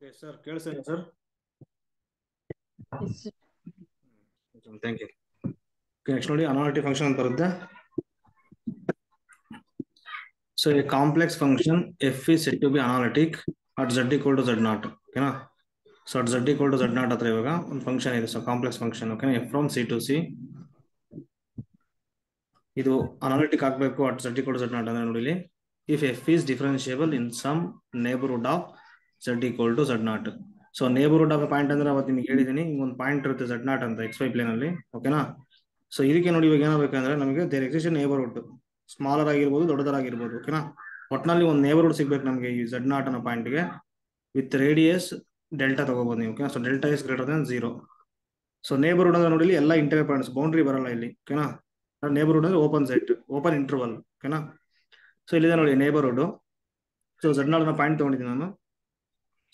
S sir, ಕೇಳಿಸ್ತಿದೆ sir. Yes, sir. Thank you. Next ನೋಡಿ, analytic function ಅಂತ ಬರುತ್ತೆ. So a complex function f is set to be analytic at z equal to z0. ಓಕೆನಾ? So at z equal to z0 ಹತ್ರ ಇವಾಗ ಒಂದು function ಇದೆ. So complex function, ಓಕೆನಾ? F from C to C ಇದು analytic ಆಗಬೇಕು at z equal to z0 ಅಂದ್ರೆ ನೋಡಿ ಇಲ್ಲಿ, if F is differentiable in some neighbourhood of z equal to z0. So neighbourhood of point ಅಂದ್ರೆ ಅವತ್ತು ನಿಮ್ಗೆ ಹೇಳಿದ್ದೀನಿ, ಒಂದು ಪಾಯಿಂಟ್ ಇರುತ್ತೆ z0 ಅಂತ ಎಕ್ಸ್ ವೈ ಪ್ಲೇನ್ ಅಲ್ಲಿ, ಓಕೆನಾ? ಸೊ ಇದಕ್ಕೆ ನೋಡಿ ಇವಾಗ ಏನಾಗಬೇಕಂದ್ರೆ ನಮಗೆ ದೇರ್ ಎಕ್ಸಿಸ್ಟ್ ನೇಬರ್ಹುಡ್, ಸ್ಮಾಲರ್ ಆಗಿರ್ಬೋದು ದೊಡ್ಡದಾಗಿರ್ಬೋದು, ಓಕೆನಾ? ಒಟ್ಟಿನಲ್ಲಿ ಒಂದು ನೇಬರ್ಹುಡ್ ಸಿಗ್ಬೇಕು ನಮಗೆ ಈ z0 ಅನ್ನೋ ಪಾಯಿಂಟ್ಗೆ ವಿತ್ ರೇಡಿಯಸ್ ಡೆಲ್ಟಾ ತಗೋಬಹುದು ನೀವು, ಓಕೆನಾ? So delta is greater than 0. So neighbourhood ಅಂದ್ರೆ ನೋಡಿ ಎಲ್ಲ ಇಂಟರ್ವಲ್ ಪಾಯಿಂಟ್ಸ್, ಬೌಂಡ್ರಿ ಬರಲ್ಲ ಇಲ್ಲಿ, ಓಕೆನಾ? ನೇಬರ್ಹುಡ್ ಅಂದ್ರೆ ಓಪನ್ ಸೆಟ್, ಓಪನ್ ಇಂಟರ್ವಲ್, ಓಕೆನಾ? ಸೊ ಇಲ್ಲಿದೆ ನೋಡಿ ನೇಬರ್ಹುಡ್. ಸೊ z0 ಪಾಯಿಂಟ್ ತಗೊಂಡಿದ್ದೀನಿ ನಾನು.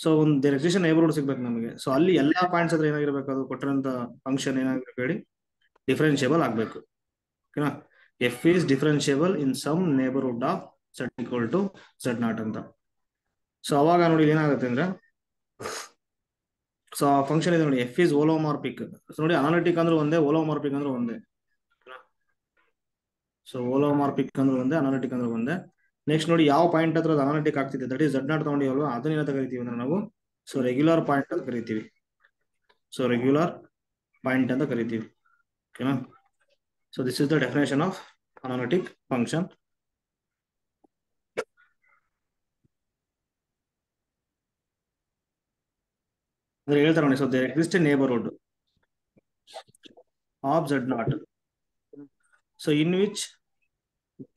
ಸೊ ಒಂದು ದೇರ್ ಎಕ್ಸಿಸ್ಟ್ ನೇಬರ್ಹುಡ್ ಸಿಗ್ಬೇಕು ನಮಗೆ. ಸೊ ಅಲ್ಲಿ ಎಲ್ಲಾ ಪಾಯಿಂಟ್ಸ್ ಹತ್ರ ಏನಾಗಿರ್ಬೇಕು, ಅದು ಕೊಟ್ಟಿರೋಂಥ ಫಂಕ್ಷನ್ ಏನಾಗಿರ್ಬೇಕು ಹೇಳಿ, ಡಿಫರೆನ್ಶಿಯಬಲ್ ಆಗಬೇಕು, ಓಕೆನಾ? F is differentiable in some neighbourhood of z equal to z0 ಅಂತ. ಸೊ ಅವಾಗ ನೋಡಿ ಏನಾಗುತ್ತೆ ಅಂದ್ರೆ, ಸೊ ಆ ಫಂಕ್ಷನ್ ಇದೆ ನೋಡಿ, ಎಫ್ ಈಸ್ ಓಲೋಮಾರ್ಪಿಕ್. ಸೊ ನೋಡಿ ಅನಾಲಿಟಿಕ್ ಅಂದ್ರೆ ಒಂದೇ, ಓಲೋಮಾರ್ಪಿಕ್ ಅಂದ್ರೆ ಒಂದೇ. ಸೊ ಓಲೋಮಾರ್ಪಿಕ್ ಅಂದ್ರೆ ಒಂದೇ, ಅನಾಲಿಟಿಕ್ ಅಂದ್ರೆ ಒಂದೇ. ನೆಕ್ಸ್ಟ್ ನೋಡಿ ಯಾವ ಪಾಯಿಂಟ್ ಹತ್ರ ಅನಾಲಿಟಿಕ್ ಆಗ್ತಿದೆ, ದಟ್ ಈಸ್ z0 ತಗೊಂಡಿವಲ್ವಾ, ಅದನ್ನ ಏನಂತ ಕರಿತೀವಿ ಅಂದ್ರೆ ನಾವು, ಸೊ ರೆಗ್ಯುಲರ್ ಪಾಯಿಂಟ್ ಅಂತ ಕರಿತೀವಿ. ಸೊ ರೆಗ್ಯುಲರ್ ಪಾಯಿಂಟ್ ಅಂತ ಕರಿತೀವಿ, ಓಕೆನಾ? So this is the definition of analytic function. ಅಂದ್ರೆ ಹೇಳ್ತಾರೆ ನೋಡಿ, so there exist neighbourhood of z0. So in which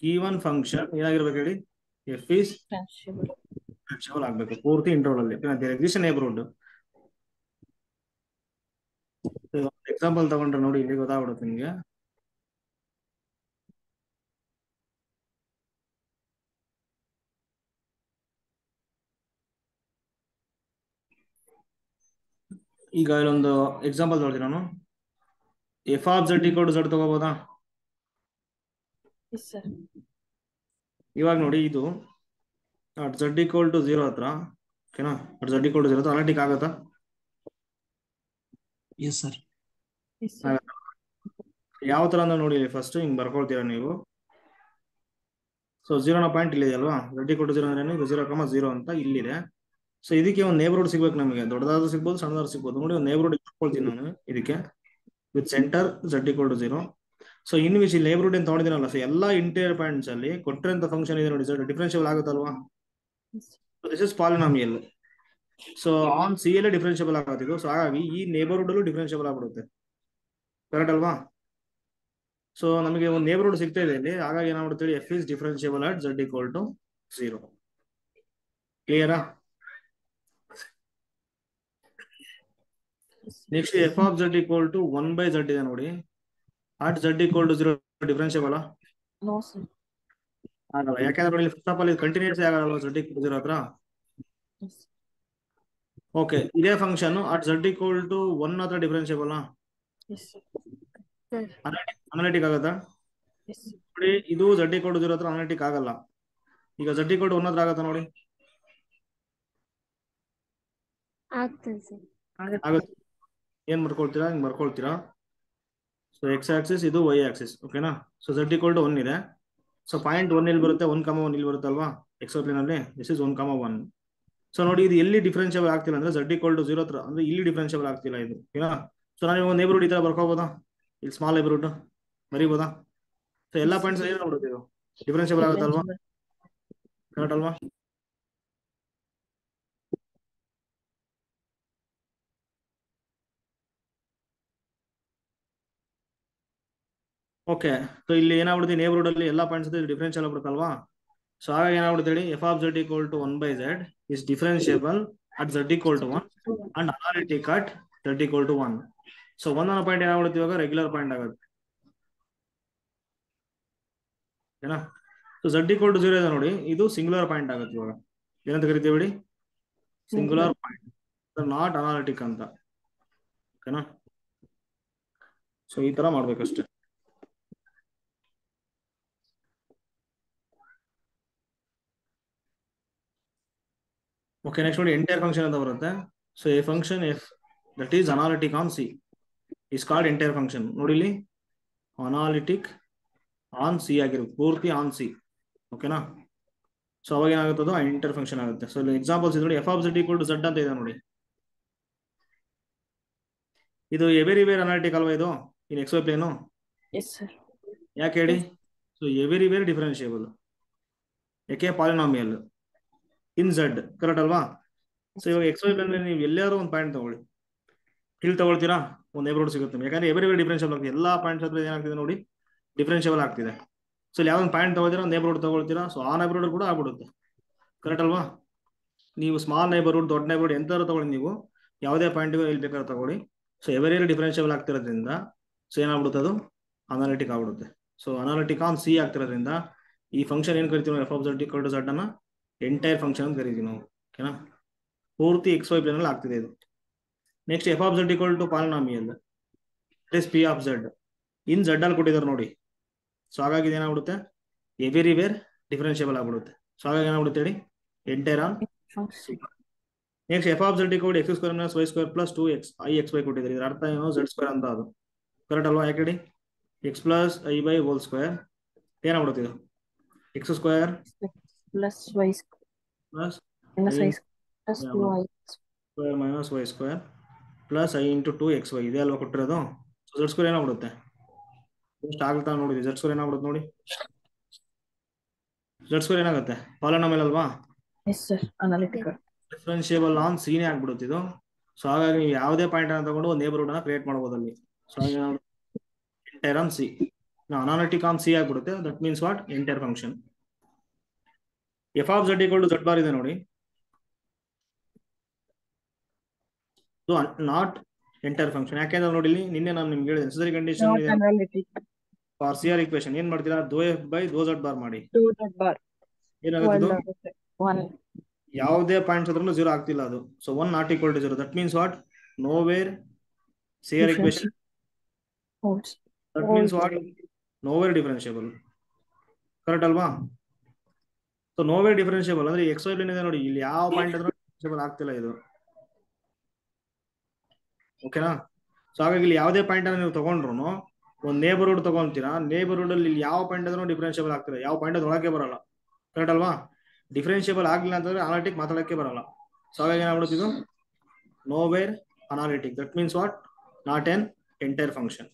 given function ಏನಾಗಿರ್ಬೇಕು ಹೇಳಿ, ಎಫ್ ಈಸ್ Transferable. ಡಿಫರೆನ್ಶಿಯಬಲ್ ಆಗಬೇಕು ಪೂರ್ತಿ ಇಂಟರ್ವಲ್ ಅಲ್ಲಿ, ದೇರ್ ಎಕ್ಸಿಸ್ಟ್ ನೇಬರ್ಹುಡ್. ಎಕ್ಸಾಂಪಲ್ ತಗೊಂಡ್ರೆ ನೋಡಿ ಇಲ್ಲಿ ಗೊತ್ತಾಗ್ಬಿಡುತ್ತೆ ನಿಮಗೆ. ಈಗ ಇಲ್ಲೊಂದು ಎಕ್ಸಾಂಪಲ್ ತಗೊಳ್ತೀನಿ ನಾನು, F of z equal to z ತಗೋಬೋದಾ? Yes, sir. ಇವಾಗ ನೋಡಿ ಇದು ಅಟ್ z equal to 0 ಹತ್ರ, ಓಕೆನಾ? ಅಟ್ z equal to 0 ಹತ್ರ ಅನಾಲಿಟಿಕ್ ಆಗುತ್ತಾ? Yes, sir. Yes, sir. ಯಾವ ತರ ಅಂದ್ರೆ ನೋಡಿ, ಫಸ್ಟ್ ಹಿಂಗ್ ಬರ್ಕೊಳ್ತೀರಾ ನೀವು. ಸೊ 0 ಪಾಯಿಂಟ್ ಇಲ್ಲಿದೆ ಅಲ್ವಾ, z equal to 0 ಅಂದ್ರೆ ಇದು 0,0 ಅಂತ ಇಲ್ಲಿದೆ. ಸೊ ಇದಕ್ಕೆ ಒಂದು ನೇಬರ್ಹುಡ್ ಸಿಗ್ಬೇಕು ನಮಗೆ, ದೊಡ್ಡದಾದ್ರೂ ಸಿಗ್ಬೋದು ಸಣ್ಣದಾದ್ರೂ ಸಿಗ್ಬೋದು. ನೋಡಿ ಒಂದು ನೇಬರ್ಹುಡ್ ಇಟ್ಕೊಳ್ತೀನಿ ನಾನು ಇದಕ್ಕೆ, with centre z equal to 0. So in which ಇಲ್ಲಿ ನೇಬರ್ಹುಡ್ ಏನು ತಗೊಂಡಿದ್ದೀನಲ್ಲ, ಸೊ ಎಲ್ಲಾ ಇಂಟೀರಿಯರ್ ಪಾಯಿಂಟ್ಸ್ ಅಲ್ಲಿ ಕೊಟ್ಟಿರೋಂಥ ಫಂಕ್ಷನ್ ಇದೆ ನೋಡಿ, ಡಿಫರೆನ್ಶಿಯಬಲ್ ಆಗುತ್ತಲ್ವಾ? Yes, sir. This is polynomial. So on C ಯಲ್ಲೇ ಡಿಫರೆನ್ಶಿಯಬಲ್ ಆಗುತ್ತಿದ್ದು, ಸೊ ಹಾಗಾಗಿ ಈ ನೇಬರ್ಹುಡ್ ಅಲ್ಲೂ ಡಿಫರೆನ್ಶಿಯಬಲ್ ಆಗ್ಬಿಡುತ್ತೆ, ಕರೆಕ್ಟ್ ಅಲ್ವಾ? ಸೊ ನಮಗೆ ಒಂದು ನೇಬರ್ಹುಡ್ ಸಿಗ್ತಾ ಇದೆ ಇಲ್ಲಿ, ಹಾಗಾಗಿ ಏನಾಗ್ಬಿಡುತ್ತೆ, f is differentiable at z equal to 0. ಕ್ಲಿಯರಾ? Yes, sir. Next F of z equal to 1/z ಇದೆ ನೋಡಿ, at z equal to 0 differentiable No, sir. ಆಗಲ್ಲ. ಯಾಕಂದ್ರೆ ನೋಡಿ ಫಸ್ಟ್ ಆಫ್ ಆಲ್ ಇದು ಕಂಟಿನ್ಯೂಸ್ ಆಗಲ್ಲ z equal to 0 ಹತ್ರ. Yes. ಓಕೆ, ಇದೇ function at z equal to 1 ಹತ್ರ differentiable Yes, sir. Sir. Analytic ಆಗುತ್ತಾ? Yes, sir. ನೋಡಿ ಇದು z equal to 0 ಹತ್ರ ಅನಾಲಿಟಿಕ್ ಆಗಲ್ಲ. ಈಗ z equal to 1 ಹತ್ರ ಆಗತ್ತಾ ನೋಡಿ? ಆಗ್ತದೆ ಸರ್. ಆಗುತ್ತೆ. ಏನ್ ಮಾಡ್ಕೊಳ್ತೀರಾ, ಹಿಂಗ್ ಬರ್ಕೊಳ್ತೀರಾ. ಸೊ ಎಕ್ಸ್ ಆಕ್ಸಿಸ್, ಇದು ವೈ ಆಕ್ಸಿಸ್, ಓಕೆನಾ? ಸೊ z equal to 1 ಇದೆ. ಸೊ ಪಾಯಿಂಟ್ 1 ಇಲ್ಲಿ ಬರುತ್ತೆ, 1,1 ಇಲ್ಲಿ ಬರುತ್ತಲ್ವಾ ಎಕ್ಸ್ ಪ್ಲೇನ್ ಅಲ್ಲಿ, ದಿಸ್ ಇಸ್ 1,1. ಸೊ ನೋಡಿ ಇದು ಎಲ್ಲಿ ಡಿಫರೆನ್ಶಿಯಬಲ್ ಆಗ್ತಿಲ್ಲ ಅಂದ್ರೆ z equal to 0 ಹತ್ರ, ಅಂದ್ರೆ ಇಲ್ಲಿ ಡಿಫರೆನ್ಶಿಯಬಲ್ ಆಗ್ತಿಲ್ಲ ಇದು, ಓಕೆನಾ? ಸೊ ನಾನು ಒಂದು ನೇಬರ್ಹುಡ್ ಈ ತರ ಬರ್ಕೋಬೋದಾ, ಇಲ್ಲಿ ಸ್ಮಾಲ್ ನೇಬರ್ಹುಡ್ ಬರೀಬೋದಾ? ಸೊ ಎಲ್ಲಾ ಪಾಯಿಂಟ್ಸ್ ಏನು ನೋಡುತ್ತೆ, ಇದು ಡಿಫರೆನ್ಶಿಯಬಲ್ ಆಗುತ್ತಲ್ವಾ, ಕರೆಕ್ಟ್ ಅಲ್ವಾ? ಓಕೆ, ಸೊ ಇಲ್ಲಿ ಏನಾಗ್ಬಿಡುತ್ತೆ, ನೇಬರ್ಹುಡ್ ಅಲ್ಲಿ ಎಲ್ಲಾ ಪಾಯಿಂಟ್ಸ್ ಡಿಫರೆನ್ಶಿಯಲ್ ಆಗ್ಬಿಡುತ್ತಲ್ವಾ? ಸೊ ಹಾಗಾಗಿ ಏನಾಗ್ಬಿಡುತ್ತೆ ಹೇಳಿ, F of z equal to 1/z is differentiable at z equal to 1 and analytic at z equal to 1. So 1 ಅನ್ನೋ ಪಾಯಿಂಟ್ ಏನಾಗ್ಬಿಡುತ್ತೆ ಇವಾಗ ರೆಗ್ಯುಲರ್ ಪಾಯಿಂಟ್ ಆಗುತ್ತೆ, ಓಕೆನಾ? ಸೊ z equal to 0 ಇದೆ ನೋಡಿ, ಇದು ಸಿಂಗುಲರ್ ಪಾಯಿಂಟ್ ಆಗುತ್ತೆ ಇವಾಗ. ಏನಂತ ಕರಿತೀವಿ ಹೇಳಿ, ಸಿಂಗುಲರ್ ಪಾಯಿಂಟ್, ನಾಟ್ ಅನಾಲಿಟಿಕ್ ಅಂತ, ಓಕೆನಾ? ಸೊ ಈ ತರ ಮಾಡ್ಬೇಕಷ್ಟೇ. ಓಕೆ, ನೆಕ್ಸ್ಟ್ ನೋಡಿ ಎಂಟೈರ್ ಫಂಕ್ಷನ್ ಅಂತ ಬರುತ್ತೆ. So A function F that is analytic on C is called entire function. ನೋಡಿ ಇಲ್ಲಿ ಅನಾಲಿಟಿಕ್ ಆನ್ ಸಿ ಆಗಿರುತ್ತೆ, ಪೂರ್ತಿ ಆನ್ ಸಿ. ಓಕೆನಾ? ಸೊ ಅವಾಗ ಏನಾಗುತ್ತದು ಎಂಟರ್ ಫಂಕ್ಷನ್ ಆಗುತ್ತೆ. ಸೊ ಇಲ್ಲಿ ಎಕ್ಸಾಂಪಲ್ಸ್ ನೋಡಿ, F of Z equal to z ಅಂತ ಇದೆ ನೋಡಿ. ಇದು ಎವೆರಿವೇರ್ ಅನಾಲಿಟಿಕ್ ಅಲ್ವಾ ಇದು in x y plane? Yes sir. ಯಾಕೆ ಹೇಳಿ? So everywhere differentiable. ಯಾಕೆ? ಪಾಲಿನಾಮಿಯಲ್ ಇನ್ ಝಡ್, ಕರೆಕ್ಟ್ ಅಲ್ವಾ? ಸೊ ಇವಾಗ ಎಕ್ಸ್ ವೈ ಪ್ಲೇನ್ ನೀವು ಎಲ್ಲಾರು ಒಂದು ಪಾಯಿಂಟ್ ತಗೊಳ್ಳಿ, ಇಲ್ಲಿ ತಗೊಳ್ತೀರಾ, ಒಂದು ನೇಬರ್ಹುಡ್ ಸಿಗುತ್ತೆ. ಯಾಕಂದ್ರೆ ಎವೆರಿವೇರ್ ಡಿಫರೆನ್ಷಿಯಬಲ್ ಆಗ್ತದೆ, ಎಲ್ಲಾ ಪಾಯಿಂಟ್ಸ್ ಹತ್ರ ಏನಾಗ್ತಿದೆ ನೋಡಿ, ಡಿಫರೆನ್ಷಿಯಬಲ್ ಆಗ್ತಿದೆ. ಸೊ ಇಲ್ಲಿ ಯಾವ್ದೊಂದು ಪಾಯಿಂಟ್ ತಗೊಳ್ತೀರಾ, ನೇಬರ್ಹುಡ್ ತಗೊಳ್ತೀರಾ, ಸೊ ಆ ನೇಬರ್ಹುಡ್ ಕೂಡ ಆಗ್ಬಿಡುತ್ತೆ, ಕರೆಕ್ಟ್ ಅಲ್ವಾ? ನೀವು ಸ್ಮಾಲ್ ನೇಬರ್ಹುಡ್, ದೊಡ್ಡ ನೇಬರ್ಹುಡ್ ಎಂತಾದ್ರು ತಗೊಳ್ಳಿ, ನೀವು ಯಾವುದೇ ಪಾಯಿಂಟ್ ಇಲ್ಲಿ ಬೇಕಾದ್ರೆ ತಗೊಳ್ಳಿ. ಸೊ ಎವೆರಿವೇರ್ ಡಿಫರೆನ್ಷಿಯಬಲ್ ಆಗ್ತಿರೋದ್ರಿಂದ ಸೊ ಏನಾಗ್ಬಿಡುತ್ತೆ, ಅದು ಅನಾಲಿಟಿಕ್ ಆಗ್ಬಿಡುತ್ತೆ. ಸೊ ಅನಾಲಿಟಿಕ್ ಆನ್ ಸಿ ಆಗ್ತಿರೋದ್ರಿಂದ ಈ ಫಂಕ್ಷನ್ ಏನ್ ಕರಿತೀವಿ, F of Z equal to Z ಅನ್ನ ಎಂಟೈರ್ ಫಂಕ್ಷನ್ ಅಂತ ಕರಿತೀವಿ ನಾವು. ಓಕೆನಾ? ಪೂರ್ತಿ ಎಕ್ಸ್ ವೈ ಪ್ಲೇನ್ ಅಲ್ಲಿ ಆಗ್ತಿದೆ ಇದು. Next F of Z equal to polynomial is P of Z in Z ಅಲ್ಲಿ ಕೊಟ್ಟಿದ್ದಾರೆ ನೋಡಿ. ಸೊ ಹಾಗಾಗಿ ಏನಾಗ್ಬಿಡುತ್ತೆ, ಎವೆರಿವೇರ್ ಡಿಫರೆನ್ಷಿಯಬಲ್ ಆಗ್ಬಿಡುತ್ತೆ. ಸೊ ಹಾಗಾಗಿ ಏನಾಗ್ಬಿಡುತ್ತೆ ಹೇಳಿ, entire on C. Next F of Z equal X square minus Y square plus 2x I X Y ಕೊಟ್ಟಿದ್ದಾರೆ. ಇದರ ಅರ್ಥ ಏನು? ಝಡ್ ಸ್ಕ್ವೇರ್ ಅಂತ, ಅದು ಕರೆಕ್ಟ್ ಅಲ್ವಾ? ಯಾಕೆ ಹೇಳಿ? X plus i by whole square ಏನಾಗ್ಬಿಡುತ್ತೆ ಇದು, x square plus y plus minus y plus 2i square minus Y square plus i into 2xy ಇದೆ ಅಲ್ವಾ ಕೊಟ್ಟಿರೋದು. ಸೊ ಝಡ್ ಸ್ಕ್ವೇರ್ ಏನಾಗ್ಬಿಡುತ್ತೆ, ಎಷ್ಟು ಆಗ್ತಾ ನೋಡಿದ್ವಿ, ಝಡ್ ಸ್ಕ್ವೇರ್ ಏನಾಗ್ಬಿಡುತ್ತೆ ನೋಡಿ, ಝಡ್ ಸ್ಕ್ವೇರ್ ಏನಾಗುತ್ತೆ, ಪಾಲಿನಾಮಿಯಲ್ ಅಲ್ವಾ? Yes sir, analytic differentiable on ಸಿನೇ ಆಗ್ಬಿಡುತ್ತೆ ಇದು. ಸೊ ಹಾಗಾಗಿ ನೀವು ಯಾವುದೇ ಪಾಯಿಂಟ್ ಅನ್ನ ತಗೊಂಡು ಒಂದು ನೇಬರ್ಹುಡ್ ಅನ್ನ ಕ್ರಿಯೇಟ್ ಮಾಡಬಹುದು ಅಲ್ಲಿ. So entire on C, analytic on C ಆಗ್ಬಿಡುತ್ತೆ. That means what, entire function. F of Z equal to Z bar ಇದೆ ನೋಡಿ, ನಾಟ್ ಎಂಟೈರ್ ಫಂಕ್ಷನ್. ಯಾಕೆಂದ್ರೆ ನೋಡಿ ಇಲ್ಲಿ ನಿನ್ನೆ ನಾನು ನಿಮ್ಗೆ ಹೇಳಿದೆ, necessary condition for C R equation ಏನ್ ಮಾಡ್ತೀರಾ, ದೋ ಎಫ್ ಬೈ ದೋ ಝಡ್ ಬಾರ್ ಮಾಡಿ. ಏನಾಗುತ್ತೆ, ಯಾವುದೇ ಪಾಯಿಂಟ್ಸ್ ಅದ್ರೂ 0 ಆಗ್ತಿಲ್ಲ ಅದು. So 1 not equal to 0. That means what, nowhere C R equation, that means what, nowhere differentiable, correct ಅಲ್ವಾ? ಸೊ ನೋ ವೇರ್ ಡಿಫರೆನ್ಷಿಯಬಲ್ ಅಂದ್ರೆ ಎಕ್ಸ್ ವೈ ಪ್ಲೇನ್ ಇದೆ ನೋಡಿ, ಇಲ್ಲಿ ಯಾವ ಪಾಯಿಂಟ್ ಆದ್ರೂ ಡಿಫರೆನ್ಷಿಯಬಲ್ ಆಗ್ತಿಲ್ಲ ಇದು. ಓಕೆನಾ? ಸೊ ಹಾಗಾಗಿ ಇಲ್ಲಿ ಯಾವುದೇ ಪಾಯಿಂಟ್ ಅನ್ನು ನೀವು ತಗೊಂಡ್ರು, ಒಂದು ನೇಬರ್ಹುಡ್ ತಗೊಂತೀರಾ, ನೇಬರ್ಹುಡ್ ಅಲ್ಲಿ ಯಾವ ಪಾಯಿಂಟ್ ಆದ್ರೂ ಡಿಫರೆನ್ಷಿಯಬಲ್ ಆಗ್ತಿಲ್ಲ, ಯಾವ ಪಾಯಿಂಟ್ ಅದು ಒಳಗೆ ಬರಲ್ಲ, ಕರೆಕ್ಟ್ ಅಲ್ವಾ? ಡಿಫರೆನ್ಷಿಯಬಲ್ ಆಗ್ಲಿಲ್ಲ ಅಂತಂದ್ರೆ ಅನಾಲಿಟಿಕ್ ಮಾತಾಡಕ್ಕೆ ಬರಲ್ಲ. ಸೊ ಹಾಗಾಗಿ ಏನಾಗ್ಬಿಡುತ್ತೆ ಇದು, nowhere analytic. That means what, not an entire function.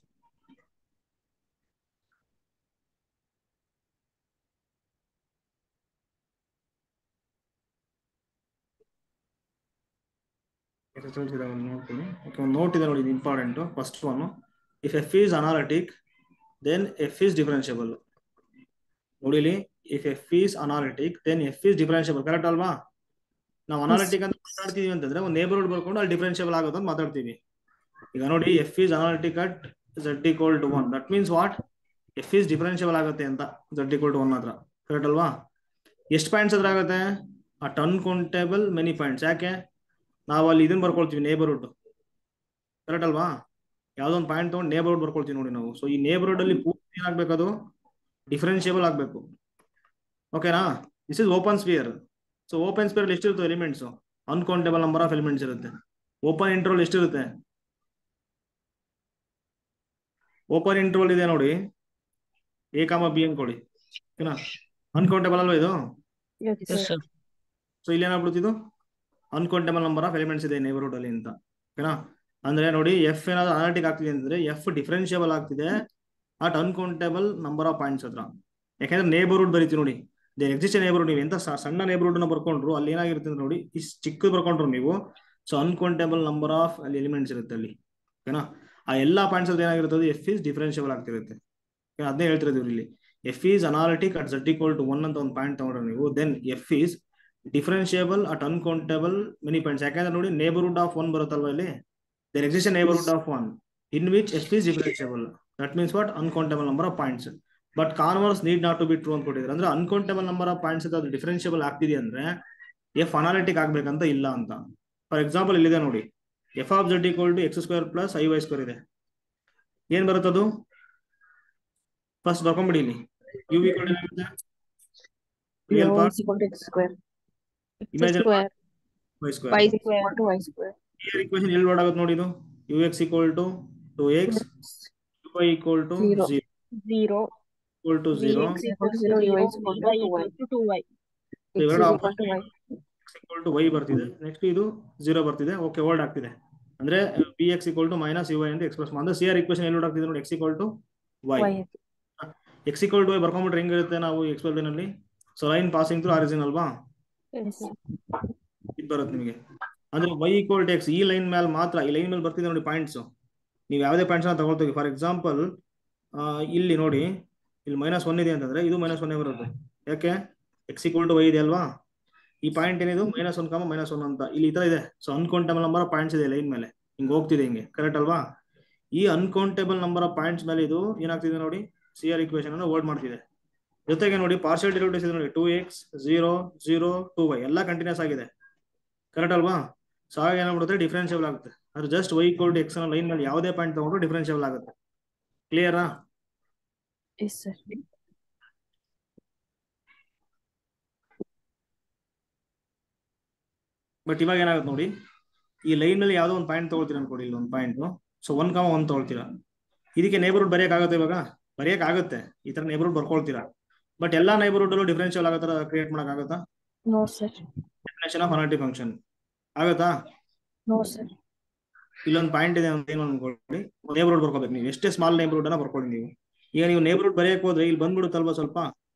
ನೋಡ್ತೀನಿ. ಓಕೆ, ಒಂದು ನೋಟ್ ಇದೆ ನೋಡಿ, ಇದು important. First one, if F is analytic then F is differentiable. ನೋಡಿ ಇಲ್ಲಿ, if F is analytic then F is differentiable, correct ಅಲ್ವಾ? ನಾವು analytic ಅಂತ ಮಾತಾಡ್ತೀವಿ ಅಂತಂದ್ರೆ ಒಂದು ನೇಬರ್ಹುಡ್ ಬರ್ಕೊಂಡು ಅಲ್ಲಿ ಡಿಫರೆನ್ಷಿಯಬಲ್ ಆಗುತ್ತೆ ಅಂತ ಮಾತಾಡ್ತೀವಿ. ಈಗ ನೋಡಿ, F is analytic at Z equal to 1. That means what, F is differentiable ಆಗುತ್ತೆ ಅಂತ ಝಡ್ ಈಕ್ವಲ್ ಟು 1 ಮಾತ್ರ, ಕರೆಕ್ಟ್ ಅಲ್ವಾ? ಎಷ್ಟು ಪಾಯಿಂಟ್ಸ್ ಹತ್ರ ಆಗುತ್ತೆ, ಅಟ್ ಅನ್ಕೌಂಟೇಬಲ್ ಮೆನಿ ಪಾಯಿಂಟ್ಸ್. ಯಾಕೆ? ನಾವು ಅಲ್ಲಿ ಇದನ್ನ ಬರ್ಕೊಳ್ತೀವಿ, ನೇಬರ್ಹುಡ್, ಕರೆಕ್ಟ್ ಅಲ್ವಾ? ಯಾವ್ದೋ ಒಂದು ಪಾಯಿಂಟ್ ತಗೊಂಡು ನೇಬರ್ಹುಡ್ ಬರ್ಕೊಳ್ತೀವಿ ನೋಡಿ ನಾವು. ಸೊ ಈ ನೇಬರ್ಹುಡ್ ಅಲ್ಲಿ ಪೂರ್ತಿ ಏನಾಗಬೇಕು, ಅದು ಡಿಫರೆನ್ಷಿಯಬಲ್ ಆಗಬೇಕು. ಓಕೆನಾ? This is open sphere. So open sphere ಅಲ್ಲಿ ಎಷ್ಟಿರುತ್ತೆ elements, uncountable number of elements ಇರುತ್ತೆ. ಓಪನ್ ಇಂಟರ್ವಲ್ ಎಷ್ಟಿರುತ್ತೆ, ಓಪನ್ ಇಂಟರ್ವಲ್ ಇದೆ ನೋಡಿ, ಎ ಕಾಮ ಬಿ ಅನ್ಕೊಳ್ಳಿ, ಓಕೆನಾ? ಅನ್ಕೌಂಟೇಬಲ್ ಅಲ್ವಾ ಇದು? ಸೊ ಇಲ್ಲಿ ಏನಾಗ್ಬಿಡುತ್ತಿದ್ದು, ಅನ್ಕೌಂಟೇಬಲ್ ನಂಬರ್ ಆಫ್ ಎಲಿಮೆಂಟ್ಸ್ ಇದೆ ನೇಬರ್ಹುಡ್ ಅಲ್ಲಿ ಅಂತ. ಓಕೆನಾ? ಅಂದ್ರೆ ನೋಡಿ, ಎಫ್ ಏನಾದ್ರು ಅನಾಲಿಟಿಕ್ ಆಗ್ತಿದೆ ಅಂದ್ರೆ ಎಫ್ ಡಿಫರೆನ್ಷಿಯಬಲ್ ಆಗ್ತಿದೆ at uncountable number of points ಹತ್ರ. ಯಾಕಂದ್ರೆ ನೇಬರ್ಹುಡ್ ಬರೀತೀವಿ ನೋಡಿ, ದೇ ಎಕ್ಸಿಸ್ಟ್ ನೇಬರ್ಹುಡ್. ನೀವು ಎಂತ ಸಣ್ಣ ನೇಬರ್ಹುಡ್ ನ ಬರ್ಕೊಂಡ್ರು ಅಲ್ಲಿ ಏನಾಗಿರುತ್ತೆ ನೋಡಿ, ಇಷ್ಟು ಚಿಕ್ಕದು ಬರ್ಕೊಂಡ್ರು ನೀವು, ಸೊ ಅನ್ಕೌಂಟೇಬಲ್ ನಂಬರ್ ಆಫ್ ಅಲ್ಲಿ ಎಲಿಮೆಂಟ್ಸ್ ಇರುತ್ತೆ ಅಲ್ಲಿ. ಓಕೆನಾ? ಆ ಎಲ್ಲಾ ಪಾಯಿಂಟ್ಸ್ ಅಲ್ಲಿ ಏನಾಗಿರುತ್ತೆ, ಎಫ್ ಈಸ್ ಡಿಫರೆನ್ಷಿಯಬಲ್ ಆಗ್ತಿರುತ್ತೆ. ಅದನ್ನೇ ಹೇಳ್ತಿರೋದು ಇಲ್ಲಿ, F is analytic at Z equal to 1 ಅಂತ ಒಂದು ಪಾಯಿಂಟ್ ತಗೊಂಡ್ರೆ ನೀವು, then F is differentiable at uncountable many points. ಯಾಕಂದ್ರೆ ನೋಡಿ, ನೇಬರ್ಹುಡ್ ಆಫ್ 1 ಬರುತ್ತಲ್ವಾ ಇಲ್ಲಿ, there exists a neighborhood of 1 in which f is differentiable. That means what, uncountable number of points. But converse need not to be true ಅಂತ ಕೊಟ್ಟಿದ್ದಾರೆ. ಅಂದ್ರೆ uncountable number of points ಅದು differentiable ಆಗ್ತಿದೆ ಅಂದ್ರೆ F analytic ಆಗ್ಬೇಕಂತ ಇಲ್ಲ ಅಂತ. For example ಇಲ್ಲಿದೆ ನೋಡಿ, F of Z equal to X square plus I Y square ಇದೆ. ಏನ್ ಬರುತ್ತದು, ಫಸ್ಟ್ ಬರ್ಕೊಂಡ್ಬಿಡಿ ಇಲ್ಲಿ, U equal to real part, imagine y square. y equal to y square. Here equation ಎಲ್ಲಿ ಲೋಡ್ ಆಗುತ್ತೆ ನೋಡಿ ಇದು ux equal to 2x y equal to 0 0 0 equal to 0 vx equals to 0 y equal to y 2y. equals to 2y. x ಇವೆರಡು is equal to y. x equal to y ಬರ್ತಿದೆ next ಇದು 0 ಬರ್ತಿದೆ okay hold ಆಗ್ತಿದೆ ಅಂದ್ರೆ bx equal to minus uy ಅಂತ express ಮಾಡಿದ್ರೆ CR equation ಎಲ್ಲಿ load ಆಗ್ತಿದೆ ನೋಡಿ x equal to y. y. x equal to y ಬರ್ಕೊಂಡ್ಬಿಟ್ರೆ ಹೆಂಗಿರುತ್ತೆ ನಾವು ಎಕ್ಸ್ಪ್ಲೇನ್ ಅಲ್ಲಿ so line passing through origin ಅಲ್ವಾ Yes, sir. ಇದು ಬರುತ್ತೆ ನಿಮಗೆ ಅಂದ್ರೆ y equal to x ಈ ಲೈನ್ ಮೇಲೆ ಮಾತ್ರ ಈ ಲೈನ್ ಮೇಲೆ ಬರ್ತಿದೆ ನೋಡಿ ಪಾಯಿಂಟ್ಸ್ ನೀವು ಯಾವುದೇ ಪಾಯಿಂಟ್ಸ್ ನ ತಗೊಳ್ತೀವಿ ಫಾರ್ ಎಕ್ಸಾಂಪಲ್ ಇಲ್ಲಿ ನೋಡಿ ಇಲ್ಲಿ -1 ಇದೆ ಅಂತಂದ್ರೆ ಇದು -1 ಬರುತ್ತೆ ಯಾಕೆ x equal to y ಇದೆ ಅಲ್ವಾ ಈ ಪಾಯಿಂಟ್ ಏನಿದು -1, -1 ಅಂತ ಇಲ್ಲಿ ಈ ತರ ಇದೆ so uncountable number of points ಇದೆ ಲೈನ್ ಮೇಲೆ ಹಿಂಗೆ ಹೋಗ್ತಿದೆ ಹಿಂಗೆ ಕರೆಕ್ಟ್ ಅಲ್ವಾ ಈ ಅನ್ಕೌಂಟೇಬಲ್ ನಂಬರ್ ಆಫ್ ಪಾಯಿಂಟ್ಸ್ ಮೇಲೆ ಇದು ಏನಾಗ್ತಿದೆ ನೋಡಿ CR ಇಕ್ವೇಶನ್ ಅನ್ನು ಹೋಲ್ಡ್ ಮಾಡ್ತಿದೆ ಜೊತೆಗೆ ನೋಡಿ ಪಾರ್ಷಿಯಲ್ ಡೆರಿವೇಟಿವ್ಸ್ ಇದೆ ನೋಡಿ 2x 0 0 2y ಎಲ್ಲ ಕಂಟಿನ್ಯೂಸ್ ಆಗಿದೆ ಕರೆಕ್ಟ್ ಅಲ್ವಾ ಸೊ ಆಗ ಏನಾಗ್ಬಿಡುತ್ತೆ ಡಿಫರೆನ್ಷಿಯಬಲ್ ಆಗುತ್ತೆ ಅದು just y equal to x ಅನ್ನೋ ಲೈನ್ ಮೇಲೆ ಯಾವುದೇ ಪಾಯಿಂಟ್ ತಗೊಂಡ್ರು ಡಿಫರೆನ್ಷಿಯಬಲ್ ಆಗುತ್ತೆ ಕ್ಲಿಯರಾ Yes, sir. ಬಟ್ ಇವಾಗ ಏನಾಗುತ್ತೆ ನೋಡಿ ಈ ಲೈನ್ ನಲ್ಲಿ ಯಾವುದೋ ಒಂದು ಪಾಯಿಂಟ್ ತಗೊಳ್ತೀರಾ ಅನ್ಕೊಡಿ ಇಲ್ಲಿ ಒಂದು ಪಾಯಿಂಟ್ ಸೊ 1,1 ತಗೊಳ್ತೀರಾ ಇದಕ್ಕೆ ನೇಬರ್ಹುಡ್ ಬರೆಯಕ್ಕಾಗುತ್ತೆ ಇವಾಗ ಬರೆಯಕ್ಕಾಗುತ್ತೆ ಈ ತರ ನೇಬರ್ಹುಡ್ ಬರ್ಕೊಳ್ತೀರಾ ಬಟ್ ಎಲ್ಲಾ ನೇಬರ್ಹುಡ್ ಅಲ್ಲೂ ಡಿಫರೆನ್ಷಿಯಲ್ ಆಗೋ ತರ ಕ್ರಿಯೇಟ್ ಮಾಡಕ್ಕಾಗುತ್ತಾ No, sir. Definition of analytic function ಆಗುತ್ತಾ No, sir. ಇಲ್ಲೊಂದು ಪಾಯಿಂಟ್ ಇದೆ ಅಂತ ಏನು ಅನ್ಕೊಳ್ಳಿ ನೇಬರ್ಹುಡ್ ಬರ್ಕೋಬೇಕು ನೀವು ಎಷ್ಟೇ ಸ್ಮಾಲ್ ನೇಬರ್ಹುಡ್ ಅನ್ನ ಬರ್ಕೊಳ್ಳಿ ನೀವು ಈಗ ನೀವು ನೇಬರ್ಹುಡ್ ಬರೆಯಕ್ಕೆ ಹೋದ್ರೆ ಇಲ್ಲಿ ಬಂದ್ಬಿಡುತ್ತಲ್ವಾ ಸ್ವಲ್ಪ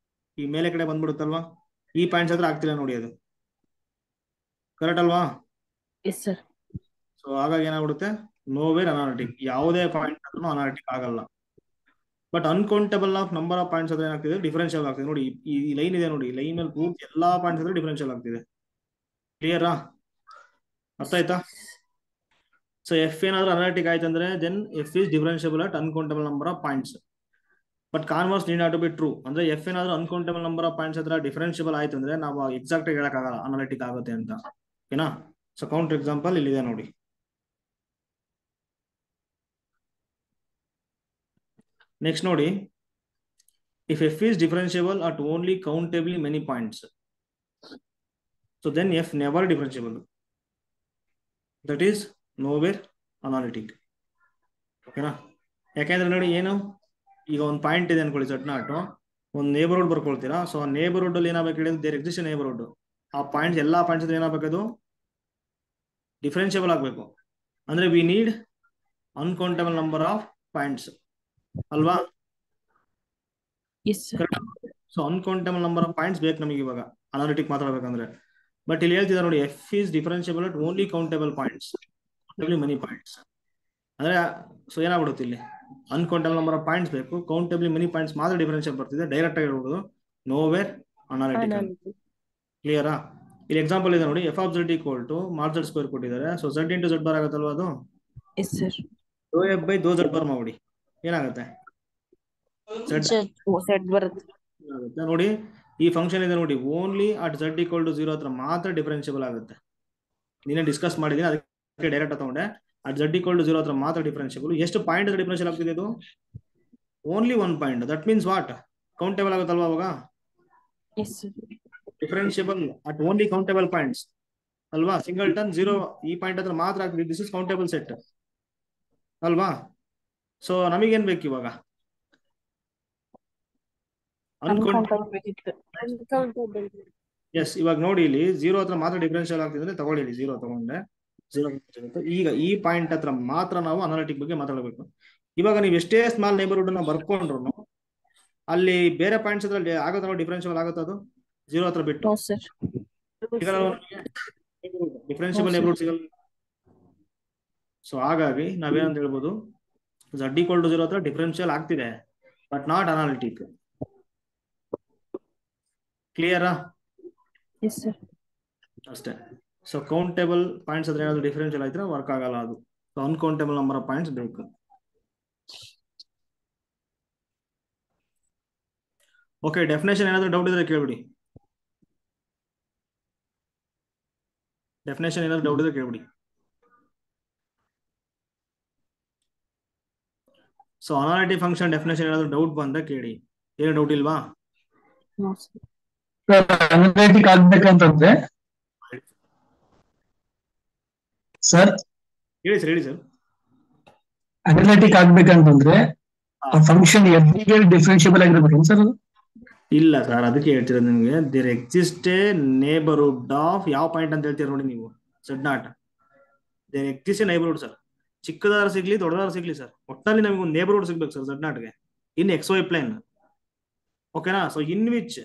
ಈ ಮೇಲೆ ಕಡೆ ಬಂದ್ಬಿಡುತ್ತಲ್ವಾ ಈ ಪಾಯಿಂಟ್ಸ್ ಹತ್ರ ಆಗ್ತಿಲ್ಲ ನೋಡಿ ಅದು ಕರೆಕ್ಟ್ ಅಲ್ವಾ Yes, sir. ಸೊ ಹಾಗಾಗಿ ಏನಾಗ್ಬಿಡುತ್ತೆ ನೋವೇರ್ ಅನಾಲಿಟಿಕ್ ಯಾವುದೇ ಪಾಯಿಂಟ್ ಆದ್ರೂ ಅನಾಲಿಟಿಕ್ ಆಗಲ್ಲ but uncountable of number of points ಅದ್ರ ಏನಾಗ್ತಿದೆ ಡಿಫರೆನ್ಷಿಯಲ್ ಆಗ್ತಿದೆ ನೋಡಿ ಈ ಲೈನ್ ಇದೆ ನೋಡಿ ಲೈನ್ ಮೇಲೆ ಪೂರ್ತಿ ಎಲ್ಲಾ ಪಾಯಿಂಟ್ಸ್ ಅದ್ರ ಡಿಫರೆನ್ಷಿಯಲ್ ಆಗ್ತಿದೆ ಕ್ಲಿಯರಾ ಅರ್ಥ ಆಯ್ತಾ ಸೊ ಎಫ್ ಏನಾದ್ರು ಅನಾಲಿಟಿಕ್ ಆಯ್ತು ಅಂದ್ರೆ then F is differentiable at uncountable number of points but converse need not to be true ಅಂದ್ರೆ ಎಫ್ ಏನಾದ್ರು ಅನ್ಕೌಂಟೇಬಲ್ ನಂಬರ್ ಆಫ್ ಪಾಯಿಂಟ್ಸ್ ಹತ್ರ ಡಿಫರೆನ್ಷಿಯಬಲ್ ಆಯ್ತು ಅಂದ್ರೆ ನಾವು ಎಕ್ಸಾಕ್ಟ್ ಆಗಿ ಹೇಳಕ್ಕಾಗಲ್ಲ ಅನಾಲಿಟಿಕ್ ಆಗುತ್ತೆ ಅಂತ ಓಕೆನಾ ಸೊ ಕೌಂಟರ್ ಎಕ್ಸಾಂಪಲ್ ಇಲ್ಲಿದೆ ನೋಡಿ ನೆಕ್ಸ್ಟ್ ನೋಡಿ if f is differentiable at only countably many points so then f never differentiable that is nowhere analytic ಓಕೆನಾ ಯಾಕೆಂದ್ರೆ ನೋಡಿ ಏನು ಈಗ ಒಂದು ಪಾಯಿಂಟ್ ಇದೆ ಅನ್ಕೊಳ್ಳಿ Z ನಾಟ್ ಒಂದು ನೇಬರ್ಹುಡ್ ಬರ್ಕೊಳ್ತೀರಾ ಸೊ ಆ ನೇಬರ್ಹುಡ್ ಅಲ್ಲಿ ಏನಾಗಬೇಕು ಹೇಳಿದ್ರೆ ದೇರ್ ಎಕ್ಸಿಸ್ಟ್ ನೇಬರ್ಹುಡ್ ಆ ಪಾಯಿಂಟ್ಸ್ ಎಲ್ಲಾ ಪಾಯಿಂಟ್ಸ್ ಏನಾಗಬೇಕು ಅದು ಡಿಫರೆನ್ಷಿಯಬಲ್ ಆಗಬೇಕು ಅಂದ್ರೆ we need uncountable number of points ಅಲ್ವಾ Yes, sir. So uncountable number of points ಬೇಕು ನಮಗೆ ಇವಾಗ ಅನಾಲಿಟಿಕ್ ಮಾತಾಡ್ಬೇಕಂದ್ರೆ ಬಟ್ ಇಲ್ಲಿ ಹೇಳ್ತಿದ್ದಾರೆ ನೋಡಿ F is differentiable at only countable points money points ಅಂದ್ರೆ ಸೊ ಏನಾಗ್ಬಿಡುತ್ತೆ ಇಲ್ಲಿ ಅನ್ಕೌಂಟೇಬಲ್ ನಂಬರ್ ಆಫ್ ಪಾಯಿಂಟ್ಸ್ ಬೇಕು ಕೌಂಟೇಬಲ್ ಮೆನಿ ಪಾಯಿಂಟ್ಸ್ ಮಾತ್ರ ಡಿಫರೆನ್ಷಿಯಲ್ ಬರ್ತಿದೆ ಡೈರೆಕ್ಟ್ ಆಗಿ ಹೇಳ್ಬೋದು ನೋವೇರ್ ಅನಾಲಿಟಿಕ್ ಕ್ಲಿಯರಾ ಇಲ್ಲಿ ಎಕ್ಸಾಂಪಲ್ ಇದೆ ನೋಡಿ F of z equal to mod z square ಕೊಟ್ಟಿದ್ದಾರೆ so z into z bar ಆಗುತ್ತಲ್ವಾ ಅದು Yes, sir. ಡೋ ಎಫ್ ಬೈ ಡೋ ಝೆಡ್ ಬಾರ್ ಮಾಡಿ ಏನಾಗುತ್ತೆ Oh, Z ಬರುತ್ತೆ. ಆಗುತ್ತೆ ನೋಡಿ ಈ ಫಂಕ್ಷನ್ ಇದೆ ನೋಡಿ only at Z equal to 0 ಹತ್ರ ಮಾತ್ರ ಡಿಫರೆನ್ಷಿಯಬಲ್ ಆಗುತ್ತೆ ನೀನೇ ಡಿಸ್ಕಸ್ ಮಾಡಿದೀನಿ ಅದಕ್ಕೆ ಡೈರೆಕ್ಟ್ ತಗೊಂಡೆ ಅಟ್ ಝೆಡ್ ಈಕ್ವಲ್ ಟು 0 ಹತ್ರ ಮಾತ್ರ ಡಿಫರೆನ್ಷಿಯಬಲ್ ಎಷ್ಟು ಪಾಯಿಂಟ್ ಡಿಫರೆನ್ಷಿಯಲ್ ಆಗ್ತಿದೆ ಇದು only 1 point that means what countable ಆಗುತ್ತಲ್ವಾ ಅವಾಗ Yes, sir. Differentiable at only countable points ಅಲ್ವಾ ಸಿಂಗಲ್ಟನ್ 0 ಈ ಪಾಯಿಂಟ್ ಹತ್ರ ಮಾತ್ರ ಆಗ್ತಿದೆ ದಿಸ್ ಇಸ್ ಕೌಂಟೇಬಲ್ ಸೆಟ್ ಅಲ್ವಾ ಸೊ ನಮಗೇನ್ ಬೇಕು ಇವಾಗ Uncountable ಬೇಕಿತ್ತು. Uncountable. ಎಸ್ ಇವಾಗ ನೋಡಿ ಇಲ್ಲಿ 0 ಹತ್ರ ಮಾತ್ರ ಡಿಫರೆನ್ಷಿಯಲ್ ಆಗ್ತಿದ್ರೆ ತಗೊಳ್ಳಿ 0 ತಗೊಂಡೆ 0 ಈಗ ಈ ಪಾಯಿಂಟ್ ಹತ್ರ ಮಾತ್ರ ನಾವು ಅನಾಲಿಟಿಕ್ ಬಗ್ಗೆ ಮಾತಾಡಬೇಕು ಇವಾಗ ನೀವು ಎಷ್ಟೇ ಸ್ಮಾಲ್ ನೇಬರ್ಹುಡ್ ಅನ್ನ ಬರ್ಕೊಂಡ್ರು ಅಲ್ಲಿ ಬೇರೆ ಪಾಯಿಂಟ್ಸ್ ಹತ್ರ ಆಗುತ್ತಲ್ಲ ಡಿಫರೆನ್ಷಿಯಬಲ್ ಆಗುತ್ತೆ ಅದು 0 ಹತ್ರ ಬಿಟ್ಟು No, sir. ಡಿಫರೆನ್ಷಿಯಬಲ್ ನೇಬರ್ಹುಡ್ ಸಿಗಲ್ಲ ಸೊ ಹಾಗಾಗಿ ನಾವೇನಂತ ಹೇಳ್ಬೋದು ಝಡ್ ಈಕ್ವಲ್ ಟು 0 ಹತ್ರ ಡಿಫರೆನ್ಷಿಯಲ್ ಆಗ್ತಿದೆ ಬಟ್ ನಾಟ್ ಅನಾಲಿಟಿಕ್ ಕ್ಲಿಯರಾ Yes, sir. ಅಷ್ಟೇ ಸೊ ಕೌಂಟೇಬಲ್ ಪಾಯಿಂಟ್ಸ್ ಹತ್ರ ಏನಾದ್ರು ಡಿಫರೆನ್ಷಿಯಲ್ ಆಯ್ತು ವರ್ಕ್ ಆಗಲ್ಲ ಅದು so uncountable number of points ಬೇಕು ಓಕೆ ಡೆಫಿನೇಷನ್ ಏನಾದ್ರು ಡೌಟ್ ಇದ್ರೆ ಕೇಳ್ಬಿಡಿ ಡೆಫಿನೇಷನ್ ಏನಾದ್ರು ಡೌಟ್ ಇದ್ರೆ ಕೇಳ್ಬಿಡಿ ಸೊ ಅನಾಲಿಟಿಕ್ ಫಂಕ್ಷನ್ ಡೆಫಿನೇಷನ್ ಏನಾದ್ರು ಡೌಟ್ ಬಂದ್ರೆ ಕೇಳಿ ಏನು ಡೌಟ್ ಇಲ್ವಾ No, sir. ಅನಾಲಿಟಿಕ್ ಆಗ್ಬೇಕಂತಂದ್ರೆ ಸರ್ ಹೇಳಿ ಸರ್, ಹೇಳಿ ಸರ್. ಅನಾಲಿಟಿಕ್ ಆಗ್ಬೇಕಂತಂದ್ರೆ ಆ ಫಂಕ್ಷನ್ ಎಫ್ಗೆ ಡಿಫ್ರೆನ್ಶಿಯಬಲ್ ಆಗಿರ್ಬೇಕು ಸರ್ ಅದು? ಇಲ್ಲ ಸರ್, ಅದಕ್ಕೆ ಹೇಳ್ತಿರೋದು ನಿಮಗೆ. There exist a neighbourhood of ಯಾವ ಪಾಯಿಂಟ್ ಅಂತ ಹೇಳ್ತೀರ ನೋಡಿ ನೀವು, z naught. There exist a neighbourhood sir. ಚಿಕ್ಕದಾರ ಸಿಗ್ಲಿ ದೊಡ್ಡದಾರ ಸಿಗ್ಲಿ ಸರ್, ಒಟ್ಟಲ್ಲಿ ನಮಗೆ ಒಂದು ನೇಬರ್ಹುಡ್ ಸಿಗ್ಬೇಕು ಸರ್ ಝಡ್ ನಾಟ್ಗೆ ಇನ್ ಎಕ್ಸ್ ವೈ ಪ್ಲೇನ್. ಓಕೆನಾ? ಸೊ ಇನ್ ವಿಚ್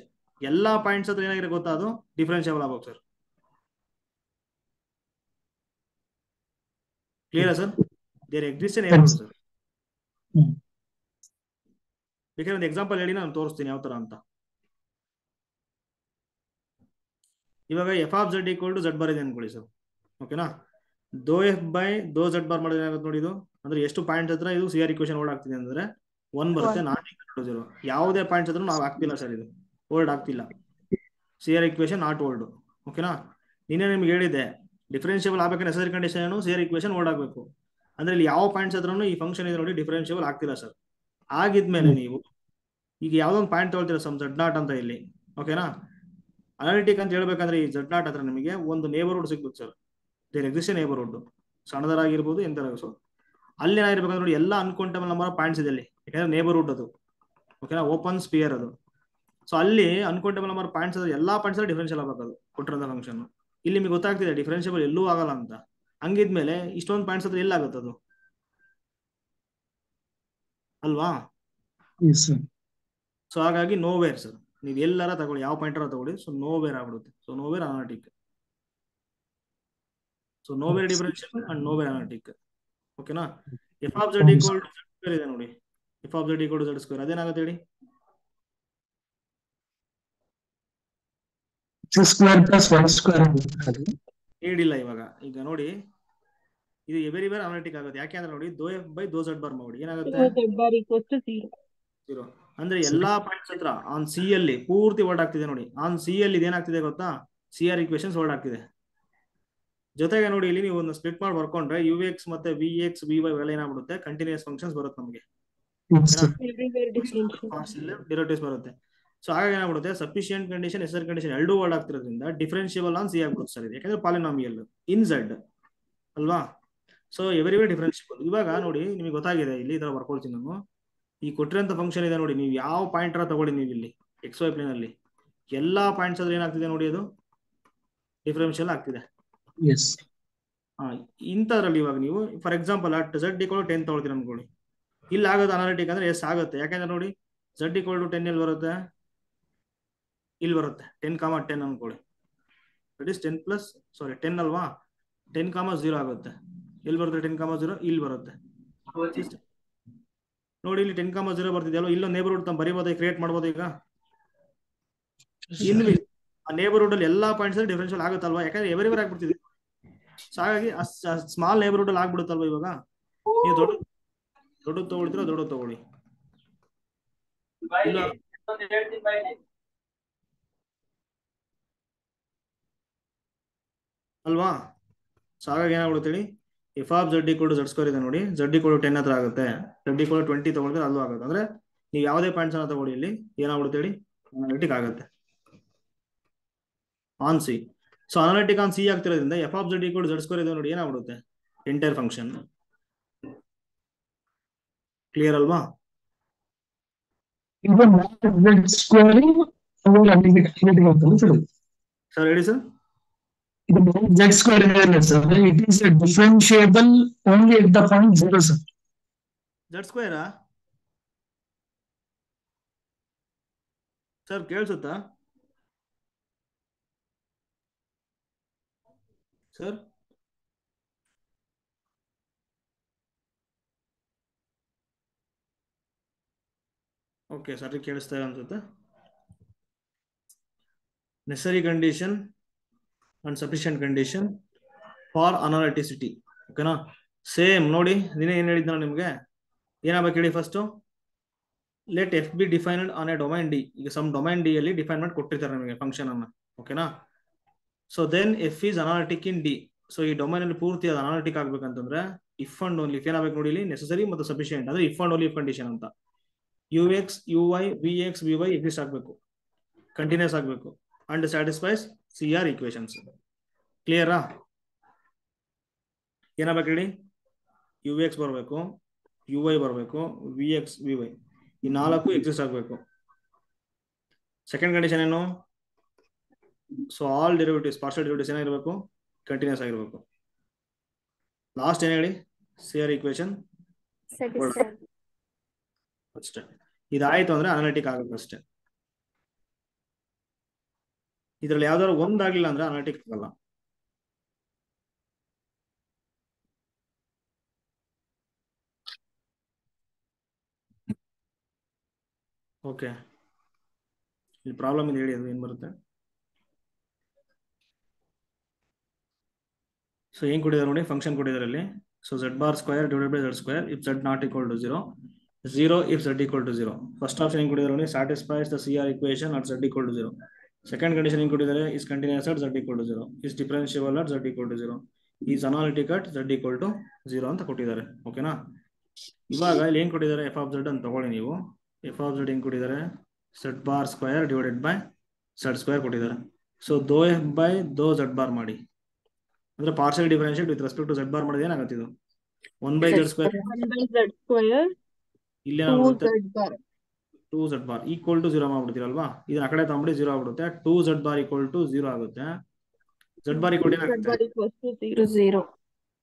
ಎಲ್ಲಾ ಪಾಯಿಂಟ್ಸ್ ಹತ್ರ ಏನಾಗಿದೆ ಗೊತ್ತಾ, ಅದು ಡಿಫರೆನ್ಶಿಯಬಲ್ ಆಗ್ಬೇಕು ಸರ್. ಕ್ಲಿಯರಾ sir? There exist a neighbourhood sir. ಬೇಕಾದ್ರೆ ಒಂದು ಎಕ್ಸಾಂಪಲ್ ಹೇಳಿ, ನಾನು ತೋರಿಸ್ತೀನಿ ಯಾವ ತರ ಅಂತ. ಇವಾಗ F of Z equal to Z bar ಇದೆ ಅನ್ಕೊಳ್ಳಿ ಸರ್. ಓಕೆನಾ? ದೋ ಎಫ್ ಬೈ ದೋ ಝಡ್ ಬಾರ್ ಮಾಡಿದ್ರೆ ಏನಾಗುತ್ತೆ ನೋಡಿ, ಇದು ಅಂದ್ರೆ ಎಷ್ಟು ಪಾಯಿಂಟ್ಸ್ ಹತ್ರ ಇದು ಸಿಆರ್ ಇಕ್ವೇಶನ್ ಓಲ್ಡ್ ಆಗ್ತಿದೆ ಅಂದ್ರೆ 1 ಬರುತ್ತೆ, ನಾಟ್ ಈಕ್ವಲ್ ಟು 0. ಯಾವುದೇ ಪಾಯಿಂಟ್ಸ್ ಹತ್ರ ನಾವು ಆಗ್ತಿಲ್ಲ ಸರ್, ಇದು ಓಲ್ಡ್ ಆಗ್ತಿಲ್ಲ. CR equation not hold. ಓಕೆನಾ? ನಿನ್ನೆ ನಿಮ್ಗೆ ಹೇಳಿದೆ ಡಿಫರೆನ್ಶಿಯಬಲ್ ಆಗಬೇಕು ನೆಸೆಸರಿ ಕಂಡೀಷನ್ ಏನು, ಸಿಆರ್ ಇಕ್ವೇಶನ್ ಓಲ್ಡ್ ಆಗಬೇಕು. ಅಂದ್ರೆ ಇಲ್ಲಿ ಯಾವ ಪಾಯಿಂಟ್ಸ್ ಹತ್ರನು ಈ ಫಂಕ್ಷನ್ ಇದೆ ನೋಡಿ ಡಿಫರೆನ್ಶಿಯಬಲ್ ಆಗ್ತಿಲ್ಲ ಸರ್. ಆಗಿದ್ಮೇಲೆ ನೀವು ಈಗ ಯಾವ್ದೊಂದು ಪಾಯಿಂಟ್ ತಗೊಳ್ತೀರಾ ಸಮ್ ಝಡ್ ನಾಟ್ ಅಂತ ಇಲ್ಲಿ. ಓಕೆನಾ? ಅನಾಲಿಟಿಕ್ ಅಂತ ಹೇಳ್ಬೇಕಂದ್ರೆ ಈ ಝಡ್ ನಾಟ್ ಹತ್ರ ನಿಮಗೆ ಒಂದು ನೇಬರ್ಹುಡ್ ಸಿಗ್ಬೇಕು ಸರ್. ದೇರ್ ಎಕ್ಸಿಸ್ಟ್ ನೇಬರ್ಹುಡ್, ಸಣ್ಣದರಾಗಿರ್ಬೋದು ಎಂತರ. ಸೊ ಅಲ್ಲಿ ಏನಾಗಿರ್ಬೇಕಂದ್ರೆ ನೋಡಿ, ಎಲ್ಲ ಅನ್ಕೌಂಟಬಲ್ ನಂಬರ್ ಆಫ್ ಪಾಯಿಂಟ್ಸ್ ಇದೆ ಅಲ್ಲಿ, ಯಾಕಂದ್ರೆ ನೇಬರ್ಹುಡ್ ಅದು. ಓಕೆನಾ? ಓಪನ್ ಸ್ಪಿಯರ್ ಅದು. ಸೊ ಅಲ್ಲಿ ಅನ್ಕೌಂಟಬಲ್ ನಂಬರ್ ಪಾಯಿಂಟ್ಸ್ ಅದ, ಎಲ್ಲಾ ಪಾಯಿಂಟ್ಸ್ ಡಿಫರೆನ್ಶಿಯಲ್ ಆಗಬೇಕು ಅದು ಕೊಟ್ಟಿರೋ ಫಂಕ್ಷನ್. ಇಲ್ಲಿ ನಿಮಗೆ ಗೊತ್ತಾಗ್ತಿದೆ ಡಿಫರೆನ್ಶಿಯಬಲ್ ಎಲ್ಲೂ ಆಗಲ್ಲ ಅಂತ. ಹಂಗಿದ್ಮೇಲೆ ಇಷ್ಟೊಂದು ಪಾಯಿಂಟ್ಸ್ ಹತ್ರ ಎಲ್ಲಾಗುತ್ತೆ ಅದು ಅಲ್ವಾ? ಸೊ ಹಾಗಾಗಿ ನೋವೇರ್ ಸರ್. ನೀವು ಎಲ್ಲಾರ ತಗೊಳ್ಳಿ, ಯಾವ ಪಾಯಿಂಟರ ತಗೊಳ್ಳಿ, ಸೊ ನೋವೇರ್ ಆಗ್ಬಿಡುತ್ತೆ. So nowhere analytic. So nowhere differential and nowhere analytic. ಓಕೆನಾ? F of Z equal to Z square ಇದೆ ನೋಡಿ. F of Z equal to Z square ಅದೇನಾಗುತ್ತೆ ಹೇಳಿ? ಸ್ಕ್ವೇರ್ ಪ್ಲಸ್ ವೈ ಸ್ಕ್ವೇರ್ ಹೇಳಿಲ್ಲ ಇವಾಗ. ಈಗ ನೋಡಿ, ಇದು ಎವೆರಿವೇರ್ ಅನಾಲಿಟಿಕ್ ಆಗುತ್ತೆ. ಯಾಕೆ ಅಂದ್ರೆ ನೋಡಿ, ದೋ ಎಫ್ ಬೈ ದೋ ಝಡ್ ಬಾರ್ ಮಾಡಿ ಏನಾಗುತ್ತೆ? Z bar equals to 0. 0. ಅಂದ್ರೆ ಎಲ್ಲಾ ಪಾಯಿಂಟ್ಸ್ ಹತ್ರ ಆನ್ ಸಿ ಅಲ್ಲಿ ಪೂರ್ತಿ ವರ್ಡ್ ಆಗ್ತಿದೆ ನೋಡಿ. ಆನ್ ಸಿ ಅಲ್ಲಿ ಇದೇನಾಗ್ತಿದೆ ಗೊತ್ತಾ, ಸಿ ಆರ್ ಇಕ್ವೇಶನ್ಸ್ ವರ್ಡ್ ಆಗ್ತಿದೆ. ಜೊತೆಗೆ ನೋಡಿ, ಇಲ್ಲಿ ನೀವು ಒಂದು ಸ್ಪ್ಲಿಟ್ ಮಾಡಿ ಬರ್ಕೊಂಡ್ರೆ ಯು ಎಕ್ಸ್ ಮತ್ತೆ ವಿ ಎಕ್ಸ್ ವಿ ವೈ ಎಲ್ಲ ಏನಾಗ್ಬಿಡುತ್ತೆ, ಕಂಟಿನ್ಯೂಸ್ ಫಂಕ್ಷನ್ಸ್ ಬರುತ್ತೆ ನಮಗೆ. Everywhere differential. ಡಿರೈವೇಟಿವ್ಸ್ ಬರುತ್ತೆ. ಸೊ ಹಾಗಾಗಿ ಏನಾಗ್ಬಿಡುತ್ತೆ, ಸಫಿಶಿಯಂಟ್ ಕಂಡೀಷನ್ ಎಸರ್ ಕಂಡೀಷನ್ ಎರಡೂ ವರ್ಡ್ ಆಗ್ತಿರೋದ್ರಿಂದ ಡಿಫರೆನ್ಶಿಯಬಲ್ ಆನ್ ಸಿ ಆಗ್ಬಿಡುತ್ತೆ ಸರ್ ಇದು, ಯಾಕಂದ್ರೆ ಪಾಲಿನಾಮಿಯಲ್ ಇನ್ ಝಡ್ ಅಲ್ವಾ? ಸೊ ಎವರಿವೇ ಡಿಫರೆನ್ಶಿಯಬಲ್. ಇವಾಗ ನೋಡಿ, ನಿಮಗೆ ಗೊತ್ತಾಗಿದೆ, ಇಲ್ಲಿ ಈ ತರ ಬರ್ಕೊಳ್ತೀನಿ ನಾನು. ಈ ಕೊಟ್ಟಿರೋಂಥ ಫಂಕ್ಷನ್ ಇದೆ ನೋಡಿ, ನೀವು ಯಾವ ಪಾಯಿಂಟರ ತಗೊಳ್ಳಿ ನೀವು ಇಲ್ಲಿ ಎಕ್ಸ್ ವೈ ಪ್ಲೇನ್ ಅಲ್ಲಿ ಎಲ್ಲಾ ಪಾಯಿಂಟ್ಸ್ ಆದ್ರೆ ಏನಾಗ್ತಿದೆ ನೋಡಿ, ಅದು ಡಿಫರೆನ್ಶಿಯಲ್ ಆಗ್ತಿದೆ. ಇಂಥದ್ರಲ್ಲಿ ಇವಾಗ ನೀವು for example at Z equal 10 ತಗೊಳ್ತೀರ ಅನ್ಕೊಳ್ಳಿ, ಇಲ್ಲಿ ಆಗೋದು ಅನಾಲಿಟಿಕ್ ಅಂದ್ರೆ ಎಸ್ ಆಗುತ್ತೆ. ಯಾಕಂದ್ರೆ ನೋಡಿ, ಝಡ್ ಈಕ್ವಲ್ ಟು 10 ಎಲ್ಲಿ ಬರುತ್ತೆ, ಇಲ್ಲಿ ಬರುತ್ತೆ 10, 10 ಅನ್ಕೊಳ್ಳಿ. ದಟ್ ಇಸ್ 10 ಅಲ್ವಾ? 10, 0 ಆಗುತ್ತೆ. ಎಲ್ಲಿ ಬರುತ್ತೆ 10, 0? ಇಲ್ಲಿ ಬರುತ್ತೆ ನೋಡಿ. ಇಲ್ಲಿ 10, 0 ಬರ್ತಿದೆಯಲ್ಲ, ಇಲ್ಲೊಂದು ನೇಬರ್ಹುಡ್ ತಮ್ಮ ಬರೀಬಹುದು, ಕ್ರಿಯೇಟ್ ಮಾಡ್ಬೋದು. ಈಗ ಇನ್ನು ಆ ನೇಬರ್ಹುಡ್ ಅಲ್ಲಿ ಎಲ್ಲಾ ಪಾಯಿಂಟ್ಸ್ ಅಲ್ಲಿ ಡಿಫರೆನ್ಶಿಯಲ್ ಆಗುತ್ತಲ್ವಾ, ಯಾಕಂದ್ರೆ ಎವರಿವೇರ್ ಆಗ್ಬಿಡ್ತಿದೆ. ಸೊ ಹಾಗಾಗಿ ಸ್ಮಾಲ್ ನೇಬರ್ಹುಡ್ ಅಲ್ಲಿ ಆಗ್ಬಿಡುತ್ತಲ್ವಾ. ಇವಾಗ ನೀವು ದೊಡ್ಡದು ತಗೊಳ್ತೀರಾ, ದೊಡ್ಡದು ತಗೊಳ್ಳಿ ಅಲ್ವಾ? ಸೊ ಹಾಗಾಗಿ ಏನಾಗ್ಬಿಡುತ್ತೆ ಹೇಳಿ, F of Z equal to Z square ಇದೆ ನೋಡಿ, ಝಡ್ ಈಕ್ವಲ್ ಟು 10 ಹತ್ರ ಆಗುತ್ತೆ, ಝಡ್ ಈಕ್ವಲ್ ಟು 20 ತಗೊಳ್ತಾರೆ ಅಲ್ಲೂ ಆಗುತ್ತೆ. ಅಂದ್ರೆ ನೀವು ಯಾವುದೇ ಪಾಯಿಂಟ್ಸ್ ಅನ್ನ ತಗೊಳ್ಳಿ, ಇಲ್ಲಿ ಏನಾಗ್ಬಿಡುತ್ತೆ ಹೇಳಿ, ಅನಾಲಿಟಿಕ್ ಆಗುತ್ತೆ on C. So analytic on C ಆಗ್ತಿರೋದ್ರಿಂದ f of Z equal to Z square ಇದೆ ನೋಡಿ, ಏನಾಗ್ಬಿಡುತ್ತೆ ಎಂಟೈರ್ ಫಂಕ್ಷನ್. ಕ್ಲಿಯರ್ ಅಲ್ವಾ? ಸರ್ ಹೇಳಿ sir. Z square sir. It is a differentiable only at the point 0 sir. Z square sir ಕೇಳಿಸುತ್ತಾ sir? Okay sir, ಕೇಳಿಸ್ತಾ ಇದೆ ಅನ್ಸುತ್ತೆ. Necessary condition and sufficient condition for analyticity. ಓಕೆನಾ? ಸೇಮ್ ನೋಡಿ, ನೀನೇ ಏನ್ ಹೇಳಿದ್ನ ನಿಮ್ಗೆ, ಏನಾಗಬೇಕು ಹೇಳಿ first, let f be defined on a domain D. ಈಗ ಸಮ್ ಡೊಮೈನ್ ಡಿ ಅಲ್ಲಿ ಡಿಫೈನ್ ಮಾಡಿ ಕೊಟ್ಟಿರ್ತಾರೆ ನಿಮಗೆ ಫಂಕ್ಷನ್ ಅನ್ನ. ಓಕೆನಾ? So then F is analytic in D. So ಈ ಡೊಮೈನ್ ಅಲ್ಲಿ ಪೂರ್ತಿ ಅದು ಅನಾಲಿಟಿಕ್ ಆಗ್ಬೇಕಂತಂದ್ರೆ ಇಫ್ ಅಂಡ್ ಓನ್ಲಿ ಇಫ್ ಏನಾಗಬೇಕು ನೋಡಿ, ಇಲ್ಲಿ ನೆಸೆಸರಿ ಮತ್ತು ಸಫಿಶಿಯಂಟ್ ಅಂದ್ರೆ if and only if condition ಅಂತ. U x u y v x v y exist ಆಗಬೇಕು, ಕಂಟಿನ್ಯೂಸ್ ಆಗಬೇಕು and satisfies C R equations. ಕ್ಲಿಯರಾ? ಏನಾಗಬೇಕು ಹೇಳಿ, ಯು ಎಕ್ಸ್ ಬರಬೇಕು, ಯು ವೈ ಬರಬೇಕು, ವಿ ಎಕ್ಸ್ ವಿ ವೈ, ಈ 4 ಎಕ್ಸಿಸ್ಟ್ ಆಗಬೇಕು. ಸೆಕೆಂಡ್ ಕಂಡೀಷನ್ ಏನು, so all derivatives partial derivatives ಏನಾಗಿರಬೇಕು, ಕಂಟಿನ್ಯೂಸ್ ಆಗಿರಬೇಕು. ಲಾಸ್ಟ್ ಏನು ಹೇಳಿ, ಸಿಆರ್ ಈಕ್ವೇಶನ್ ಅಷ್ಟೇ. ಇದಾಯ್ತು ಅಂದ್ರೆ ಅನಾಲಿಟಿಕ್ ಆಗುತ್ತೆ ಅಷ್ಟೇ. ಇದ್ರಲ್ಲಿ ಯಾವ್ದಾದ್ರು ಒಂದಾಗ್ಲಿಲ್ಲ ಅಂದ್ರೆ ಅನಾಲಿಟಿಕ್ ಆಗಲ್ಲ. ಓಕೆ, ಇಲ್ಲಿ ಪ್ರಾಬ್ಲಮ್ ಇದೆ ಹೇಳಿ, ಅದು ಏನ್ ಬರುತ್ತೆ. ಸೊ ಏನ್ ಕೊಟ್ಟಿದ್ದಾರೆ ನೋಡಿ, ಫಂಕ್ಷನ್ ಕೊಟ್ಟಿದ್ದಾರೆ ಅಲ್ಲಿ. So z bar square divided by z square if z not equal to 0, 0 if z equal to 0. First option ಏನ್ ಕೊಟ್ಟಿದ್ದಾರೆ ನೋಡಿ, satisfies the CR equation at z equal to 0. Second condition ಏನ್ ಕೊಟ್ಟಿದ್ದಾರೆ, is continuous at z equal to 0, is differentiable at z equal to 0, is analytic at z equal to 0 ಅಂತ ಕೊಟ್ಟಿದ್ದಾರೆ. ಓಕೆನಾ. ಇವಾಗ ಇಲ್ಲಿ ಏನ್ ಕೊಟ್ಟಿದ್ದಾರೆ, ಎಫ್ ಆಫ್ z ಅಂತ ತಗೊಳ್ಳಿ ನೀವು. ಎಫ್ ಆಫ್ z ಏನ್ ಕೊಟ್ಟಿದ್ದಾರೆ, z bar square divided by z square ಕೊಟ್ಟಿದ್ದಾರೆ. ಸೊ ದೋ ಎಫ್ ಬೈ ದೋ z ಬಾರ್ ಮಾಡಿ, ಅಂದ್ರೆ partial differentiate with respect to z bar ಮಾಡಿದ್ರೆ ಏನಾಗುತ್ತೆ, ಇದು 1/z ಸ್ಕ್ವೇರ್. 1/z ಸ್ಕ್ವೇರ್ ಇಲ್ಲೇನಾಗುತ್ತೆ, 2z bar 2z bar equal to 0 ಮಾಡ್ಬಿಡ್ತೀರಲ್ವಾ, ಇದನ್ನ ಆ ಕಡೆ ತಗೊಂಡ್ಬಿಡಿ 0 ಆಗ್ಬಿಡುತ್ತೆ. 2z ಬಾರ್ ಈಕ್ವಲ್ ಟು 0 ಆಗುತ್ತೆ. z ಬಾರ್ ಈಕ್ವಲ್ ಏನಾಗುತ್ತೆ, 0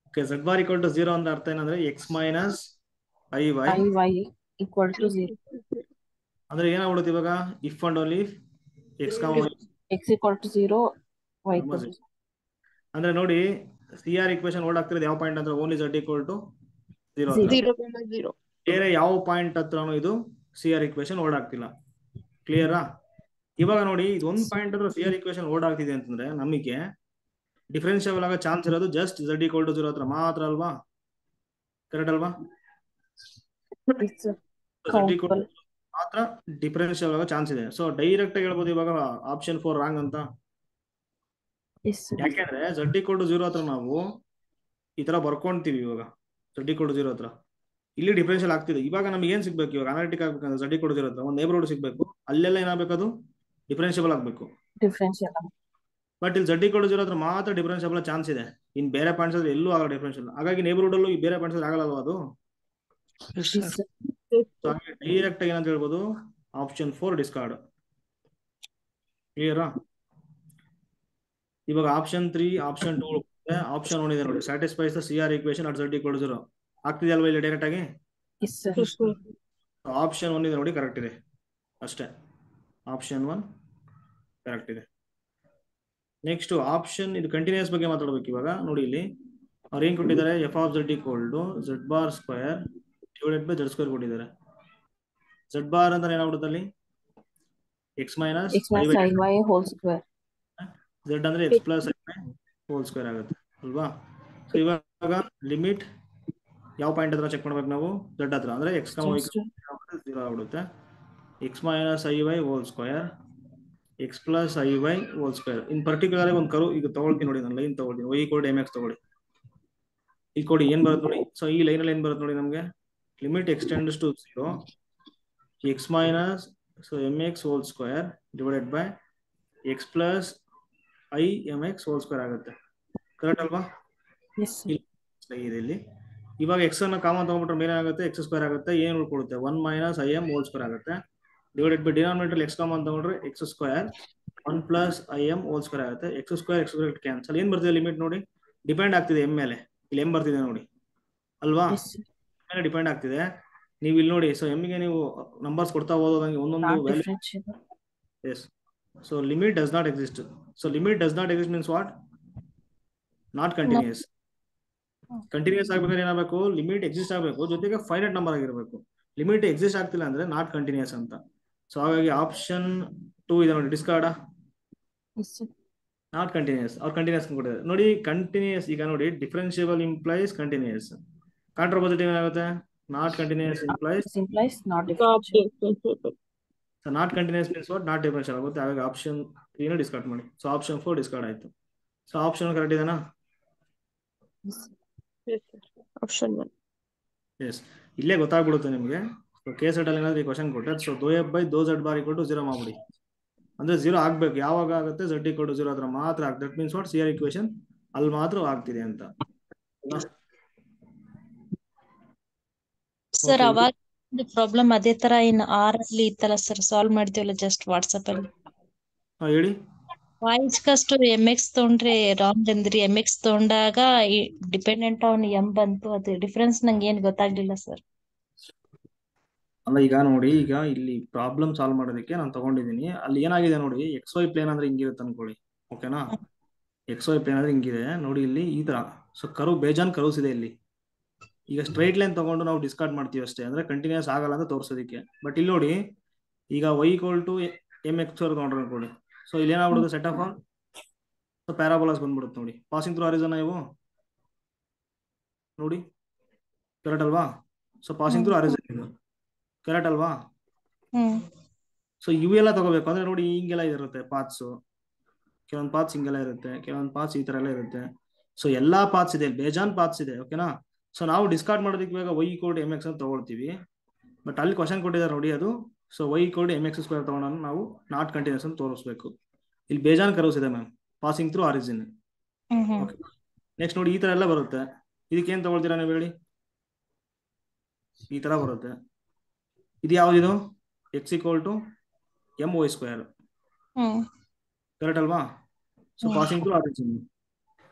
okay, z bar equal to 0 ಅಂತ ಅರ್ಥ ಏನಂದ್ರೆ x minus I Y equal to 0. ಅಂದ್ರೆ ಏನಾಗ್ಬಿಡುತ್ತೆ ಇವಾಗ, if and only x X equal to 0, y equal to 0. ಅಂದ್ರೆ ನೋಡಿ, CR ಈಕ್ವೇಶನ್ ಓಡ್ ಆಗ್ತಿರೋದು ಯಾವ ಪಾಯಿಂಟ್ ಅಂದ್ರೆ ಓನ್ಲಿ z ಈಕ್ವಲ್ ಟು 0. 0, ಬೇರೆ ಯಾವ ಪಾಯಿಂಟ್ ಹತ್ರನೂ ಇದು CR ಈಕ್ವೇಶನ್ ಓಡ್ ಆಗ್ತಿಲ್ಲ. ಕ್ಲಿಯರಾ. ಇವಾಗ ನೋಡಿ, ಇದು ಒಂದು ಪಾಯಿಂಟ್ ಹತ್ರ CR ಈಕ್ವೇಶನ್ ಓಡ್ ಆಗ್ತಿದೆ ಅಂತಂದ್ರೆ ನಮಗೆ ಡಿಫರೆನ್ಷಿಯಬಲ್ ಆಗೋ ಚಾನ್ಸ್ ಇರೋದು ಜಸ್ಟ್ z ಈಕ್ವಲ್ ಟು 0 ಹತ್ರ ಮಾತ್ರ ಅಲ್ವಾ, ಕರೆಕ್ಟ್ ಅಲ್ವಾ. z ಈಕ್ವಲ್ ಮಾತ್ರ ಡಿಫರೆನ್ಷಿಯಬಲ್ ಆಗೋ ಚಾನ್ಸ್ ಇದೆ. ಸೊ ಡೈರೆಕ್ಟ್ ಆಗಿ ಹೇಳ್ಬೋದು ಇವಾಗ ಆಪ್ಷನ್ 4 ರಾಂಗ್ ಅಂತ. ಯಾಕೆಂದ್ರೆ z ಈಕ್ವಲ್ ಟು 0 ಹತ್ರ ನಾವು ಈ ತರ ಬರ್ಕೊಂತೀವಿ. ಇವಾಗ z ಈಕ್ವಲ್ ಟು 0 ಹತ್ರ ಇಲ್ಲಿ ಡಿಫರೆನ್ಷಿಯಲ್ ಆಗ್ತಿದೆ. ಇವಾಗ ನಮ್ಗೆ ಏನ್ ಸಿಗ್ಬೇಕು, ಇವಾಗ ಅನಾಲಿಟಿಕ್ ಆಗ್ಬೇಕಂದ್ರೆ z ಈಕ್ವಲ್ ಟು 0 ಹತ್ರ ಒಂದು ನೇಬರ್ಹುಡ್ ಸಿಗ್ಬೇಕು, ಅಲ್ಲೆಲ್ಲ ಏನಾಗಬೇಕು, ಅದು ಡಿಫರೆನ್ಷಿಯಬಲ್ ಆಗ್ಬೇಕು. ಬಟ್ ಇಲ್ಲಿ z ಈಕ್ವಲ್ ಟು 0 ಹತ್ರ ಮಾತ್ರ ಡಿಫರೆನ್ಷಿಯಬಲ್ ಚಾನ್ಸ್ ಇದೆ, ಇನ್ ಬೇರೆ ಪಾಯಿಂಟ್ಸ್ ಅಲ್ಲಿ ಎಲ್ಲೂ ಆಗಲ್ಲ ಡಿಫರೆನ್ಷಿಯಲ್. ಹಾಗಾಗಿ ನೇಬರ್ಹುಡ್ ಅಲ್ಲೂ ಬೇರೆ ಪಾಯಿಂಟ್ಸ್ ಅಲ್ಲಿ ಆಗಲ್ಲ ಅದು. ಡೈರೆಕ್ಟ್ ಆಗಿ ಏನಂತ ಹೇಳ್ಬೋದು, ಆಪ್ಷನ್ 4 ಡಿಸ್ಕಾರ್ಡ್. ಕ್ಲಿಯರಾ. ಇವಾಗ ಆಪ್ಷನ್ 3 ಆಪ್ಷನ್ 2 ಆಪ್ಷನ್ 1 ಇದೆ ನೋಡಿ, satisfies the CR equation at z equal to 0 ಆಗ್ತಿದೆ ಅಲ್ವಾ ಇಲ್ಲಿ ಡೈರೆಕ್ಟ್ ಆಗಿ. ಆಪ್ಷನ್ 1 ಇದೆ ನೋಡಿ, ಕರೆಕ್ಟ್ ಇದೆ ಅಷ್ಟೇ. ಆಪ್ಷನ್ 1 ಕರೆಕ್ಟ್ ಇದೆ. ನೆಕ್ಸ್ಟ್ ಆಪ್ಷನ್ ಇದು ಕಂಟಿನ್ಯೂಸ್ ಬಗ್ಗೆ ಮಾತಾಡ್ಬೇಕು. ಇವಾಗ ನೋಡಿ, ಇಲ್ಲಿ ಅವ್ರು ಏನ್ ಕೊಟ್ಟಿದ್ದಾರೆ, F of z equal to z bar square divided by z square ಕೊಟ್ಟಿದ್ದಾರೆ. z ಬಾರ್ ಅಂದ್ರೆ ಏನಾಗ್ಬಿಡುತ್ತೆ ಅಲ್ಲಿ, x minus y whole square, z ಅಂದ್ರೆ x plus I whole square ಆಗುತ್ತೆ ಅಲ್ವಾ. ಸೊ ಇವಾಗ ಲಿಮಿಟ್ ಯಾವ ಪಾಯಿಂಟ್ ಹತ್ರ ಚೆಕ್ ಮಾಡ್ಬೇಕು ನಾವು, z ಹತ್ರ, ಅಂದ್ರೆ x 0 ಆಗ್ಬಿಡುತ್ತೆ. x minus I Y whole square x plus I Y whole square. In particular ಒಂದು ಕರು ಈಗ ತಗೊಳ್ತೀನಿ ನೋಡಿ, ನಾನು ಲೈನ್ ತಗೊಳ್ತೀನಿ, y ಈಕ್ವಲ್ ಟು mx ತಗೊಳ್ಳಿ. ಈ ಕೊಡಿ ಏನ್ ಬರುತ್ತೆ ನೋಡಿ. ಸೊ ಈ ಲೈನ್ ಅಲ್ಲಿ ಏನ್ ಬರುತ್ತೆ ನೋಡಿ, ನಮಗೆ limit X tends to 0 x minus so mx whole square divided by x plus I mx whole square ಆಗುತ್ತೆ. ಕರೆಕ್ಟ್ ಅಲ್ವಾ. ಇಲ್ಲಿ ಇವಾಗ x ಅನ್ನ ಕಾಮನ್ ತಗೊಂಡ್ಬಿಟ್ರೆ ಮೇಲೆ ಆಗುತ್ತೆ, x ಸ್ಕ್ವೇರ್ ಆಗುತ್ತೆ, ಏನ್ ಉಳ್ಕೊಳ್ಳುತ್ತೆ 1 minus i m whole square ಆಗುತ್ತೆ. Divided by denominator x common ತಗೊಂಡ್ರೆ x square 1 plus i m whole square ಆಗುತ್ತೆ. x square cancel. ಏನ್ ಬರ್ತಿದೆ ಲಿಮಿಟ್ ನೋಡಿ, ಡಿಪೆಂಡ್ ಆಗ್ತಿದೆ m ಮೇಲೆ. ಇಲ್ಲಿ m ಬರ್ತಿದೆ ನೋಡಿ ಅಲ್ವಾ, ಮೇಲೆ ಡಿಪೆಂಡ್ ಆಗ್ತಿದೆ. ನೀವು ಇಲ್ಲಿ ನೋಡಿ, ಸೊ m ಗೆ ನೀವು ನಂಬರ್ಸ್ ಕೊಡ್ತಾ ಹೋದಂಗೆ ಒಂದೊಂದು value. Yes. So limit does not exist. So limit does not exist means what, not continuous. Continuous ಆಗ್ಬೇಕಾದ್ರೆ ಏನಾಗಬೇಕು, ಲಿಮಿಟ್ ಎಕ್ಸಿಸ್ಟ್ ಆಗಬೇಕು, ಜೊತೆಗೆ ಫೈನೈಟ್ ನಂಬರ್ ಆಗಿರಬೇಕು. ಲಿಮಿಟ್ ಎಕ್ಸಿಸ್ಟ್ ಆಗ್ತಿಲ್ಲ ಅಂದ್ರೆ ನಾಟ್ ಕಂಟಿನ್ಯೂಸ್ ಅಂತ. ಸೊ ಹಾಗಾಗಿ ಆಪ್ಷನ್ 2 ಇದೆ ನೋಡಿ, ಡಿಸ್ಕಾರ್ಡ್. ನಾಟ್ ಕಂಟಿನ್ಯೂಸ್, ಅವ್ರು ಕಂಟಿನ್ಯೂಸ್ ಕೊಟ್ಟಿದ್ದಾರೆ ನೋಡಿ. ಕಂಟಿನ್ಯೂಸ್ ಈಗ ನೋಡಿ, ಡಿಫರೆನ್ಷಿಯಬಲ್ ಇಂಪ್ಲೈಸ್ ಕಂಟಿನ್ಯೂಸ್, ಕಾಂಟ್ರಪೋಸಿಟಿವ್ ಏನಾಗುತ್ತೆ, not continuous implies not differentiable. So not continuous means what, not differential ಆಗುತ್ತೆ. ಹಾಗಾಗಿ ಆಪ್ಷನ್ 3 ನ ಡಿಸ್ಕಾರ್ಡ್ ಮಾಡಿ. ಸೊ ಆಪ್ಷನ್ 4 ಡಿಸ್ಕಾರ್ಡ್ ಆಯ್ತು. ಸೊ ಆಪ್ಷನ್ ಕರೆಕ್ಟ್ ಇದೆನಾ, ಆಪ್ಷನ್ 1. ಎಸ್. ಇಲ್ಲೇ ಗೊತ್ತಾಗ್ಬಿಡುತ್ತೆ ನಿಮಗೆ. ಸೊ ಕೇಸ್ ಅಲ್ಲಿ ಏನಾದ್ರು ಈ ಕ್ವಶನ್ ಕೊಟ್ಟೆ, ಸೊ ದೋ ಎಫ್ ಬೈ ದೋ z ಬಾರ್ ಈಕ್ವಲ್ ಟು 0 ಮಾಡ್ಬಿಡಿ. ಅಂದ್ರೆ 0 ಆಗ್ಬೇಕು. ಯಾವಾಗ ಆಗುತ್ತೆ, z ಈಕ್ವಲ್ ಟು 0 ಹತ್ರ ಮಾತ್ರ ಆಗುತ್ತೆ. That means what, CR equation ಅಲ್ಲಿ ಮಾತ್ರ ಆಗ್ತಿದೆ ಅಂತ. Sir Okay. ಅವಾಗ ಪ್ರಾಬ್ಲಮ್ ಅದೇ ತರ ಇನ್ ಆರ್ ಅಲ್ಲಿ ಇತ್ತಲ್ಲ ಸರ್, ಸಾಲ್ವ್ ಮಾಡ್ತೀವಲ್ಲ ಜಸ್ಟ್ ವಾಟ್ಸಪ್ ಅಲ್ಲಿ. ಹೇಳಿ. ವಾಯ್ಸ್ ಕಷ್ಟು ಎಂ ಎಕ್ಸ್ ತಗೊಂಡ್ರೆ ರಾಂಗ್ ಅಂದ್ರಿ, ಎಂ ಎಕ್ಸ್ ತಗೊಂಡಾಗ ಡಿಪೆಂಡೆಂಟ್ ಆನ್ ಎಂ ಬಂತು. ಅದು ಡಿಫ್ರೆನ್ಸ್ ನಂಗೆ ಏನ್ ಗೊತ್ತಾಗ್ಲಿಲ್ಲ ಸರ್. ಅಲ್ಲ ಈಗ ನೋಡಿ, ಈಗ ಇಲ್ಲಿ ಪ್ರಾಬ್ಲಮ್ ಸಾಲ್ವ್ ಮಾಡೋದಕ್ಕೆ ನಾನು ತಗೊಂಡಿದ್ದೀನಿ. ಅಲ್ಲಿ ಏನಾಗಿದೆ ನೋಡಿ, ಎಕ್ಸ್ ವೈ ಪ್ಲೇನ್ ಅಂದ್ರೆ ಹಿಂಗಿರುತ್ತೆ ಅನ್ಕೊಳ್ಳಿ. ಓಕೆನಾ? ಎಕ್ಸ್ ವೈ ಪ್ಲೇನ್ ಅಂದ್ರೆ ಹಿಂಗಿದೆ ನೋಡಿ, ಇಲ್ಲಿ ಈ ತರ. ಸೊ ಕರು ಬೇಜಾನ್ ಕರ್ವ್ಸ್ ಇದೆ ಇಲ್ಲಿ. ಈಗ ಸ್ಟ್ರೈಟ್ ಲೈನ್ ತಗೊಂಡು ನಾವು ಡಿಸ್ಕಾರ್ಡ್ ಮಾಡ್ತೀವಿ ಅಷ್ಟೇ, ಅಂದ್ರೆ ಕಂಟಿನ್ಯೂಸ್ ಆಗಲ್ಲ ಅಂತ ತೋರಿಸೋದಕ್ಕೆ. ಬಟ್ ಇಲ್ಲಿ ನೋಡಿ, ಈಗ y equal to M X ತಗೊಂಡ್ರೆ ಅನ್ಕೊಳ್ಳಿ. ಸೊ ಇಲ್ಲಿ ಏನಾಗ್ಬಿಡುತ್ತೆ, ಸೆಟ್ ಆಫ್ ಆಲ್ ಪ್ಯಾರಾಬೋಲಾಸ್ ಬಂದ್ಬಿಡುತ್ತೆ ನೋಡಿ. ಪಾಸಿಂಗ್ ಥ್ರೂ ಹಾರಿಜಾನ್ ಇವು ನೋಡಿ, ಕರೆಕ್ಟ್ ಅಲ್ವಾ? ಸೊ ಪಾಸಿಂಗ್ ಥ್ರೂ ಹಾರಿಜಾನ್ ಇದು ಕರೆಕ್ಟ್ ಅಲ್ವಾ? ಸೊ ಇವೆಲ್ಲ ತಗೋಬೇಕು ಅಂದ್ರೆ ನೋಡಿ, ಹಿಂಗೆಲ್ಲ ಇರುತ್ತೆ ಪಾತ್ಸ್. ಕೆಲವೊಂದು ಪಾತ್ಸ್ ಹಿಂಗೆಲ್ಲ ಇರುತ್ತೆ, ಕೆಲವೊಂದು ಪಾತ್ಸ್ ಈ ತರ ಎಲ್ಲ ಇರುತ್ತೆ. ಸೊ ಎಲ್ಲಾ ಪಾತ್ಸ್ ಇದೆ, ಬೇಜಾನ್ ಪಾತ್ಸ್ ಇದೆ. ಓಕೆನಾ? ಸೊ ನಾವು ಡಿಸ್ಕಾರ್ಡ್ ಮಾಡೋದಕ್ಕೆ ಬೇಗ y ಈಕ್ವಲ್ ಎಂ ಎಕ್ಸ್ ಅಂತ ತಗೊಳ್ತೀವಿ. ಬಟ್ ಅಲ್ಲಿ ಕ್ವಶನ್ ಕೊಟ್ಟಿದ್ದಾರೆ ನೋಡಿ ಅದು. So y equal M X square ತಗೊಂಡು ನಾವು ನಾಟ್ ಕಂಟಿನ್ಯೂಸ್ ಅಂತ ತೋರಿಸ್ಬೇಕು. ಇಲ್ಲಿ ಬೇಜಾನ್ ಕರ್ವ್ಸ್ ಇದೆ ma'am, passing through origin. Okay, next ನೋಡಿ, ಈ ತರ ಎಲ್ಲ ಬರುತ್ತೆ. ಇದಕ್ಕೆ ಏನ್ ತಗೊಳ್ತೀರಾ ನೀವು ಹೇಳಿ? ಈ ತರ ಬರುತ್ತೆ. ಇದು ಯಾವ್ದಿದು? X equal to m y square, correct ಅಲ್ವಾ? So passing through origin.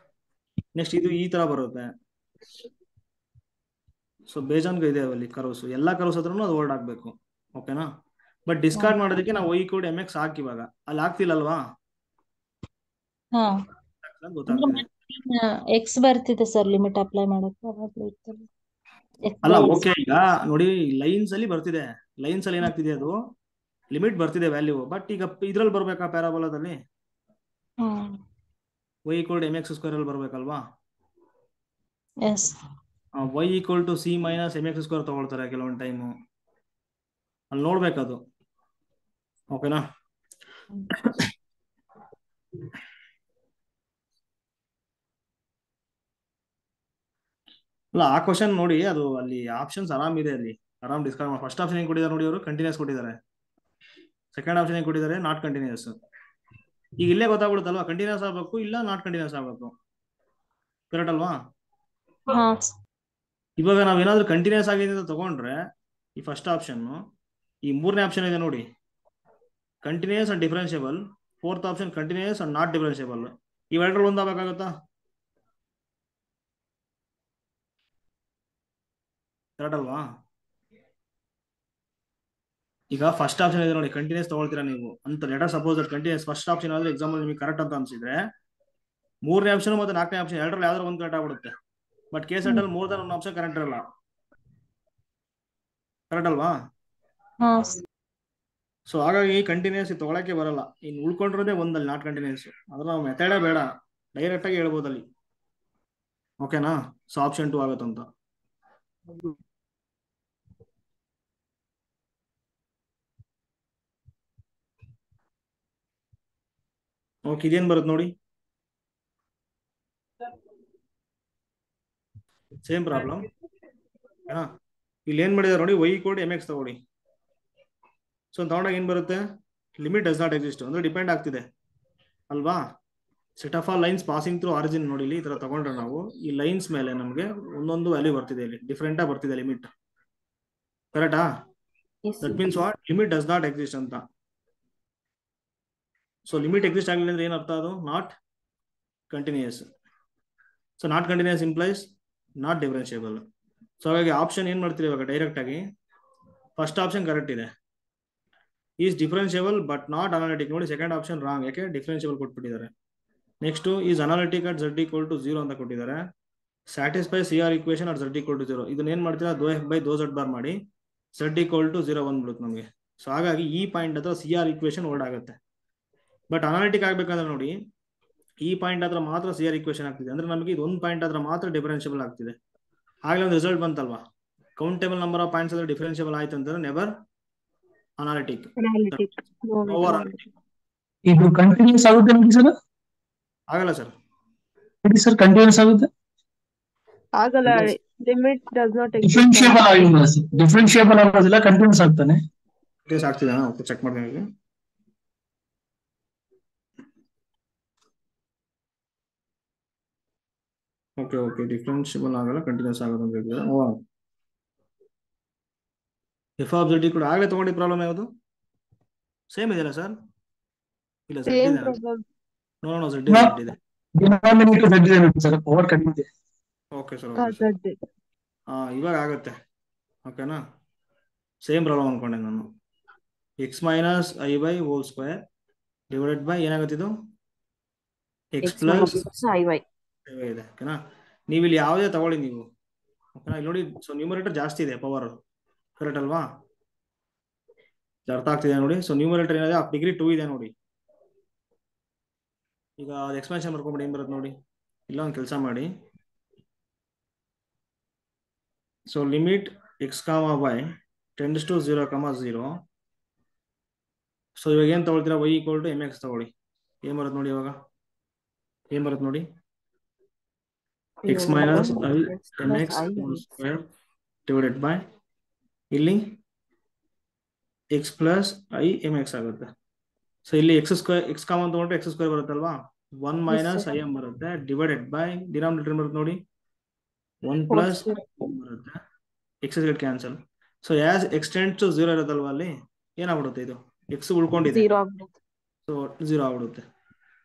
Next ಇದು ಈ ತರ ಬರುತ್ತೆ. ಸೊ ಬೇಜಾನ್ ಇದೆ ಅಲ್ಲಿ ಕರ್ವ್ಸ್, ಎಲ್ಲಾ ಕರ್ವ್ಸ್ ಹತ್ರನು ಅದು ಹೋಲ್ಡ್ ಆಗ್ಬೇಕು. ಓಕೆನಾ? ಬಟ್ ಡಿಸ್ಕಾರ್ಡ್ ಮಾಡೋದಕ್ಕೆ ನಾವು y ಈಕ್ವಲ್ ಎಂ ಎಕ್ಸ್ ಹಾಕಿ, ಇವಾಗ ಅಲ್ಲಿ ಆಗ್ತಿಲ್ಲಲ್ವಾ? ಗೊತ್ತಾಗ್ತಿದೆ. ಎಕ್ಸ್ ಬರ್ತಿದೆ ಸರ್ ಲಿಮಿಟ್ ಅಪ್ಲೈ ಮಾಡಕ್ಕೆ. ಅಲ್ಲ ಓಕೆ, ಈಗ ನೋಡಿ ಲೈನ್ಸ್ ಅಲ್ಲಿ ಬರ್ತಿದೆ. ಲೈನ್ಸ್ ಅಲ್ಲಿ ಏನಾಗ್ತಿದೆ, ಅದು ಲಿಮಿಟ್ ಬರ್ತಿದೆ ವ್ಯಾಲ್ಯೂ. ಬಟ್ ಈಗ ಇದ್ರಲ್ಲಿ ಬರ್ಬೇಕಾ ಪ್ಯಾರಾಬೋಲಾದಲ್ಲಿ? y equal M X square ಅಲ್ಲಿ ಬರ್ಬೇಕಲ್ವಾ? y equal to C minus M X square ತಗೊಳ್ತಾರೆ ಕೆಲವೊಂದು ಟೈಮು, ಅಲ್ಲಿ ನೋಡ್ಬೇಕದು. ಓಕೆನಾ? ಅಲ್ಲ ಆ ಕ್ವಶನ್ ನೋಡಿ, ಅದು ಅಲ್ಲಿ ಆಪ್ಷನ್ಸ್ ಆರಾಮ್ ಇದೆ, ಅಲ್ಲಿ ಆರಾಮ್ ಡಿಸ್ಕಸ್ ಮಾಡಿ. ಫಸ್ಟ್ ಆಪ್ಷನ್ ಏನ್ ಕೊಟ್ಟಿದ್ದಾರೆ ನೋಡಿ, ಅವರು ಕಂಟಿನ್ಯೂಸ್ ಕೊಟ್ಟಿದ್ದಾರೆ. ಸೆಕೆಂಡ್ ಆಪ್ಷನ್ ಏನ್ ಕೊಟ್ಟಿದ್ದಾರೆ, ನಾಟ್ ಕಂಟಿನ್ಯೂಸ್. ಈಗ ಇಲ್ಲೇ ಗೊತ್ತಾಗ್ಬಿಡುತ್ತಲ್ವಾ, ಕಂಟಿನ್ಯೂಸ್ ಆಗ್ಬೇಕು ಇಲ್ಲ ನಾಟ್ ಕಂಟಿನ್ಯೂಸ್ ಆಗ್ಬೇಕು, ಕರೆಕ್ಟ್ ಅಲ್ವಾ? ಇವಾಗ ನಾವೇನಾದ್ರೂ ಕಂಟಿನ್ಯೂಸ್ ಆಗಿದೆ ಅಂತ ತಗೊಂಡ್ರೆ ಈ ಫಸ್ಟ್ ಆಪ್ಷನ್, ಈ ಮೂರನೇ ಆಪ್ಷನ್ ಇದೆ ನೋಡಿ, continuous and differentiable. Fourth option continuous and not differentiable. ಇವೆರಡರಲ್ಲಿ ಒಂದಾಗಬೇಕಾಗತ್ತಾ? ಕರೆಕ್ಟ್ ಅಲ್ವಾ? ಈಗ ಫಸ್ಟ್ ಆಪ್ಷನ್ ಇದೆ ನೋಡಿ, ಕಂಟಿನ್ಯೂಸ್ ತಗೊಳ್ತೀರಾ ನೀವು ಅಂತ. ಲೆಟರ್ suppose that continuous first option ಆದ್ರೆ ಎಕ್ಸಾಮ್ ಅಲ್ಲಿ ನಿಮಗೆ ಕರೆಕ್ಟ್ ಅಂತ ಅನ್ಸಿದ್ರೆ, ಮೂರನೇ ಆಪ್ಷನ್ ಮತ್ತೆ ನಾಲ್ಕನೇ ಆಪ್ಷನ್ ಎರಡರಲ್ಲಿ ಯಾವ್ದಾರು ಒಂದು ಕರೆಕ್ಟ್ ಆಗ್ಬಿಡುತ್ತೆ. ಬಟ್ ಕೇಸ್ ಅಲ್ಲಿ ಮೋರ್ ದನ್ ಒಂದು ಆಪ್ಷನ್ ಕರೆಕ್ಟ್ ಇರಲ್ಲ, ಕರೆಕ್ಟ್ ಅಲ್ವಾ? ಸೊ ಹಾಗಾಗಿ ಕಂಟಿನ್ಯೂಸ್ ತಗೊಳಕ್ಕೆ ಬರಲ್ಲ. ಇನ್ನು ಉಳ್ಕೊಂಡಿರೋದೇ ಒಂದಲ್ಲಿ ನಾಟ್ ಕಂಟಿನ್ಯೂಸ್. ಅದ್ರ ನಾವು ಮೆಥಡೇ ಬೇಡ, ಡೈರೆಕ್ಟ್ ಆಗಿ ಹೇಳ್ಬೋದು ಅಲ್ಲಿ. ಓಕೆನಾ? So option 2 ಆಗುತ್ತಂತ. ಓಕೆ, ಇದೇನ್ ಬರುತ್ತೆ ನೋಡಿ, ಸೇಮ್ ಪ್ರಾಬ್ಲಮ್. ಇಲ್ಲಿ ಏನ್ ಮಾಡಿದಾರೆ ನೋಡಿ, y ಈಕ್ವಲ್ ಎಂ ಎಕ್ಸ್ ತಗೊಳ್ಳಿ. ಸೊ ತಗೊಂಡಾಗ ಏನ್ ಬರುತ್ತೆ, ಲಿಮಿಟ್ ಡಸ್ ನಾಟ್ ಎಕ್ಸಿಸ್ಟ್ ಅಂದ್ರೆ ಡಿಪೆಂಡ್ ಆಗ್ತಿದೆ ಅಲ್ವಾ? Set of all lines passing through origin ನೋಡಿ, ಇಲ್ಲಿ ಈ ತರ ತಗೊಂಡ್ರೆ ನಾವು ಈ ಲೈನ್ಸ್ ಮೇಲೆ ನಮಗೆ ಒಂದೊಂದು ವ್ಯಾಲ್ಯೂ ಬರ್ತಿದೆ, ಇಲ್ಲಿ ಡಿಫ್ರೆಂಟ್ ಆಗಿ ಬರ್ತಿದೆ ಲಿಮಿಟ್, ಕರೆಕ್ಟಾ? That means what, limit does not exist ಅಂತ. ಸೊ ಲಿಮಿಟ್ ಎಕ್ಸಿಸ್ಟ್ ಆಗಲಿಲ್ಲ ಅಂದ್ರೆ ಏನರ್ಥ, ಅದು not continuous. So not continuous implies not differentiable. So ಹಾಗಾಗಿ ಆಪ್ಷನ್ ಏನ್ ಮಾಡ್ತೀರಿ ಇವಾಗ, ಡೈರೆಕ್ಟ್ ಆಗಿ ಫಸ್ಟ್ ಆಪ್ಷನ್ ಕರೆಕ್ಟ್ ಇದೆ, is differentiable but not analytic. ನೋಡಿ ಸೆಕೆಂಡ್ ಆಪ್ಷನ್ ರಾಂಗ್, ಯಾಕೆ ಡಿಫರೆನ್ಷಿಯಬಲ್ ಕೊಟ್ಬಿಟ್ಟಿದ್ದಾರೆ. Next is analytic at z equal to 0 ಅಂತ ಕೊಟ್ಟಿದ್ದಾರೆ. Satisfy CR equation at z equal to 0. ಇದನ್ನ ಏನ್ ಮಾಡ್ತೀರಾ, ದೋ f ಬೈ ದೋ z ಬಾರ್ ಮಾಡಿ z ಈಕ್ವಲ್ ಟು 0 ಬಂದ್ಬಿಡುತ್ತೆ ನಮಗೆ. ಸೊ ಹಾಗಾಗಿ ಈ ಪಾಯಿಂಟ್ ಹತ್ರ CR ಈಕ್ವೇಶನ್ ಹೋಲ್ಡ್ ಆಗುತ್ತೆ. ಬಟ್ ಅನಾಲಿಟಿಕ್ ಆಗ್ಬೇಕಂದ್ರೆ ನೋಡಿ, ಈ ಪಾಯಿಂಟ್ ಹತ್ರ ಮಾತ್ರ CR ಈಕ್ವೇಶನ್ ಆಗ್ತಿದೆ, ಅಂದ್ರೆ ನಮಗೆ ಇದು ಒಂದು ಪಾಯಿಂಟ್ ಹತ್ರ ಮಾತ್ರ ಡಿಫರೆನ್ಷಿಯಬಲ್ ಆಗ್ತಿದೆ. ಆಗಲೇ ಒಂದು ರಿಸಲ್ಟ್ ಬಂತಲ್ವಾ, ಕೌಂಟೇಬಲ್ ನಂಬರ್ ಆಫ್ ಪಾಯಿಂಟ್ಸ್ ಅಲ್ಲಿ ಡಿಫರೆನ್ಷಿಯಬಲ್ ಆಯ್ತು ಅಂತಂದ್ರೆ ನೆವರ್ ಅನಾಲಿಟಿಕ್. ಇದು ಕಂಟಿನ್ಯೂಸ್ ಆಗುತ್ತೆ ನೋಡಿ ಸರ್? ಆಗಲ್ಲ ಸರ್. ಸರ್ ಕಂಟಿನ್ಯೂಸ್ ಆಗುತ್ತೆ, ಆಗಲ್ಲ. ಲಿಮಿಟ್ ಡಸ್ ನಾಟ್ ಡಿಫರೆನ್ಷಿಯಬಲ್ ಆಗಿಲ್ಲ ಸರ್. ಡಿಫರೆನ್ಷಿಯಬಲ್ ಆಗೋದಿಲ್ಲ, ಕಂಟಿನ್ಯೂಸ್ ಆಗ್ತಾನೆ. ಆಗ್ತಿದೆ, ಚೆಕ್ ಮಾಡ್ತೀನಿ. ಓಕೆ ಡಿಫರೆನ್ಷಿಯಬಲ್ ಆಗಲ್ಲ, ಕಂಟಿನ್ಯೂಸ್ ಆಗೋದು ಅಂತ ಹೇಳಿದ್ರೆ ಎಫ್ ಆಫ್ ಜೆಡ್ ಕೂಡ ಆಗಲೇ ತಗೊಂಡಿದ್ದ ಪ್ರಾಬ್ಲಮ್ ಯಾವುದು ಸೇಮ್ ಇದೆಯಲ್ಲ ಸರ್? ಇಲ್ಲ ಝೆಡ್ Same ಇದೆ. problem. ನೋ ಝೆಡ್ ಇದೆ, ಝೆಡ್ ಇದೆ. ಡಿನಾಮಿನೇಟರ್ Z ಇದೆ ನೋಡಿ ಸರ್, ಪವರ್ ಕಡಿಮೆ ಇದೆ. Okay sir, Ah, okay sir. that day. ಇವಾಗ ಆಗುತ್ತೆ. ಓಕೆನಾ? ಸೇಮ್ ಪ್ರಾಬ್ಲಮ್ ಅನ್ಕೊಂಡೆ ನಾನು. X minus I by whole square divided by ಏನಾಗುತ್ತೆ ಇದು X X plus minus IY. ಇದೆ. ಓಕೆನಾ? ನೀವು ಇಲ್ಲಿ ಯಾವುದೇ ತಗೊಳ್ಳಿ ನೀವು, ಓಕೆನಾ? ಇಲ್ಲಿ ನೋಡಿ, ಸೊ ನ್ಯೂಮರೇಟರ್ ಜಾಸ್ತಿ ಇದೆ ಪವರ್, ಕರೆಕ್ಟ್ ಅಲ್ವಾ? ಅರ್ಥ ಆಗ್ತಿದೆ ನೋಡಿ. ಸೊ ನ್ಯೂಮರೇಟರ್ ಏನಿದೆ ಡಿಗ್ರಿ 2 ಇದೆ ನೋಡಿ. ಈಗ ಅದು ಎಕ್ಸ್ಪಾನ್ಷನ್ ಮಾಡ್ಕೊಂಬಿಡಿ, ಏನ್ ಬರುತ್ತೆ ನೋಡಿ. ಇಲ್ಲ ಒಂದು ಕೆಲಸ ಮಾಡಿ. So limit x comma y tends to 0, 0. So ಇವಾಗ ಏನ್ ತಗೊಳ್ತೀರಾ? y ಈಕ್ವಲ್ ಟು mx ತಗೊಳ್ಳಿ. ಏನ್ ಬರುತ್ತೆ ನೋಡಿ, ಇವಾಗ ಏನ್ ಬರುತ್ತೆ ನೋಡಿ, x minus i m x square divided by ಇಲ್ಲಿ x plus i m x ಆಗುತ್ತೆ. ಸೊ ಇಲ್ಲಿ ಎಕ್ಸ್ ಸ್ಕ್ವೇರ್, ಎಕ್ಸ್ ಕಾಮನ್ ತಗೊಂಡ್ರೆ ಎಕ್ಸ್ ಸ್ಕ್ವೇರ್ ಬರುತ್ತಲ್ವಾ, 1 ಮೈನಸ್ ಐ ಎಮ್ ಬರುತ್ತೆ ಡಿವೈಡೆಡ್ ಬೈ ಡಿನಾಮಿನೇಟರ್ ಬರುತ್ತೆ ನೋಡಿ 1 ಪ್ಲಸ್ ಬರುತ್ತೆ, x get cancel. So as extend to 0 ಇರುತ್ತಲ್ವಾ, ಅಲ್ಲಿ ಏನಾಗ್ಬಿಡುತ್ತೆ, ಇದು ಎಕ್ಸ್ ಉಳ್ಕೊಂಡಿದೆ, 0 ಆಗ್ಬಿಡುತ್ತೆ. ಸೊ 0 ಆಗ್ಬಿಡುತ್ತೆ.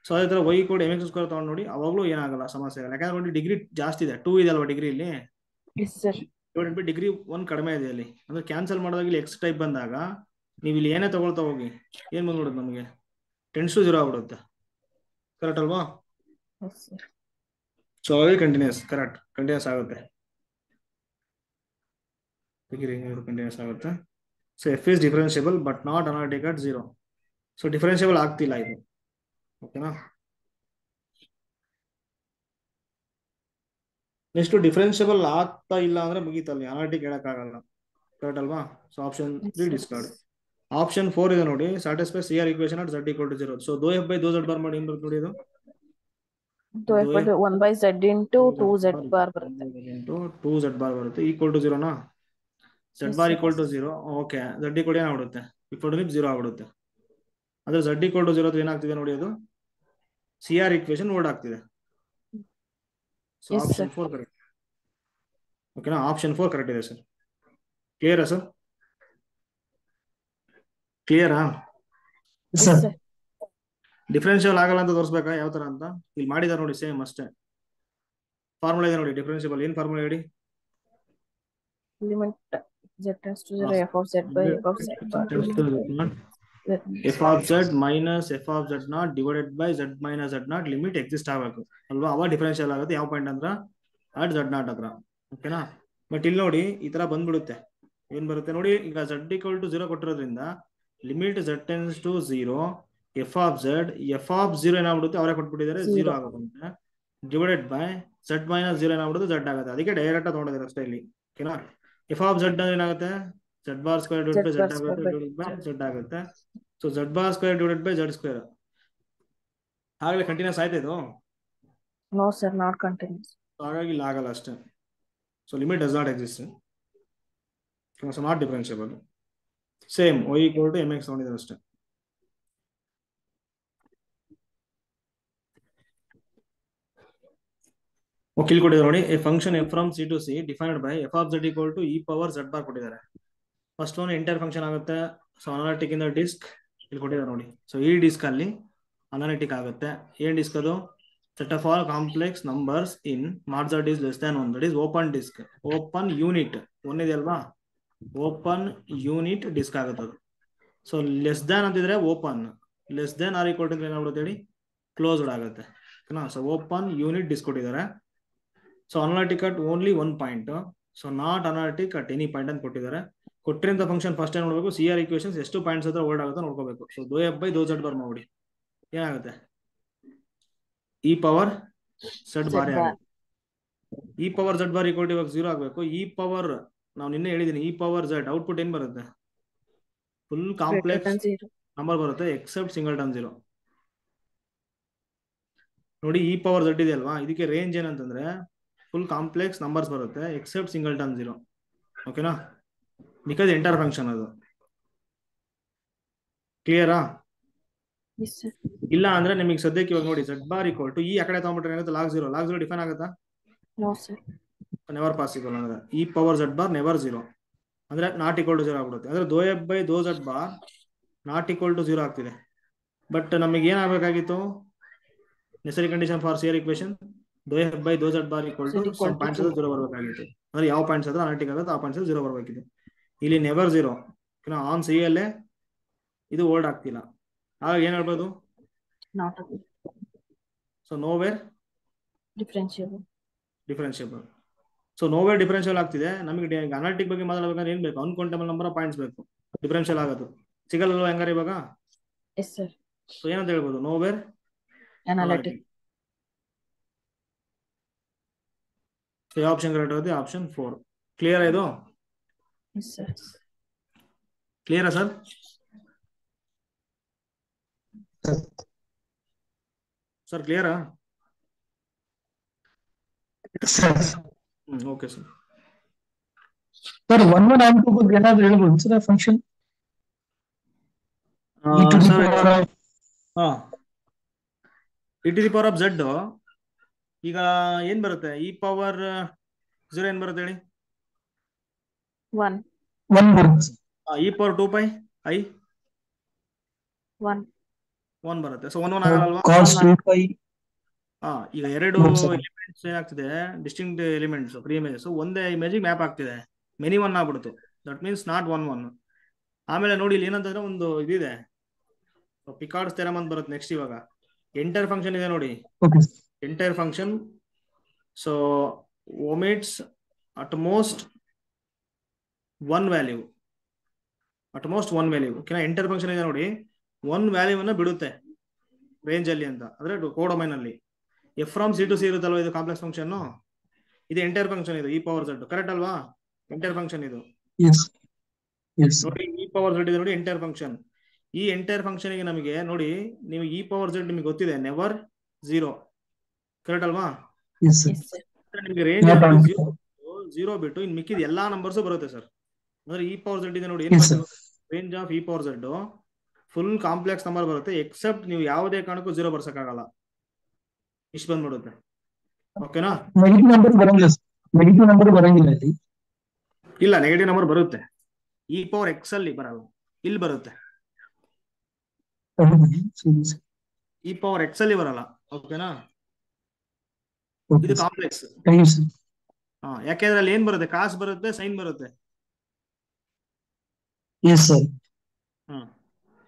ಸೊ ಅದೇ ತರ y ಕೂಡ mx ಸ್ಕ್ವೇರ್ ತಗೊಂಡು ನೋಡಿ, ಅವಾಗಲೂ ಏನಾಗಲ್ಲ, ಸಮಸ್ಯೆ ಆಗಲ್ಲ. ಯಾಕಂದ್ರೆ ನೋಡಿ ಡಿಗ್ರಿ ಜಾಸ್ತಿ ಇದೆ, 2 ಇದೆ ಅಲ್ವಾ ಡಿಗ್ರಿ ಇಲ್ಲಿ, Yes sir. Divided by degree 1 ಕಡಿಮೆ ಇದೆ ಅಲ್ಲಿ. ಅಂದ್ರೆ ಕ್ಯಾನ್ಸಲ್ ಮಾಡಿದಾಗ ಇಲ್ಲಿ ಎಕ್ಸ್ ಟೈಪ್ ಬಂದಾಗ ನೀವು ಇಲ್ಲಿ ಏನೇ ತಗೊಳ್ತಾ ಹೋಗಿ ಏನ್ ಬಂದ್ಬಿಡುತ್ತೆ ನಮಗೆ, ಟೆಂಡ್ಸ್ ಟು 0 ಆಗ್ಬಿಡುತ್ತೆ, ಕರೆಕ್ಟ್ ಅಲ್ವಾ? Yes sir. ಸೊ ಹಾಗಾಗಿ ಕಂಟಿನ್ಯೂಸ್, ಕರೆಕ್ಟ್, ಕಂಟಿನ್ಯೂಸ್ ಆಗುತ್ತೆ, ಡಿಗ್ರಿ ಕಂಟಿನ್ಯೂಸ್ ಆಗುತ್ತೆ. So F is differentiable but not analytic at 0. So differentiable ಆಗ್ತಿಲ್ಲ ಇದು, ಓಕೆನಾ? ನೆಕ್ಸ್ಟ್ ಡಿಫರೆನ್ಷಿಯಬಲ್ ಆಗ್ತಾ ಇಲ್ಲ ಅಂದ್ರೆ ಮುಗೀತಲ್ಲಿ, ಅನಾಲಿಟಿಕ್ ಹೇಳಕ್ಕಾಗಲ್ಲ, ಕರೆಕ್ಟ್ ಅಲ್ವಾ? So option 3 discard. ಆಪ್ಷನ್ 4 ಇದೆ ನೋಡಿ, satisfy CR equation at z equal to 0. So ದೋ ಎಫ್ ಬೈ ದೋ z ಬಾರ್ ಮಾಡಿ ಏನ್ ಬರುತ್ತೆ ನೋಡಿ, ಇದು 1 by z into 2z bar ಬರುತ್ತೆ. 2z ಬಾರ್ ಬರುತ್ತೆ ಈಕ್ವಲ್ ಟು 0 ನಾ, z bar equal to 0. Okay, z equal ಏನಾಗ್ಬಿಡುತ್ತೆ, ಈಕ್ವಲ್ ಟು 0 ಆಗ್ಬಿಡುತ್ತೆ. ಅದ್ರ z ಈಕ್ವಲ್ ಟು 0 ಏನಾಗ್ತಿದೆ ನೋಡಿ, ಅದು CR ಈಕ್ವೇಷನ್ ವರ್ಡ್ ಆಗ್ತಿದೆ. ಸೊ ಆಪ್ಷನ್ 4 ಕರೆಕ್ಟ್, ಓಕೆನಾ? ಆಪ್ಷನ್ 4 ಕರೆಕ್ಟ್ ಇದೆ ಸರ್. ಕ್ಲಿಯರಾ ಸರ್? ಕ್ಲಿಯರಾ? ಸರ್ ಡಿಫರೆನ್ಷಿಯಲ್ ಆಗಲ್ಲ ಅಂತ ತೋರಿಸ್ಬೇಕಾ ಯಾವ ತರ ಅಂತ? ಇಲ್ಲಿ ಮಾಡಿದಾರೆ ನೋಡಿ, ಸೇಮ್ ಅಷ್ಟೇ ಫಾರ್ಮುಲಾ ಇದೆ ನೋಡಿ. ಡಿಫರೆನ್ಷಿಯಬಲ್ ಏನ್ ಫಾರ್ಮುಲಾ ಹೇಳಿ? Limit z tends to 0 f of z by f of z bar. F of z minus F of z not divided by z minus z not limit exist ಆಗಬೇಕು ಅಲ್ವಾ? ಅವಾಗ differential ಆಗುತ್ತೆ. ಯಾವ point ಅಂದ್ರ at z not ಹತ್ರ, ಓಕೆನಾ? But ಇಲ್ಲಿ ನೋಡಿ ಈ ತರ ಬಂದ್ಬಿಡುತ್ತೆ. ಏನ್ ಬರುತ್ತೆ ನೋಡಿ, ಈಗ z ಈಕ್ವಲ್ ಟು 0 ಕೊಟ್ಟಿರೋದ್ರಿಂದ limit z tends to 0 f of z ಏನಾಗ್ಬಿಡುತ್ತೆ, ಅವರೇ ಕೊಟ್ಬಿಟ್ಟಿದ್ದಾರೆ 0 ಆಗುತ್ತೆ, ಡಿವೈಡೆಡ್ ಬೈ z ಮೈನಸ್ 0 ಏನಾಗ್ಬಿಡುತ್ತೆ, z ಆಗುತ್ತೆ. ಅದಕ್ಕೆ ಡೈರೆಕ್ಟ್ ಆಗಿ ತಗೊಂಡಿದ್ದಾರೆ ಅಷ್ಟೇ ಇಲ್ಲಿ, ಓಕೆನಾ? ಎಫ್ ಆಫ್ z ಏನಾಗುತ್ತೆ, z bar square divided by z ಆಗುತ್ತೆ, ಡಿವೈಡೆಡ್ ಬೈ z ಆಗುತ್ತೆ. So z bar square divided by z square ಆಗಲೇ ಕಂಟಿನ್ಯೂಸ್ ಆಯ್ತು ಇದು. No sir, not continuous. ಹಾಗಾಗಿ ಇಲ್ಲಿ ಆಗಲ್ಲ ಅಷ್ಟೇ. So limit does not exist, so not differentiable. Same y equal to mx ತಗೊಂಡಿದ್ದಾರೆ ಅಷ್ಟೇ. ಓಕೆ, ಇಲ್ಲಿ ಕೊಟ್ಟಿದ್ದಾರೆ ನೋಡಿ, a function f from C to C defined by f of z equal to e power z bar ಕೊಟ್ಟಿದ್ದಾರೆ. First one entire function ಆಗುತ್ತೆ. So analytic ಇಂದ disc ಇಲ್ಲಿ ಕೊಟ್ಟಿದ್ದಾರೆ ನೋಡಿ. ಸೊ ಈ ಡಿಸ್ಕ್ ಅಲ್ಲಿ ಅನಾಲಿಟಿಕ್ ಆಗುತ್ತೆ. ಏನ್ ಡಿಸ್ಕ್ ಅದು? Set of all complex numbers in mod z is less than 1. That is open disc, open unit 1 ಇದೆ ಅಲ್ವಾ, ಓಪನ್ ಯೂನಿಟ್ ಡಿಸ್ಕ್ ಆಗುತ್ತೆ ಅದು. ಸೊ ಲೆಸ್ ದ್ಯಾನ್ ಅಂತಿದ್ರೆ open, less than or equal to ಏನಾಗ್ಬಿಡುತ್ತೆ ಹೇಳಿ, ಕ್ಲೋಸ್ಡ್ ಆಗುತ್ತೆ, ಓಕೆನಾ? ಸೊ ಓಪನ್ ಯೂನಿಟ್ ಡಿಸ್ಕ್ ಕೊಟ್ಟಿದ್ದಾರೆ. So analytic at only 1 point, so not analytic at any point ಅಂತ ಕೊಟ್ಟಿದ್ದಾರೆ. ಕೊಟ್ಟಿರೋಂಥ ಫಂಕ್ಷನ್ ಫಸ್ಟ್ ಏನ್ ನೋಡ್ಬೇಕು, CR ಈಕ್ವೇಷನ್ಸ್ ಎಷ್ಟು ಪಾಯಿಂಟ್ಸ್ ಹತ್ರ ವರ್ಡ್ ಆಗುತ್ತೆ ನೋಡ್ಕೋಬೇಕು. ಸೊ ದೋ ಎಫ್ ಬೈ ದೋ z ಬಾರ್ ಮಾಡಿ ಏನಾಗುತ್ತೆ, ಇ ಪವರ್ z ಬಾರ್ ಆಗುತ್ತೆ. E power z bar equal to ಇವಾಗ 0 ಆಗಬೇಕು. ಇ ಪವರ್ ನಾವು ನಿನ್ನೆ ಹೇಳಿದೀನಿ, ಇ ಪವರ್ z ಔಟ್ಪುಟ್ ಏನ್ ಬರುತ್ತೆ, ಫುಲ್ ಕಾಂಪ್ಲೆಕ್ಸ್ ನಂಬರ್ ಬರುತ್ತೆ ಎಕ್ಸೆಪ್ಟ್ ಸಿಂಗಲ್ಟನ್ 0. ನೋಡಿ ಇ ಪವರ್ z ಇದೆ ಅಲ್ವಾ, ಇದಕ್ಕೆ ರೇಂಜ್ ಏನಂತಂದ್ರೆ ಫುಲ್ ಕಾಂಪ್ಲೆಕ್ಸ್ ನಂಬರ್ಸ್ ಬರುತ್ತೆ ಎಕ್ಸೆಪ್ಟ್ ಸಿಂಗಲ್ಟನ್ 0, ಓಕೆನಾ? ಬಿಕಾಸ್ ಎಂಟರ್ ಫಂಕ್ಷನ್ ಅದು. ಕ್ಲಿಯರಾ? ಇಲ್ಲ ಅಂದ್ರೆ ನಿಮಗೆ ಸದ್ಯಕ್ಕೆ ಇವಾಗ ನೋಡಿ z ಬಾರ್ ಈಕ್ವಲ್ ಟು ಈ ಆ ಕಡೆ ತಗೊಂಡ್ಬಿಟ್ರೆ ಏನಾಗುತ್ತೆ, ಲಾಗ್ 0 ಡಿಫೈನ್ ಆಗುತ್ತಾ? No sir. ನೆವರ್ ಪಾಸಿಬಲ್ ಅಂದ್ರೆ e power z bar never 0. ಅಂದ್ರೆ ನಾಟ್ ಈಕ್ವಲ್ ಟು 0 ಆಗ್ಬಿಡುತ್ತೆ. ಅಂದ್ರೆ ದೋ ಎಫ್ ಬೈ ದೋ Z bar not equal to 0 ಆಗ್ತಿದೆ. ಬಟ್ ನಮಗೆ ಏನಾಗಬೇಕಾಗಿತ್ತು necessary condition for CR equation dou F by ದೋ Z bar equal to Z equal some to points 2. 0 ಬರಬೇಕಾಗಿತ್ತು. ಅಂದ್ರೆ ಯಾವ ಪಾಯಿಂಟ್ಸ್ ಆದ್ರೆ ಅನಲಿಟಿಕ್ ಆಗುತ್ತೆ ಆ ಪಾಯಿಂಟ್ಸ್ 0 ಬರಬೇಕಿದೆ. ಇಲ್ಲಿ ನೆವರ್ 0 ಆನ್ ಸಿ ಅಲ್ಲೇ ಇದು ಓಲ್ಡ್ ಆಗ್ತಿಲ್ಲ. ಆಗ ಏನ್ ಹೇಳ್ಬೋದು? Not a so nowhere differentiable. Differentiable. So nowhere differential ಆಗ್ತಿದೆ. ನಮಗೆ ಅನಾಲಿಟಿಕ್ ಬಗ್ಗೆ ಮಾತಾಡಬೇಕಾದ್ರೆ ಏನ್ ಬೇಕು? ಅನ್ಕೌಂಟಬಲ್ ನಂಬರ್ ಆಫ್ ಪಾಯಿಂಟ್ಸ್ ಬೇಕು. ಡಿಫರೆನ್ಷಿಯಲ್ ಆಗೋದು ಸಿಗಲ್ವಾ ಹೆಂಗಾರ ಇವಾಗ? Yes, sir. ಸೊ ಏನಂತ ಹೇಳ್ಬೋದು? Nowhere Analytic. ಸೊ ಯಾವ ಆಪ್ಷನ್ ಕರೆಕ್ಟ್ ಆಗುತ್ತೆ? ಆಪ್ಷನ್ 4. ಕ್ಲಿಯರ್ ಇದು? Yes, sir. ಕ್ಲಿಯರಾ ಸರ್? ಸರ್ ಕ್ಲಿಯರಾ? Okay sir. ಸರ್ 1 1 and 2 ಬಗ್ಗೆ ಏನಾದ್ರು ಹೇಳ್ಬೋದು sir function? e to the sir power of e to the power of Z ಈಗ ಏನ್ ಬರುತ್ತೆ? ಇ ಪವರ್ 0 ಏನ್ ಬರುತ್ತೆ ಹೇಳಿ? 1. 1 ಬರುತ್ತೆ. E power 2 pi I 1. 1 ಬರುತ್ತೆ. ಸೊ 1 1 ಆಗಲ್ವಾ? cos 2 pi. ಈಗ ಎರಡು ಹೌದು ಸರ್. ಎಲಿಮೆಂಟ್ಸ್ ಏನಾಗ್ತಿದೆ? ಡಿಸ್ಟಿಂಕ್ಟ್ ಎಲಿಮೆಂಟ್ಸ್ ಪ್ರೀ ಇಮೇಜಸ್ ಒಂದೇ ಇಮೇಜ್ ಮ್ಯಾಪ್ ಆಗ್ತಿದೆ. ಮೆನಿ 1 ಆಗ್ಬಿಡ್ತು. That means not 1 1. ಆಮೇಲೆ ನೋಡಿ ಇಲ್ಲಿ ಏನಂತಂದ್ರೆ ಒಂದು ಇದಿದೆ, ಪಿಕಾರ್ಡ್ಸ್ ಥೆರಮ್ ಅಂತ ಬರುತ್ತೆ ನೆಕ್ಸ್ಟ್. ಇವಾಗ ಎಂಟೈರ್ ಫಂಕ್ಷನ್ ಇದೆ ನೋಡಿ, Okay. Entire function. So omits at most one value, at most one value. ಓಕೆನಾ? ಎಂಟೈರ್ ಫಂಕ್ಷನ್ ಇದೆ ನೋಡಿ, 1 ವ್ಯಾಲ್ಯೂವನ್ನ ಬಿಡುತ್ತೆ ರೇಂಜ್ ಅಲ್ಲಿ ಅಂತ, ಅಂದ್ರೆ ಕೋಡೊಮೈನ್ ಅಲ್ಲಿ. F from C to C ಇರುತ್ತಲ್ವಾ ಇದು ಕಾಂಪ್ಲೆಕ್ಸ್ ಫಂಕ್ಷನ್, ಇದು ಎಂಟೈರ್ ಫಂಕ್ಷನ್. ಇದು ಇ ಪವರ್ ಝಡ್ ಕರೆಕ್ಟ್ ಅಲ್ವಾ? ಎಂಟೈರ್ ಫಂಕ್ಷನ್ ಇದು Yes. Yes. ನೋಡಿ. ಇ ಪವರ್ ಝಡ್ ಇದೆ ನೋಡಿ ಎಂಟೈರ್ ಫಂಕ್ಷನ್. ಈ ಎಂಟೈರ್ ಫಂಕ್ಷನ್ ಗೆ ನಮಗೆ ನೋಡಿ, ನೀವು ಇ ಪವರ್ ಝಡ್ ನಿಮಗೆ ಗೊತ್ತಿದೆ ನೆವರ್ 0 ಕರೆಕ್ಟ್ ಅಲ್ವಾ? Yes, sir. Yes, sir. ನಿಮಗೆ ರೇಂಜ್ Not on. 0 ಬಿಟ್ಟು ಇನ್ ಮಿಕ್ಕಿದ ಎಲ್ಲಾ ನಂಬರ್ಸ್ ಬರುತ್ತೆ ಸರ್. ಅಂದ್ರೆ ಇ ಪವರ್ ಝಡ್ ಇದೆ ನೋಡಿ, Yes, sir. Range of E power Z full complex number ಬರುತ್ತೆ, ಎಕ್ಸೆಪ್ಟ್ ನೀವು ಯಾವುದೇ ಕಾರಣಕ್ಕೂ 0 ಬರ್ಸಕ್ಕಾಗಲ್ಲ. ಇಷ್ಟು ಬಂದ್ಬಿಡುತ್ತೆ. ಓಕೆನಾ? ನೆಗೆಟಿವ್ ನಂಬರ್ ಬರಂಗಿಲ್ಲ. ನೆಗೆಟಿವ್ ನಂಬರ್ ಬರಂಗಿಲ್ಲ ಇಲ್ಲಿ. ಇಲ್ಲ, ನೆಗೆಟಿವ್ ನಂಬರ್ ಬರುತ್ತೆ. ಇ ಪವರ್ ಎಕ್ಸ್ ಅಲ್ಲಿ ಬರಲ್ಲ, ಇಲ್ಲಿ ಬರುತ್ತೆ. ಇ ಪವರ್ ಎಕ್ಸ್ ಅಲ್ಲಿ ಬರಲ್ಲ. ಓಕೆನಾ? ಇದು ಕಾಂಪ್ಲೆಕ್ಸ್. ಯಾಕೆಂದ್ರೆ ಅಲ್ಲಿ ಏನ್ ಬರುತ್ತೆ? ಕಾಸ್ ಬರುತ್ತೆ, ಸೈನ್ ಬರುತ್ತೆ. Yes sir.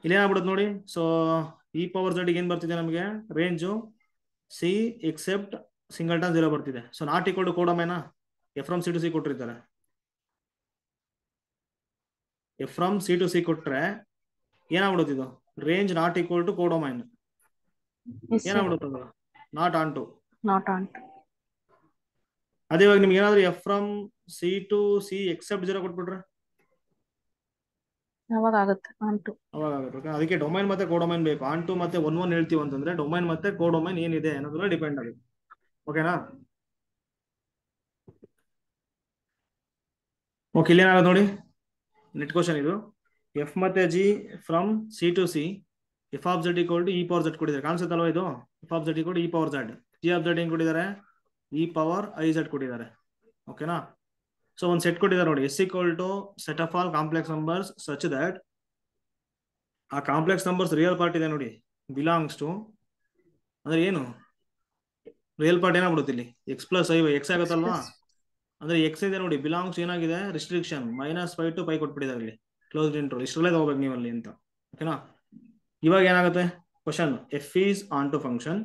ಇಲ್ಲಿ ಏನಾಗ್ಬಿಡುತ್ತೆ ನೋಡಿ. ಸೊ ಇ ಪವರ್ ಝಡ್ ಏನ್ ಬರ್ತಿದೆ ನಮಗೆ? ರೇಂಜು ಸಿ ಎಕ್ಸೆಪ್ಟ್ ಸಿಂಗಲ್ಟನ್ 0 ಬರ್ತಿದೆ. ಸೊ ನಾಟ್ ಈಕ್ವಲ್ ಟು ಕೋಡೊಮೈನಾ? F from C to C ಕೊಟ್ಟಿರ್ತಾರೆ. F from C to C ಕೊಟ್ರೆ ಏನಾಗ್ಬಿಡುತ್ತೆ? ಇದು range not equal to codomain. Yes, sir. ಏನಾಗ್ಬಿಡುತ್ತೆ? Not onto. Not on. ಅದೇ ಇವಾಗ ನಿಮ್ಗೆ ಏನಾದ್ರು f from C to C except 0 ಕೊಟ್ಬಿಟ್ರೆ ಯಾವಾಗ ಆಗುತ್ತೆ? On to. ಅವಾಗ ಆಗುತ್ತೆ. ಅದಕ್ಕೆ ಡೊಮೈನ್ ಮತ್ತೆ ಕೋಡೊಮೈನ್ ಬೇಕು. ಆನ್ ಟು ಮತ್ತೆ 1 1 ಹೇಳ್ತೀವಿ ಅಂತಂದ್ರೆ ಡೊಮೈನ್ ಮತ್ತೆ ಕೋಡೊಮೈನ್ ಏನಿದೆ ಅನ್ನೋದ್ರ ಡಿಪೆಂಡ್ ಆಗುತ್ತೆ. ಓಕೆನಾ? ಓಕೆ, ಇಲ್ಲಿ ಏನಾಗುತ್ತೆ ನೋಡಿ, ನೆಟ್ ಕ್ವಶನ್ ಇದು. ಎಫ್ ಮತ್ತೆ g from C to C, f of Z equal to e power z ಕೊಟ್ಟಿದ್ದಾರೆ. ಕಾಣಿಸುತ್ತಲ್ವಾ ಇದು? F of Z equal to e power z. G of z ಏನ್ ಕೊಟ್ಟಿದ್ದಾರೆ? ಇ ಪವರ್ ಐ ಝಡ್ ಕೊಟ್ಟಿದ್ದಾರೆ. ಓಕೆನಾ? So ಒಂದು ಸೆಟ್ ಕೊಟ್ಟಿದ್ದಾರೆ ನೋಡಿ, S equal to set of all complex numbers such that ಆ ಕಾಂಪ್ಲೆಕ್ಸ್ ನಂಬರ್ಸ್ ರಿಯಲ್ ಪಾರ್ಟ್ ಇದೆ ನೋಡಿ, ಬಿಲಾಂಗ್ಸ್ ಟು, ಅಂದ್ರೆ ಏನು ರಿಯಲ್ ಪಾರ್ಟ್ ಏನಾಗ್ಬಿಡುತ್ತೆ ಇಲ್ಲಿ? ಎಕ್ಸ್ ಪ್ಲಸ್ ಐ ಎಕ್ಸ್ ಆಗುತ್ತಲ್ವಾ? ಅಂದ್ರೆ ಎಕ್ಸ್ ಇದೆ ನೋಡಿ, ಬಿಲಾಂಗ್ಸ್ ಏನಾಗಿದೆ? ರಿಸ್ಟ್ರಿಕ್ಷನ್ -5 to π ಕೊಟ್ಬಿಟ್ಟಿದ್ದಾರೆ ಇಲ್ಲಿ, ಕ್ಲೋಸ್ಡ್ ಇಂಟರ್ವಲ್. ಇಷ್ಟರಲ್ಲೇ ತಗೋಬೇಕು ನೀವು ಅಲ್ಲಿ ಅಂತ. ಓಕೆನಾ? ಇವಾಗ ಏನಾಗುತ್ತೆ question? F is onto function,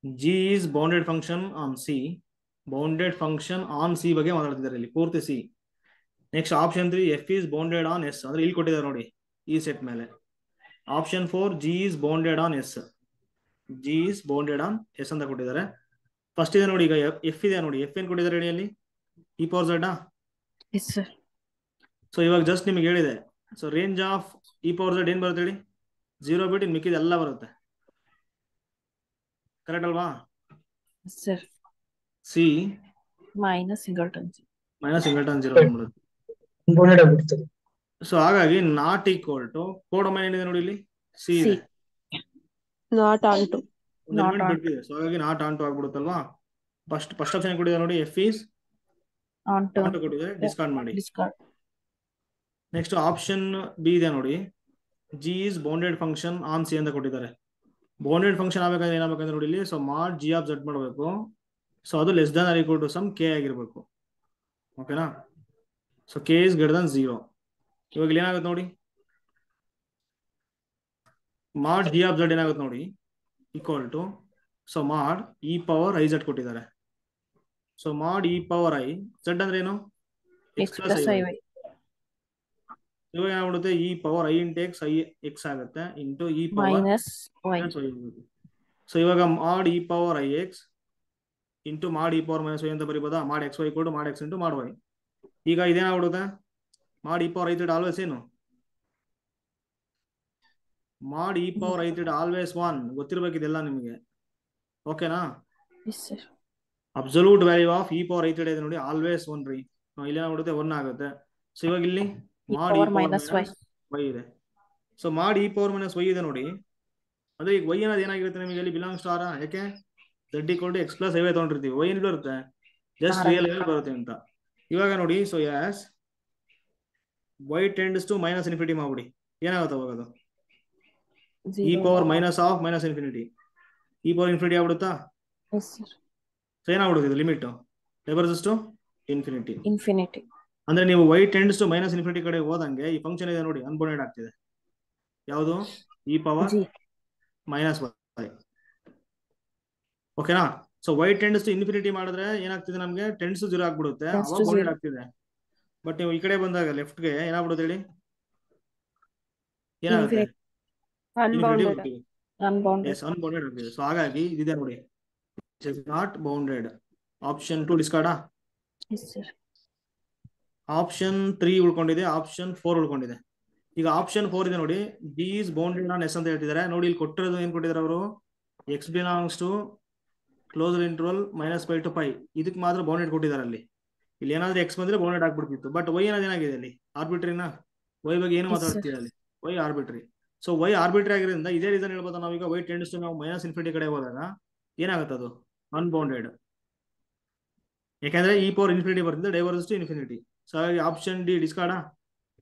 g is bounded function on C. Bounded function on C ಬಗ್ಗೆ ಮಾತಾಡ್ತಿದ್ದಾರೆ ಇಲ್ಲಿ ಪೂರ್ತಿ C. Next option 3 f is bounded on S, ಅಂದ್ರೆ ಇಲ್ಲಿ ಕೊಟ್ಟಿದ್ದಾರೆ ನೋಡಿ ಈ ಸೆಟ್ ಮೇಲೆ. Option 4 g is bounded on S. G is bounded on S ಅಂತ ಕೊಟ್ಟಿದ್ದಾರೆ. ಫಸ್ಟ್ ಇದೆ ನೋಡಿ, ಈಗ ಎಫ್ ಇದೆ ನೋಡಿ, ಎಫ್ ಏನ್ ಕೊಟ್ಟಿದ್ದಾರೆ ಹೇಳಿ ಅಲ್ಲಿ? E power Z. Yes, sir. So ಇವಾಗ ಜಸ್ಟ್ ನಿಮ್ಗೆ ಹೇಳಿದೆ. So range of E power Z ಏನ್ ಬರುತ್ತೆ ಹೇಳಿ? 0 ಬಿಟ್ಟು ಇನ್ ಮಿಕ್ಕಿದ ಎಲ್ಲ ಬರುತ್ತೆ. ಕರೆಕ್ಟ್ ಅಲ್ವಾ? Yes, sir. C Minus singleton. Minus singleton 0 ಆಗ್ಬಿಡ್ತದೆ. ಸೊ ಹಾಗಾಗಿ ನಾಟ್ ಈಕ್ವಲ್ ಟು ಕೋಡೊಮೈನ್ ಏನಿದೆ ನೋಡಿ ಇಲ್ಲಿ? ಸಿ ಇದೆ. Not on to. ಒಂದು ಎಲಿಮೆಂಟ್ ಬಿಟ್ಟಿದೆ. ಸೊ ಹಾಗಾಗಿ ನಾಟ್ ಆನ್ ಟು ಆಗ್ಬಿಡುತ್ತಲ್ವಾ? ಫಸ್ಟ್ ಆಪ್ಷನ್ ಕೊಟ್ಟಿದೆ ನೋಡಿ, F is onto onto ಕೊಟ್ಟಿದ್ದಾರೆ, ಡಿಸ್ಕಾರ್ಡ್ ಮಾಡಿ. discard. ನೆಕ್ಸ್ಟ್ ಆಪ್ಷನ್ ಬಿ ಇದೆ ನೋಡಿ, g is bounded function on C ಅಂತ ಕೊಟ್ಟಿದ್ದಾರೆ. ಬೌಂಡೆಡ್ ಫಂಕ್ಷನ್ ಆಗ್ಬೇಕಂದ್ರೆ ಏನಾಗಬೇಕಂದ್ರೆ ನೋಡಿ ಇಲ್ಲಿ, so mod g of z ಮಾಡಬೇಕು. ಸೊ ಅದು less than or equal to some k ಆಗಿರ್ಬೇಕು. ಓಕೆನಾ? So k is greater than 0. ಇವಾಗ ಇಲ್ಲಿ ಏನಾಗುತ್ತೆ ನೋಡಿ, ಮಾಡ್ ಜಿ ಆಫ್ ಝೆಡ್ ಏನಾಗುತ್ತೆ ನೋಡಿ, equal to so mod e power i z ಕೊಟ್ಟಿದ್ದಾರೆ. So mod e power i z ಅಂದ್ರೆ ಏನು, X plus ಐ. iy. ಇವಾಗ ಏನಾಗ್ಬಿಡುತ್ತೆ, e power i into x i x ಆಗುತ್ತೆ into e power Minus y. So ಇವಾಗ mod e power i x into mod e power minus y ಅಂತ ಬರೀಬೋದಾ? Mod x Y ಕೊಡು ಮಾಡ್ ಎಕ್ಸ್ ಇಂಟು ಮಾಡ್ Y. ಈಗ ಇದೇನಾಗ್ಬಿಡುತ್ತೆ, ಮಾಡ್ e power i Z always ಏನು, ಮಾಡ್ e power i Z always 1 ಗೊತ್ತಿರ್ಬೇಕಿದೆಲ್ಲ ನಿಮಗೆ. ಓಕೆನಾ? Yes, sir. Absolute value of E power i Z ಇದೆ ನೋಡಿ, ಆಲ್ವೇಸ್ 1 ರೀ. ಇಲ್ಲಿ ಏನಾಗ್ಬಿಡುತ್ತೆ 1 ಆಗುತ್ತೆ. ಸೊ ಇವಾಗ ಇಲ್ಲಿ mod e power minus y. Y ಇದೆ. So mod e power minus y ಇದೆ ನೋಡಿ, ಅಂದ್ರೆ ಈಗ ವೈ ಅನ್ನೋದು ಏನಾಗಿರುತ್ತೆ ನಿಮಗೆ ಇಲ್ಲಿ ಬಿಲಾಂಗ್ಸ್ ಟು ಆರ್. ಯಾಕೆ z equal to x plus i y ತಗೊಂಡಿರ್ತೀವಿ, ವೈ ಏನು ಬರುತ್ತೆ, ಜಸ್ಟ್ ರಿಯಲ್ ಬರುತ್ತೆ ಅಂತ. ಇವಾಗ ನೋಡಿ, so as y tends to minus infinity ಮಾಡ್ಬಿಡಿ, ಏನಾಗುತ್ತೆ ಅವಾಗ ಅದು e power minus of minus infinity, e power infinity ಆಗ್ಬಿಡುತ್ತಾ? Yes, sir. ಸೊ ಏನಾಗ್ಬಿಡುತ್ತೆ ಇದು limit diverges to infinity. Infinity. ಅಂದ್ರೆ ನೀವು y tends to minus infinity ಕಡೆ ಹೋದಂಗೆ ಈ ಫಂಕ್ಷನ್ ಇದೆ ನೋಡಿ ಅನ್ಬೌಂಡೆಡ್ ಆಗ್ತಿದೆ. ಯಾವುದು, e power G. Minus y. ಓಕೆನಾ? So y tends to infinity ಮಾಡಿದ್ರೆ ಏನಾಗ್ತಿದೆ, ನಮಗೆ ಟೆಂಡ್ಸ್ ಟು 0 ಆಗ್ಬಿಡುತ್ತೆ, Tends to ಅವಾಗ ಬೌಂಡೆಡ್ 0. ಆಗ್ತಿದೆ. ಬಟ್ ನೀವು ಈ ಕಡೆ ಬಂದಾಗ ಲೆಫ್ಟ್ಗೆ ಏನಾಗ್ಬಿಡುತ್ತೆ ಹೇಳಿ, ಏನಾಗುತ್ತೆ, Unbounded. Unbounded. ಎಸ್ ಅನ್ಬೌಂಡೆಡ್ ಆಗ್ತಿದೆ. ಸೊ ಹಾಗಾಗಿ ಇದಿದೆ ನೋಡಿ, it is not bounded. Option 2 ಡಿಸ್ಕಾರ್ಡಾ? Yes, sir. ಆಪ್ಷನ್ 3 ಉಳ್ಕೊಂಡಿದೆ, ಆಪ್ಷನ್ 4 ಉಳ್ಕೊಂಡಿದೆ. ಈಗ ಆಪ್ಷನ್ 4 ಇದೆ ನೋಡಿ, D is bounded on S ಅಂತ ಹೇಳ್ತಿದ್ದಾರೆ ನೋಡಿ. ಇಲ್ಲಿ ಕೊಟ್ಟಿರೋದು ಏನ್ ಕೊಟ್ಟಿದ್ದಾರೆ ಅವರು, x belongs to closed interval minus pi to pi, ಇದಕ್ಕೆ ಮಾತ್ರ ಬೌಂಡೆಡ್ ಕೊಟ್ಟಿದ್ದಾರೆ. ಇಲ್ಲಿ ಏನಾದ್ರೂ ಎಕ್ಸ್ ಬಂದ್ರೆ ಬೌಂಡೆಡ್ ಆಗ್ಬಿಡ್ತಿತ್ತು. ಬಟ್ ವೈ ಅನ್ನೋದು ಏನಾಗಿದೆ ಅಲ್ಲಿ, ಆರ್ಬಿಟ್ರಿನ. ವೈ ಬಗ್ಗೆ ಏನು ಮಾತಾಡ್ತೀವಿ ಅಲ್ಲಿ, y arbitrary. So y arbitrary ಆಗಿರೋದ್ರಿಂದ ಇದೇ ರೀಸನ್ ಹೇಳ್ಬೋದು ನಾವೀಗ, ವೈ ಟೆಂಡ್ಸ್ ಟು ನಾವು ಮೈನಸ್ ಇನ್ಫಿನಿಟಿ ಕಡೆ ಹೋದಾಗ ಏನಾಗುತ್ತೆ ಅದು ಅನ್ಬೌಂಡೆಡ್. ಯಾಕಂದ್ರೆ ಇ ಪವರ್ ಇನ್ಫಿನಿಟಿ ಬರ್ತದೆ, ಡೈವರ್ಸ್ ಟು ಇನ್ಫಿನಿಟಿ. ಸೊ ಹಾಗಾಗಿ ಆಪ್ಷನ್ ಡಿ ಡಿಸ್ಕಾರ್ಡಾ?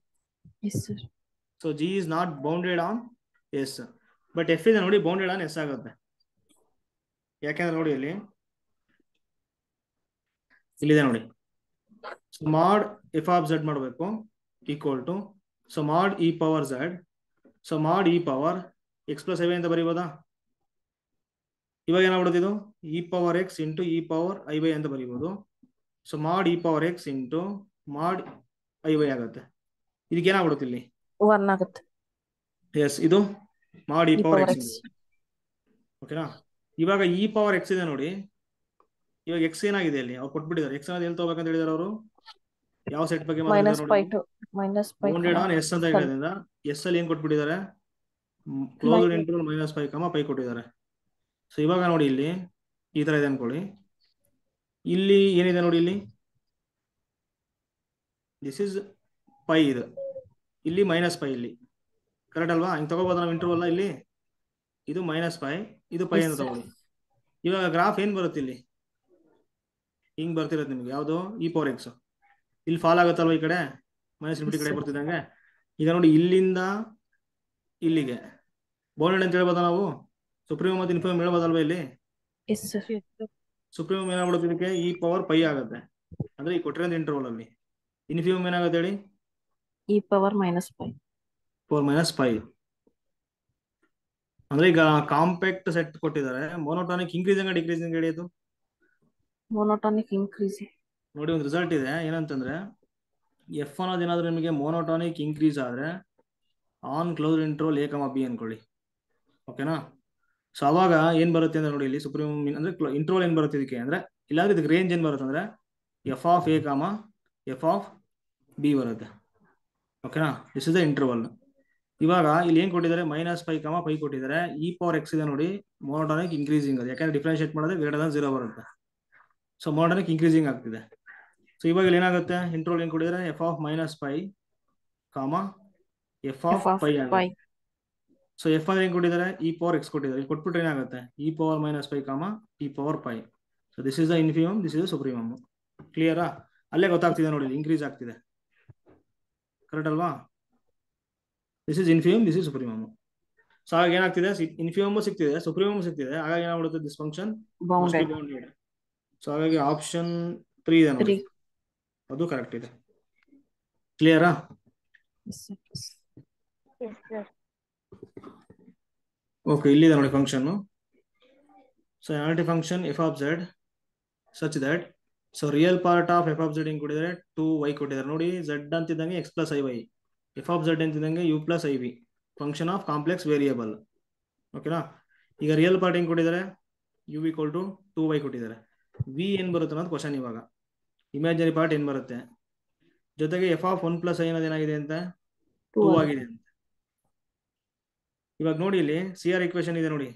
Yes, sir. So g is not bounded on S, but f ಇದೆ ನೋಡಿ ಬೌಂಡೆಡ್ ಆನ್ ಎಸ್ ಆಗುತ್ತೆ. ಯಾಕಂದ್ರೆ ನೋಡಿ ಇಲ್ಲಿದೆ ನೋಡಿ, ಮಾಡ್ ಎಫ್ ಆಫ್ ಝೆಡ್ ಮಾಡಬೇಕು equal to, so mod e power z, so mod e power x plus i y ಅಂತ ಬರೀಬೋದಾ? ಇವಾಗ ಏನಾಗ್ಬಿಡುತ್ತೆ ಇದು, e power x into e power i y ಅಂತ ಬರೀಬಹುದು. So mod e power x into mod i y ಆಗುತ್ತೆ. ಇದಕ್ಕೆ ಏನಾಗ್ಬಿಡುತ್ತೆ ಇಲ್ಲಿ 1 ಆಗುತ್ತೆ. ಎಸ್, ಇದು mod e E power power x. x. ಓಕೆನಾ? ಇವಾಗ ಇ ಪವರ್ ಎಕ್ಸ್ ಇದೆ ನೋಡಿ, ಇವಾಗ ಎಕ್ಸ್ ಏನಾಗಿದೆ ಅಲ್ಲಿ ಅವ್ರು ಕೊಟ್ಬಿಟ್ಟಿದ್ದಾರೆ. ಎಕ್ಸ್ ಅನ್ನೋದು ಎಲ್ಲಿ ತಗೋಬೇಕಂತ ಹೇಳಿದಾರೆ ಅವರು, ಯಾವ ಸೆಟ್ ಬಗ್ಗೆ Minus pi to minus pi. Bounded on S ಅಂತ ಹೇಳಿದ್ರಿಂದ ಎಸ್ ಅಲ್ಲಿ ಏನ್ ಕೊಟ್ಬಿಟ್ಟಿದ್ದಾರೆ, closed interval minus pi comma pi ಕೊಟ್ಟಿದ್ದಾರೆ. ಸೊ ಇವಾಗ ನೋಡಿ ಇಲ್ಲಿ ಈ ತರ ಇದೆ ಅನ್ಕೊಳ್ಳಿ, ಇಲ್ಲಿ ಏನಿದೆ ನೋಡಿ, ಇಲ್ಲಿ ದಿಸ್ ಇಸ್ ಪೈ, ಇದು ಇಲ್ಲಿ ಮೈನಸ್ ಪೈ, ಇಲ್ಲಿ ಕರೆಕ್ಟ್ ಅಲ್ವಾ? ಹಿಂಗ್ ತಗೋಬಹುದು ನಾವು ಇಂಟರ್ವಲ್. ಇಲ್ಲಿ ಇದು ಮೈನಸ್ ಪೈ, ಇದು ಪೈ ಅಂತ ತಗೊಳ್ಳಿ. ಇವಾಗ ಗ್ರಾಫ್ ಏನ್ ಬರುತ್ತೆ ಇಲ್ಲಿ, ಹಿಂಗ್ ಬರ್ತಿರೋದು ನಿಮ್ಗೆ, ಯಾವ್ದು ಇ ಪವರ್ ಎಕ್ಸ್. ಇಲ್ಲಿ ಫಾಲ್ ಆಗುತ್ತಲ್ವ ಈ ಕಡೆ, ಮೈನಸ್ ಇನ್ಫಿನಿಟಿ ಕಡೆ ಬರ್ತಿದ್ದಂಗೆ. ಈಗ ನೋಡಿ ಇಲ್ಲಿಂದ ಇಲ್ಲಿಗೆ ಬೌಂಡೆಡ್ ಅಂತ ಹೇಳ್ಬೋದ ನಾವು, ಸುಪ್ರೀಮ್ ಮತ್ತು ಇನ್ಫಿಮಮ್ ಹೇಳ್ಬೋದಲ್ವಾ ಇಲ್ಲಿ. Yes, sir. ಸುಪ್ರೀಮ್ ಏನಾಗ್ಬಿಡುತ್ತೆ ಇದಕ್ಕೆ, ಇ ಪವರ್ ಪೈ ಆಗುತ್ತೆ, ಅಂದ್ರೆ ಈ ಕೊಟ್ಟಿರೋ ಇಂಟರ್ವಲ್ ಅಲ್ಲಿ. ಇನ್ಫಿಮಮ್ ಏನಾಗುತ್ತೆ ಹೇಳಿ, E power minus pi. 4 minus pi. ಅಂದ್ರೆ ಈಗ ಕಾಂಪ್ಯಾಕ್ಟ್ ಸೆಟ್ ಕೊಟ್ಟಿದ್ದಾರೆ, ಮೋನೋಟಾನಿಕ್ ಇನ್ಕ್ರೀಸಿಂಗ್ ಡಿಕ್ರೀಸಿಂಗ್ ಹೇಳಿ ಅದು. Monotonic increasing. ನೋಡಿ ಒಂದು ರಿಸಲ್ಟ್ ಇದೆ ಏನಂತಂದ್ರೆ, ಎಫ್ ಅನ್ನೋದು ಏನಾದ್ರು ನಿಮಗೆ ಮೋನೋಟಾನಿಕ್ ಇನ್ಕ್ರೀಸ್ ಆದ್ರೆ ಆನ್ ಕ್ಲೋಸ್ ಇಂಟರ್ವಲ್ ಎ ಕಮ ಬಿ ಅನ್ಕೊಳ್ಳಿ. ಓಕೆನಾ? ಸೊ ಅವಾಗ ಏನ್ ಬರುತ್ತೆ ಅಂದ್ರೆ ನೋಡಿ ಇಲ್ಲಿ ಸುಪ್ರೀಮ್ ಅಂದ್ರೆ ಇಂಟರ್ವಲ್ ಏನ್ ಬರುತ್ತೆ ಇದಕ್ಕೆ ಅಂದ್ರೆ, ಇಲ್ಲಾಂದ್ರೆ ಇದಕ್ಕೆ ರೇಂಜ್ ಏನ್ ಬರುತ್ತೆ ಅಂದ್ರೆ ಎಫ್ ಆಫ್ ಎ ಕಾಮ ಎಫ್ ಆಫ್ ಬಿ ಬರುತ್ತೆ. ಓಕೆನಾ? This is the interval. ಇವಾಗ ಇಲ್ಲಿ ಏನ್ ಕೊಟ್ಟಿದ್ದಾರೆ, ಮೈನಸ್ ಪೈ ಕಮ ಪೈ ಕೊಟ್ಟಿದ್ದಾರೆ. ಇ ಪವರ್ ಎಕ್ಸ್ ಇದೆ ನೋಡಿ, ಮೋನೋಟಾನಿಕ್ ಇನ್ಕ್ರೀಸಿಂಗ್ ಅದು, ಯಾಕಂದ್ರೆ ಡಿಫ್ರೆನ್ಶಿಯೇಟ್ ಮಾಡಿದ್ರೆ ಗ್ರೇಟರ್ ದನ್ 0 ಬರುತ್ತೆ. ಸೊ ಮೋನೋಟಾನಿಕ್ ಇನ್ಕ್ರೀಸಿಂಗ್ ಆಗ್ತಿದೆ. ಸೊ ಇವಾಗ ಇಲ್ಲಿ ಏನಾಗುತ್ತೆ, ಇಂಟರ್ವಲ್ ಏನ್ ಕೊಟ್ಟಿದ್ದಾರೆ, ಎಫ್ ಆಫ್ ಮೈನಸ್ ಪೈ ಕಾಮ ಎಫ್ ಆಫ್ ಪೈ ಆಗುತ್ತೆ. ಸೊ ಎಫ್ ಅಂದ್ರೆ ಏನ್ ಕೊಟ್ಟಿದ್ದಾರೆ, ಇ ಪವರ್ ಎಕ್ಸ್ ಕೊಟ್ಟಿದ್ದಾರೆ. ಇಲ್ಲಿ ಕೊಟ್ಬಿಟ್ರೆ ಏನಾಗುತ್ತೆ, e power minus pi comma e power pi. So this is the infimum, this is the supremum. ಕ್ಲಿಯರಾ? ಅಲ್ಲೇ ಗೊತ್ತಾಗ್ತಿದೆ ನೋಡಿ, ಇನ್ಕ್ರೀಸ್ ಆಗ್ತಿದೆ. ಕರೆಕ್ಟ್ ಅಲ್ವಾ? This is infimum, this is supremum. So ಆಗ ಏನಾಗ್ತಿದೆ, ಇನ್ಫಿಮಮ್ ಸಿಗ್ತಿದೆ, ಸುಪ್ರೀಮಮ್ ಸಿಗ್ತಿದೆ, ಹಾಗಾಗಿ ಏನಾಗ್ಬಿಡುತ್ತೆ, this function must be Bounded. Bounded. So ಹಾಗಾಗಿ ಆಪ್ಷನ್ 3 ಇದೆ ನೋಡಿ, 3. ಅದು ಕರೆಕ್ಟ್ ಇದೆ. ಕ್ಲಿಯರಾ? Yes, sir. Yes, sir. Okay, ಇಲ್ಲಿದೆ ನೋಡಿ function. So analytic function f of z such that, so real part of f of z ಹಿಂಗ್ ಕೊಟ್ಟಿದ್ದಾರೆ, 2y ಕೊಟ್ಟಿದ್ದಾರೆ ನೋಡಿ. ಝೆಡ್ ಅಂತಿದ್ದಂಗೆ x plus I y, f of z ಅಂತಿದ್ದಂಗೆ u plus i v, function of complex variable. ಓಕೆನಾ? ಈಗ real part ಹಿಂಗ್ ಕೊಟ್ಟಿದ್ದಾರೆ, ಯು ಈಕ್ವಲ್ ಟು 2y ಕೊಟ್ಟಿದ್ದಾರೆ. ವಿ ಏನ್ ಬರುತ್ತೆ ಅನ್ನೋದು ಕ್ವಶನ್. ಇವಾಗ ಇಮ್ಯಾಜಿನರಿ ಪಾರ್ಟ್ ಏನ್ ಬರುತ್ತೆ, ಜೊತೆಗೆ ಎಫ್ ಆಫ್ 1 ಪ್ಲಸ್ ಐ ಅನ್ನೋದು ಏನಾಗಿದೆ ಅಂತ 2 2 ಆಗಿದೆ ಅಂತ. ಇವಾಗ ನೋಡಿ, ಇಲ್ಲಿ ಸಿ ಆರ್ ಇಕ್ವೇಶನ್ ಇದೆ ನೋಡಿ.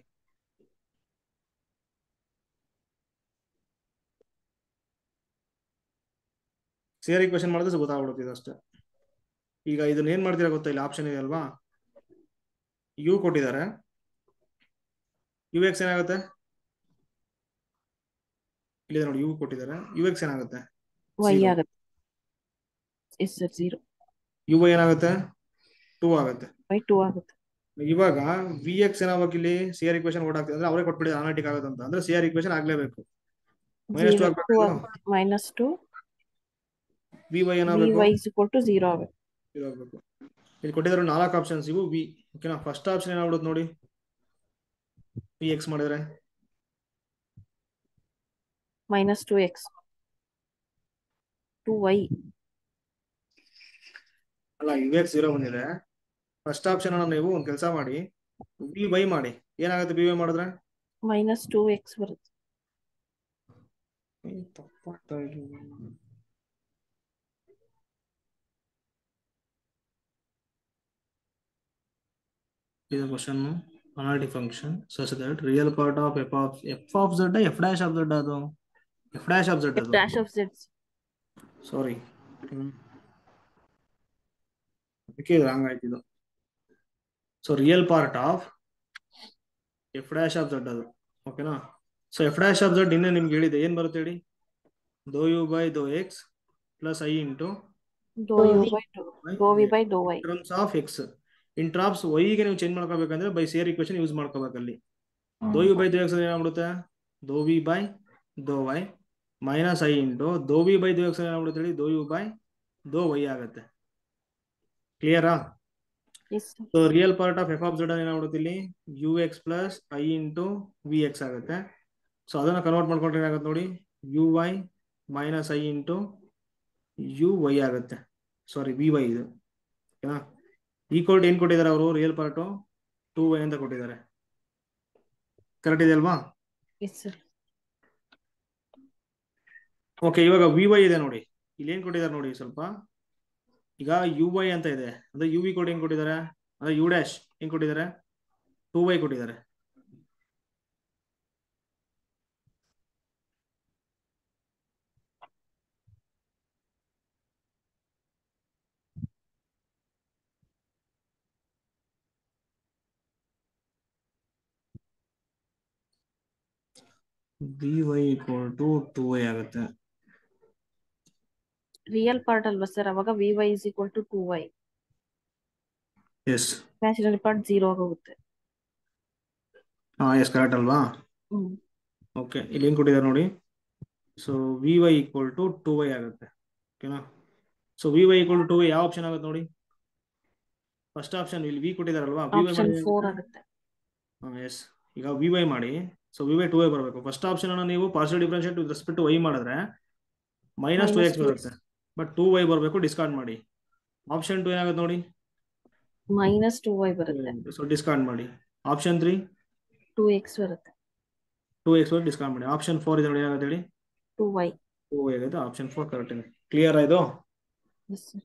ಸಿ ಆರ್ ಇಕ್ವೇಶನ್ ಮಾಡಿದ್ರೆ ಗೊತ್ತಾಗ್ಬಿಡುತ್ತೆ ಅಷ್ಟೇ. ಈಗ ಇದನ್ನ ಏನ್ ಮಾಡ್ತೀರಾ ಗೊತ್ತಾ, ಇಲ್ಲಿ ಆಪ್ಷನ್ ಇದೆ ಅಲ್ವಾ, ಯು ಕೊಟ್ಟಿದ್ದಾರೆ, ಯು ಎಕ್ಸ್ ಏನಾಗುತ್ತೆ, ಇಲ್ಲಿದೆ ನೋಡಿ, ಯು ಕೊಟ್ಟಿದ್ದಾರೆ, ಯು ಎಕ್ಸ್ ಏನಾಗುತ್ತೆ, y ಆಗುತ್ತೆ. Yes sir, 0. ಯು ವೈ ಏನಾಗುತ್ತೆ, 2 ಆಗುತ್ತೆ. y 2 ಆಗುತ್ತೆ. ಇವಾಗ ವಿ ಎಕ್ಸ್ ಏನಾಗಬೇಕು, ಇಲ್ಲಿ ಸಿ ಆರ್ ಇಕ್ವೇಶನ್ ಓಡಾಗ್ತದೆ ಅಂದ್ರೆ ಅವರೇ ಕೊಟ್ಬಿಡಿ ಅನಾಲಿಟಿಕ್ ಆಗುತ್ತೆ ಅಂತ, ಅಂದ್ರೆ ಸಿ ಆರ್ ಇಕ್ವೇಶನ್ ಆಗ್ಲೇಬೇಕು. -2 0 ಆಗ್ಬೇಕು, -2 ವಿ ವೈ ಏನಾಗಬೇಕು, vy is equal to 0 ಆಗುತ್ತೆ. 0 ಆಗ್ಬೇಕು. ಇಲ್ಲಿ ಕೊಟ್ಟಿದ್ದಾರೆ 4 ಆಪ್ಷನ್ಸ್ ಇವು ವಿ. ಓಕೆನಾ? ಫಸ್ಟ್ ಆಪ್ಷನ್ ಏನಾಗ್ಬಿಡುತ್ತೆ ನೋಡಿ, ವಿ ಎಕ್ಸ್ ಮಾಡಿದ್ರೆ -2x 2y. ಅಲ್ಲ, ಯು ಎಕ್ಸ್ 0 ಬಂದಿದೆ. ಫಸ್ಟ್ ಆಪ್ಷನ್ ಅನ್ನ ನೀವು ಒಂದು ಕೆಲಸ ಮಾಡಿ, ವಿ ವೈ ಮಾಡಿ. ಏನಾಗುತ್ತೆ ಬಿ ವೈ ಮಾಡಿದ್ರೆ? -2x ಬರುತ್ತೆ. ತಪ್ಪಾಗ್ತಾ ಇದೆ. ಇದು question. Analytic function such that real part of f of z, f dash of z, ಅದು f dash of z, f ಅದು dash of z. ಸಾರಿ, ಅದಕ್ಕೆ ರಾಂಗ್ ಆಯ್ತು ಇದು. So real part of f dash of z ಅದು. ಓಕೆನಾ? So f dash of z ಇನ್ನೇ ನಿಮ್ಗೆ ಹೇಳಿದೆ, ಏನ್ ಬರುತ್ತೆ ಹೇಳಿ, dou u by dou x plus i into dou u by dou v by dou y. Terms of x. In terms ವೈಗೆ ನೀವು ಚೇಂಜ್ ಮಾಡ್ಕೋಬೇಕಂದ್ರೆ ಬೈ ಸೇರ್ ಇಕ್ವೇಶನ್ ಯೂಸ್ ಮಾಡ್ಕೋಬೇಕು. ಅಲ್ಲಿ dou u by dou x ಏನಾಗ್ಬಿಡುತ್ತೆ, dou v by dou y minus i into dou v by dou x ಏನಾಗ್ಬಿಡುತ್ತೆ ಹೇಳಿ, dou u by dou Y ಆಗುತ್ತೆ. ಕ್ಲಿಯರಾ? Yes, sir. So real part of f of z ಏನಾಗ್ಬಿಡುತ್ತೆ ಇಲ್ಲಿ, u x plus i into v x ಆಗುತ್ತೆ. So ಅದನ್ನ convert ಮಾಡ್ಕೊಂಡ್ರೆ ಏನಾಗುತ್ತೆ ನೋಡಿ, u y minus i into u y ಆಗುತ್ತೆ. ಸಾರಿ, ವಿ ವೈ ಇದು. ಓಕೆನಾ? ಈಕ್ವಲ್ ಏನ್ ಕೊಟ್ಟಿದ್ದಾರೆ ಅವರು, ರಿಯಲ್ ಪಾರ್ಟು 2y ಅಂತ ಕೊಟ್ಟಿದ್ದಾರೆ. ಕರೆಕ್ಟ್ ಇದೆ ಅಲ್ವಾ? Yes, sir. ಓಕೆ, ಇವಾಗ ವಿ ವೈ ಇದೆ ನೋಡಿ, ಇಲ್ಲಿ ಏನ್ ಕೊಟ್ಟಿದ್ದಾರೆ ನೋಡಿ ಸ್ವಲ್ಪ. ಈಗ ಯು ವೈ ಅಂತ ಇದೆ, ಅಂದ್ರೆ ಯು ವಿ ಕೋಡ್ ಏನ್ ಕೊಟ್ಟಿದ್ದಾರೆ, ಅಂದ್ರೆ ಯು ಡ್ಯಾಶ್ ಏನ್ ಕೊಟ್ಟಿದ್ದಾರೆ, 2y ಕೊಟ್ಟಿದ್ದಾರೆ. V y equal to 2y ಆಗುತ್ತೆ. ರಿಯಲ್ ಪಾರ್ಟ್ ಅಲ್ವಾ ಸರ್, ಅವಾಗ vy is equal to 2y. Yes, imaginary part 0 ಆಗೋಗುತ್ತೆ. ಎಸ್ ಕರೆಕ್ಟ್ ಅಲ್ವಾ? ಓಕೆ, ಇಲ್ಲಿ ಏನ್ ಕೊಟ್ಟಿದ್ದಾರೆ ನೋಡಿ. So v y equal to 2y ಆಗುತ್ತೆ. ಓಕೆನಾ? So v y equal to 2y ಯಾವ ಆಪ್ಷನ್ ಆಗುತ್ತೆ ನೋಡಿ, ಫಸ್ಟ್ ಆಪ್ಷನ್. ಇಲ್ಲಿ ವಿ ಕೊಟ್ಟಿದಾರಲ್ವಾ, ವಿ ವೈ ಆಪ್ಷನ್ ಮಾಡಿ 4 ಆಗುತ್ತೆ. ಎಸ್. ಈಗ ವಿ ವೈ ಮಾಡಿ, ಸೊ ವಿ ವೈ 2y ಬರಬೇಕು. ಫಸ್ಟ್ ಆಪ್ಷನ್ ಅನ್ನ ನೀವು partial differentiate with respect to y ಮಾಡಿದ್ರೆ -2x ಬರುತ್ತೆ, ಬಟ್ 2y ಬರಬೇಕು, ಡಿಸ್ಕಾರ್ಡ್ ಮಾಡಿ. ಆಪ್ಷನ್ 2 ಏನಾಗುತ್ತೆ ನೋಡಿ, -2y ಬರುತ್ತೆ. ಸೊ ಡಿಸ್ಕಾರ್ಡ್ ಮಾಡಿ. ಆಪ್ಷನ್ 3 2x ಬರುತ್ತೆ. 2x ಡಿಸ್ಕಾರ್ಡ್ ಮಾಡಿ. ಆಪ್ಷನ್ 4 ಇದೆ ನೋಡಿ, ಏನಾಗುತ್ತೆ ಹೇಳಿ, 2y. 2y ಆಗುತ್ತೆ. ಆಪ್ಷನ್ 4 ಕರೆಕ್ಟ್ ಇದೆ. ಕ್ಲಿಯರ್ ಆಯ್ತು? Yes, sir.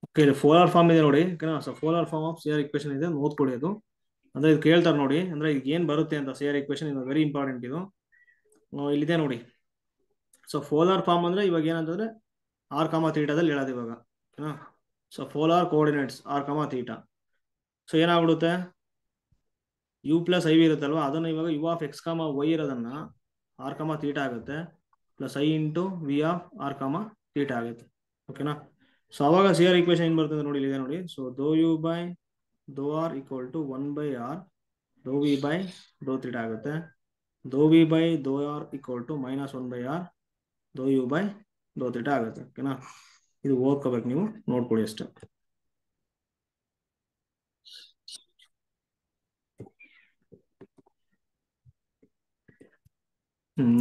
Okay, polar form ಇದೆ ನೋಡಿ. ಓಕೆನಾ? So polar form of C R equation ಇದೆ, ಓದ್ಕೊಳ್ಳಿ ಅದು. ಅಂದ್ರೆ ಇದು ಕೇಳ್ತಾರೆ ನೋಡಿ, ಅಂದ್ರೆ ಈಗ ಏನ್ ಬರುತ್ತೆ ಅಂತ CR ಈಕ್ವೇಶನ್, ಇದು ವೆರಿ ಇಂಪಾರ್ಟೆಂಟ್ ಇದು. ಇಲ್ಲಿದೆ ನೋಡಿ. ಸೊ ಪೋಲಾರ್ ಫಾರ್ಮ್ ಅಂದ್ರೆ ಇವಾಗ ಏನಂತಂದ್ರೆ r, ಥೀಟಾದಲ್ಲಿ ಹೇಳೋದು ಇವಾಗ. ಓಕೆನಾ? So polar coordinates r, theta. So ಏನಾಗ್ಬಿಡುತ್ತೆ, u ಪ್ಲಸ್ iv ಇರುತ್ತಲ್ವಾ, ಅದನ್ನ ಇವಾಗ u ಆಫ್ x, y ಇರೋದನ್ನ r, ಥೀಟಾ ಆಗುತ್ತೆ, plus i into v of r, theta ಆಗುತ್ತೆ. ಓಕೆನಾ? ಸೊ ಅವಾಗ CR ಈಕ್ವೇಶನ್ ಏನ್ ಬರ್ತದೆ ನೋಡಿ, ಇದೆ ನೋಡಿ. So dou u by dou r equal to 1/r dou v by dou theta ಆಗುತ್ತೆ. dou v by dou r equal to -1/r dou u by dou theta ಆಗುತ್ತೆ. ಓಕೆನಾ? ಇದು ಓದ್ಕೋಬೇಕು ನೀವು, ನೋಡ್ಕೊಳ್ಳಿ ಅಷ್ಟೇ.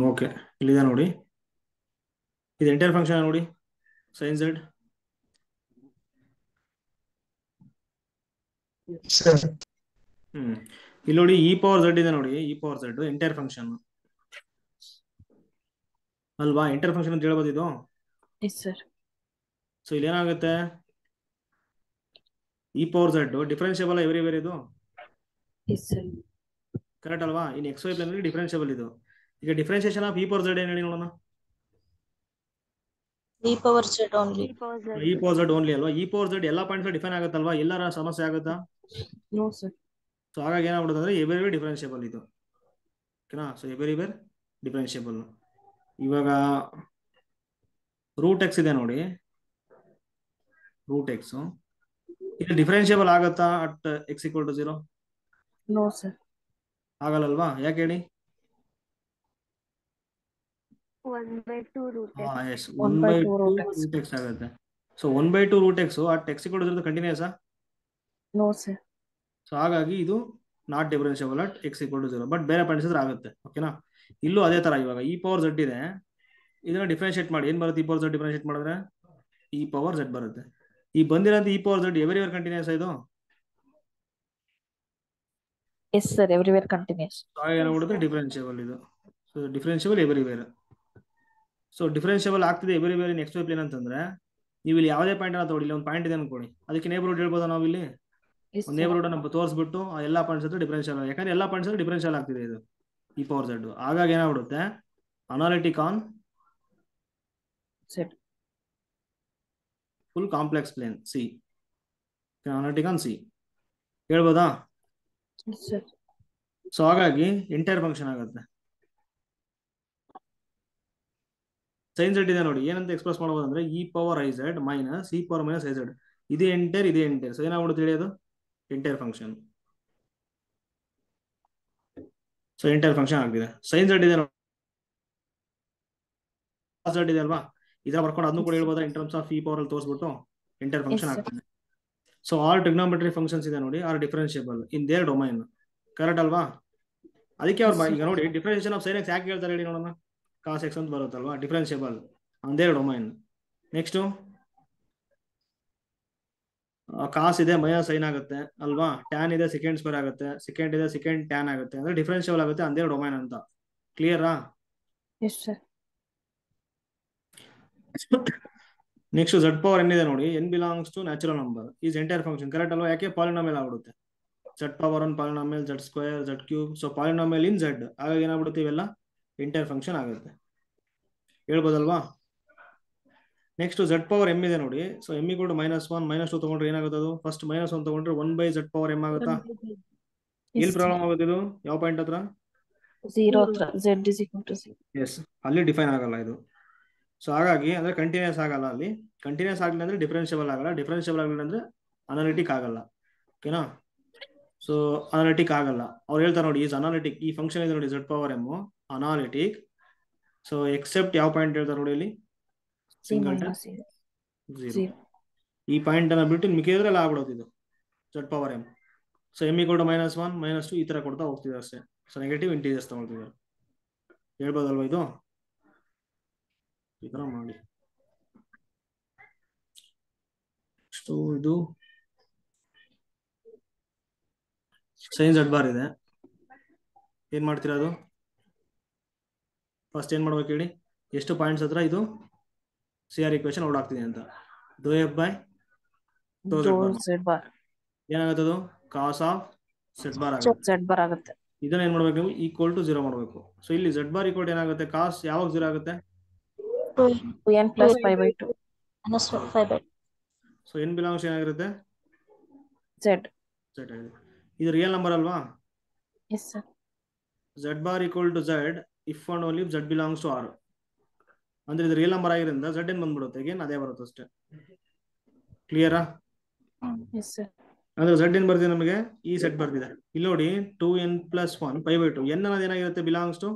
ಓಕೆ, ಇಲ್ಲಿದೆ ನೋಡಿ. ಇದು ಎಂಟೈರ್ ಫಂಕ್ಷನ್ ನೋಡಿ, sin z. ಇಲ್ಲಿ ನೋಡಿ e ಪವರ್ z ಇದೆ ನೋಡಿ, e power z entire function ಅಲ್ವಾ, ಎಂಟೈರ್ ಫಂಕ್ಷನ್ ಅಂತ ಹೇಳ್ಬೋದು ಇದು. Yes, sir. ಸೊ ಇಲ್ಲಿ ಏನಾಗುತ್ತೆ, e power z differentiable everywhere ಇದು. Yes, sir. ಕರೆಕ್ಟ್ ಅಲ್ವಾ? ಇನ್ XY ಪ್ಲೇನ್ ಅಲ್ಲಿ ಡಿಫರೆನ್ಷಿಯಬಲ್ ಇದು. ಈಗ differentiation of e power z ಏನು ಹೇಳಿ ನೋಡೋಣ. e power z only. e power z only ಅಲ್ವಾ? e ಪವರ್ z ಎಲ್ಲ ಪಾಯಿಂಟ್ಸ್ ಡಿಫೈನ್ ಆಗುತ್ತಲ್ವಾ, ಎಲ್ಲರ ಸಮಸ್ಯೆ ಆಗುತ್ತಾ? No, sir. ಸೊ ಹಾಗಾಗಿ ಏನಾಗ್ಬಿಡುತ್ತೆ ಅಂದ್ರೆ ಎವ್ರಿವೇರ್ ಡಿಫರೆನ್ಷಿಯಬಲ್ ಇದು. ಓಕೆನಾ? So everywhere differentiable. ಇವಾಗ ರೂಟ್ ಎಕ್ಸ್ ಇದೆ ನೋಡಿ, ರೂಟ್ ಎಕ್ಸ್ ಇದು ಡಿಫರೆನ್ಷಿಯಬಲ್ ಆಗುತ್ತಾ at x equal to 0? No, sir. ಆಗಲ್ಲಲ್ವಾ? ಯಾಕೆ ಹೇಳಿ? 1/2 root x. Yes, 1/2 root x. Root x ಆಗುತ್ತೆ. So 1/2 root x at x equal to 0 continuous. No, sir. So ಹಾಗಾಗಿ ಇದು not differentiable at x equal to 0, but ಬೇರೆ points ಇದ್ರೆ ಆಗುತ್ತೆ. ಓಕೆನಾ? ಇಲ್ಲೂ ಅದೇ ತರ. ಇವಾಗ e ಪವರ್ z ಇದೆ, ಇದನ್ನ ಡಿಫರೆನ್ಶಿಯೇಟ್ ಮಾಡಿ ಏನ್ ಬರುತ್ತೆ, e ಪವರ್ z ಡಿಫರೆನ್ಶಿಯೇಟ್ ಮಾಡಿದ್ರೆ e ಪವರ್ z ಬರುತ್ತೆ. ಈ ಬಂದಿರೋಂಥ e power z everywhere continuous ಇದು. Yes, sir. Everywhere continuous. ಏನಾಗ್ಬಿಡುತ್ತೆ, ಡಿಫರೆನ್ಷಿಯಬಲ್ ಇದು. So differentiable everywhere. So differentiable ಆಗ್ತಿದೆ ಎವ್ರಿವೇರ್ ಇನ್ XY ಪ್ಲೇನ್ ಅಂತಂದ್ರೆ, ನೀವು ಇಲ್ಲಿ ಯಾವುದೇ ಪಾಯಿಂಟ್ ಅನ್ನ ತಗೊಳ್ಳಿ, ಇಲ್ಲಿ ಒಂದು ಪಾಯಿಂಟ್ ಇದೆ ಅನ್ಕೊಳ್ಳಿ, ಅದಕ್ಕೆ ನೇಬರ್ಹುಡ್ ಹೇಳ್ಬೋದಾ ನಾವು ಇಲ್ಲಿ? Yes, ಒಂದು sir. ನೇಬರ್ಹುಡ್ ಅನ್ನು ತೋರಿಸ್ಬಿಟ್ಟು ಆ ಎಲ್ಲಾ ಪಾಯಿಂಟ್ಸ್ ಹತ್ರ ಡಿಫರೆನ್ಷಿಯಲ್, ಯಾಕಂದ್ರೆ ಎಲ್ಲಾ ಪಾಯಿಂಟ್ಸ್ ಹತ್ರ ಡಿಫರೆನ್ಷಿಯಲ್ ಆಗ್ತಿದೆ ಇದು e ಪವರ್ z. ಹಾಗಾಗಿ ಏನಾಗ್ಬಿಡುತ್ತೆ, analytic on Set. Full complex plane C, analytic on C ಹೇಳ್ಬೋದಾ? Yes, sir. ಸೊ ಹಾಗಾಗಿ ಎಂಟೈರ್ ಫಂಕ್ಷನ್ ಆಗುತ್ತೆ. sin z ಇದೆ ನೋಡಿ, ಏನಂತ ಎಕ್ಸ್ಪ್ರೆಸ್ ಮಾಡಬಹುದು ಅಂದ್ರೆ e power i z minus e power minus i z. ಇದೇ ಎಂಟೈರ್, ಇದೇ ಎಂಟೈರ್. ಸೊ ಏನಾಗ್ಬಿಡುತ್ತೆ ತಿಳಿಯೋದು, entire function. So entire function ಆಗ್ತಿದೆ. sin z ಇದೆ ನೋಡಿ, z ಇದೆ ಅಲ್ವಾ, ಇದರ ಬರ್ಕೊಂಡು ಅದನ್ನು ಕೂಡ ಹೇಳ್ಬೋದಾ in terms of e power ಅಲ್ಲಿ ತೋರಿಸ್ಬಿಟ್ಟು ಎಂಟೈರ್ ಫಂಕ್ಷನ್ ಆಗ್ತದೆ. ಸೊ ಆಲ್ ಟ್ರಿಗ್ನೋಮೆಟ್ರಿ ಫಂಕ್ಷನ್ಸ್ ಇದೆ ನೋಡಿ, are differentiable in their domain. Correct ಅಲ್ವಾ? ಅದಕ್ಕೆ ಅವ್ರು ಈಗ ನೋಡಿ ಡಿಫರೆನ್ಷಿಯೇಷನ್ ಆಫ್ sin x ಯಾಕೆ ಹೇಳ್ತಾರೆ ಹೇಳಿ ನೋಡೋಣ. cos x ಅಂತ ಬರುತ್ತಲ್ವಾ, differentiable on their domain. Next cos ಇದೆ ಮೈನಸ್ ಸೈನ್ ಆಗುತ್ತೆ ಅಲ್ವಾ, ಟ್ಯಾನ್ ಇದೆ ಸೆಕೆಂಡ್ ಸ್ಕ್ವೇರ್ ಆಗುತ್ತೆ, ಸೆಕೆಂಡ್ ಇದೆ ಸೆಕೆಂಡ್ ಟ್ಯಾನ್ ಆಗುತ್ತೆ, ಅಂದ್ರೆ ಡಿಫರೆನ್ಷಿಯಬಲ್ ಆಗುತ್ತೆ ಆನ್ ದೇರ್ ಡೊಮೈನ್ ಅಂತ. ಕ್ಲಿಯರಾ? Yes, sir. Next z power n ಇದೆ ನೋಡಿ, n belongs to natural number is entire function. Correct ಅಲ್ವಾ? ಯಾಕೆ ಪಾಲಿನಾಮಿಯಲ್ ಆಗ್ಬಿಡುತ್ತೆ. z power 1 polynomial, z square, z cube. So polynomial in z, ಹಾಗಾಗಿ ಏನಾಗ್ಬಿಡುತ್ತೆ ಇವೆಲ್ಲ ಎಂಟೈರ್ ಫಂಕ್ಷನ್ ಆಗುತ್ತೆ. ಹೇಳ್ಬೋದಲ್ವಾ? ನೆಕ್ಸ್ಟ್ z ಪವರ್ m ಇದೆ ನೋಡಿ. ಸೊ m ಈಕ್ವಲ್ ಟು -1 -2 ತಗೊಂಡ್ರೆ ಏನಾಗುತ್ತೆ, ಅದು ಫಸ್ಟ್ -1 ತಗೊಂಡ್ರೆ 1/z ಪವರ್ m ಆಗುತ್ತಾ? ಎಲ್ಲಿ ಪ್ರಾಬ್ಲಮ್ ಆಗುತ್ತೆ ಇದು, ಯಾವ ಪಾಯಿಂಟ್ ಹತ್ರ? 0 ಹತ್ರ z is equal to 0. S, ಅಲ್ಲಿ ಡಿಫೈನ್ ಆಗಲ್ಲ ಇದು. ಸೊ ಹಾಗಾಗಿ ಅಂದ್ರೆ ಕಂಟಿನ್ಯೂಸ್ ಆಗಲ್ಲ, ಅಲ್ಲಿ ಕಂಟಿನ್ಯೂಸ್ ಆಗಲಿಲ್ಲ ಅಂದ್ರೆ ಡಿಫರೆನ್ಷಿಯಬಲ್ ಆಗಲ್ಲ, ಡಿಫರೆನ್ಷಿಯಬಲ್ ಆಗಲಿಲ್ಲ ಅಂದ್ರೆ ಅನಾಲಿಟಿಕ್ ಆಗಲ್ಲ. ಓಕೆನಾ? ಸೊ ಅನಾಲಿಟಿಕ್ ಆಗಲ್ಲ. ಅವ್ರು ಹೇಳ್ತಾರೆ ನೋಡಿ, ಈಸ್ ಅನಾಲಿಟಿಕ್, ಈ ಫಂಕ್ಷನ್ ಇದೆ ನೋಡಿ z power m analytic. So accept ಯಾವ ಪಾಯಿಂಟ್ ಹೇಳ್ತಾರೆ ನೋಡಿ ಇಲ್ಲಿ, ಸಿಂಗಲ್ minus 0. 0. ಈ ಪಾಯಿಂಟ್ ಅನ್ನ ಬಿಟ್ಟು ಮಿಕ್ಕಿದ್ರೆಲ್ಲ ಆಗ್ಬಿಡೋದು ಇದು z power m. So m equal to -1 -2 ಈ ತರ ಕೊಡ್ತಾ ಹೋಗ್ತಿದೆ ಅಷ್ಟೇ. ಸೊ ನೆಗೆಟಿವ್ ಇಂಟೀಜರ್ಸ್ ತಗೊಳ್ತಿದ್ದಾರೆ. ಹೇಳ್ಬೋದಲ್ವಾ ಇದು? ಈ ತರ ಮಾಡಿ. ಸೊ ಇದು sin z ಬಾರ್ ಇದೆ. ಏನ್ ಮಾಡ್ತೀರಾ, ಅದು ಫಸ್ಟ್ ಏನ್ ಮಾಡ್ಬೇಕು ಹೇಳಿ, ಎಷ್ಟು ಪಾಯಿಂಟ್ಸ್ ಹತ್ರ ಇದು CR ಈಕ್ವೇಶನ್ ಔಟ್ ಆಗ್ತಿದೆ ಅಂತ. dou f by dou z bar Z bar. ಏನಾಗುತ್ತದು, ಕಾಸ್ ಆಫ್ Z ಬಾರ್ ಆಗುತ್ತೆ. Z bar ಆಗುತ್ತೆ. ಇದನ್ನ ಏನ್ ಮಾಡ್ಬೇಕು ನೀವು ಈಕ್ವಲ್ ಟು 0 ಮಾಡಬೇಕು. ಸೊ ಇಲ್ಲಿ Z ಬಾರ್ ಈಕ್ವಲ್ ಏನಾಗುತ್ತೆ, ಕಾಸ್ ಯಾವಾಗ 0 ಆಗುತ್ತೆ, 2n plus 5/2 5/2. So n belongs ಏನಾಗಿರುತ್ತೆ, Z. Z ಆಗಿದೆ. ಇದು ರಿಯಲ್ ನಂಬರ್ ಅಲ್ವಾ, Yes sir. Z bar equal to Z if and only Z belongs to R. ಅಂದ್ರೆ ಇದು ರಿಯಲ್ ನಂಬರ್ ಆಗಿರೋದ್ರಿಂದ Z ಏನ್ ಬಂದ್ಬಿಡುತ್ತೆ, again ಅದೇ ಬರುತ್ತೆ ಅಷ್ಟೇ. ಕ್ಲಿಯರಾ? Yes sir. ಅಂದ್ರೆ Z ಏನ್ ಬರ್ತಿದೆ ನಮಗೆ, ಈ ಸೆಟ್ ಬರ್ತಿದೆ. ಇಲ್ಲಿ ನೋಡಿ 2n plus 1 5/2. n ಅನ್ನೋದು ಏನಾಗಿರುತ್ತೆ, ಬಿಲಾಂಗ್ಸ್ ಟು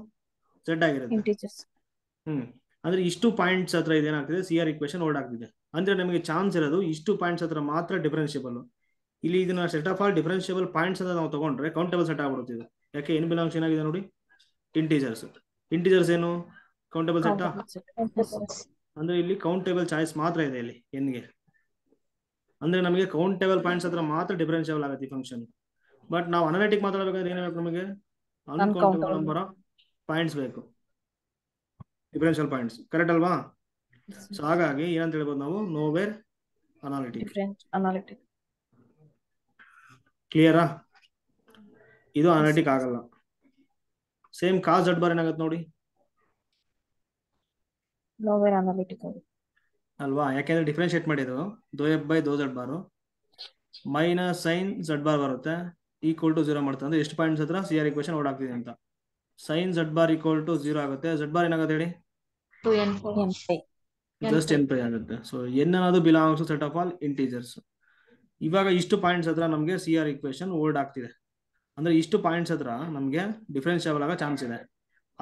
Z ಆಗಿರುತ್ತೆ. Integers. ಅಂದ್ರೆ ಇಷ್ಟು ಪಾಯಿಂಟ್ಸ್ ಹತ್ರ ಇದೇನಾಗ್ತಿದೆ, CR ಇಕ್ವೇಶನ್ ಹೋಲ್ಡ್ ಆಗ್ತಿದೆ. ಅಂದ್ರೆ ನಮಗೆ ಚಾನ್ಸ್ ಇರೋದು ಇಷ್ಟು ಪಾಯಿಂಟ್ಸ್ ಹತ್ರ ಮಾತ್ರ ಡಿಫರೆನ್ಷಿಯಬಲ್. ಇಲ್ಲಿ ಇದನ್ನ set of all differentiable points ಅಂತ ನಾವು ತಗೊಂಡ್ರೆ ಕೌಂಟೇಬಲ್ ಸೆಟ್ ಆಗ್ಬಿಡುತ್ತೆ. ಯಾಕೆ, n ಬಿಲಾಂಗ್ಸ್ ಏನಾಗಿದೆ ನೋಡಿ, ಇಂಟೀಜರ್ಸ್. ಇಂಟೀಜರ್ಸ್ ಏನು countable set, Countable set. Yes sir. ಅಂದ್ರೆ ಇಲ್ಲಿ ಕೌಂಟೇಬಲ್ ಚಾಯ್ಸ್ ಮಾತ್ರ ಇದೆ ಇಲ್ಲಿ n ಗೆ. ಅಂದ್ರೆ ನಮಗೆ ಕೌಂಟೇಬಲ್ ಪಾಯಿಂಟ್ಸ್ ಹತ್ರ ಮಾತ್ರ ಡಿಫರೆನ್ಷಿಯಬಲ್ ಆಗುತ್ತೆ ಈ ಫಂಕ್ಷನ್. ಬಟ್ ನಾವು ಅನಾಲಿಟಿಕ್ ಮಾತಾಡಬೇಕಾದ್ರೆ ಏನಾಗಬೇಕು, ನಮಗೆ ಅನ್ಕೌಂಟೇಬಲ್ ನಂಬರ್ ಆಫ್ ಪಾಯಿಂಟ್ಸ್ ಬೇಕು, ಡಿಫರೆನ್ಷಿಯಲ್ ಪಾಯಿಂಟ್ಸ್. ಕರೆಕ್ಟ್ ಅಲ್ವಾ? ಸೊ ಹಾಗಾಗಿ ಏನಂತ ಹೇಳ್ಬೋದು ನಾವು, ನೋವೇರ್ ಅನಾಲಿಟಿಕ್. Different analytic. ಕ್ಲಿಯರಾ? ಇದು ಅನಾಲಿಟಿಕ್ ಆಗಲ್ಲ. ಸೇಮ್ ಕಾಸ್ Z ಬಾರ್ ಏನಾಗುತ್ತೆ ನೋಡಿ Nowhere analytical. ಅಲ್ವಾ, ಯಾಕೆಂದ್ರೆ ಡಿಫ್ರೆನ್ಶಿಯೇಟ್ ಮಾಡಿದ್ದು dou f by dou Z bar minus sine Z bar ಬರುತ್ತೆ, ಈಕ್ವಲ್ ಟು 0 ಮಾಡ್ತಾರೆ. ಅಂದ್ರೆ ಎಷ್ಟು ಪಾಯಿಂಟ್ಸ್ ಹತ್ರ CR ಇಕ್ವೇಶನ್ ಓಡ್ ಆಗ್ತಿದೆ ಅಂತ. Sine Z bar equal to 0 ಆಗುತ್ತೆ. Z ಬಾರ್ ಏನಾಗುತ್ತೆ ಹೇಳಿ, 2n ಜಸ್ಟ್ n ಪೈ ಆಗುತ್ತೆ. ಸೊ n ಅನ್ನೋದು belongs to set of all integers. ಇವಾಗ ಇಷ್ಟು ಪಾಯಿಂಟ್ಸ್ ಹತ್ರ ನಮಗೆ CR ಇಕ್ವೇಶನ್ ಓಲ್ಡ್ ಆಗ್ತಿದೆ. ಅಂದ್ರೆ ಇಷ್ಟು ಪಾಯಿಂಟ್ಸ್ ಹತ್ರ ನಮಗೆ ಡಿಫರೆನ್ಷಿಯಬಲ್ ಆಗೋ ಚಾನ್ಸ್ ಇದೆ.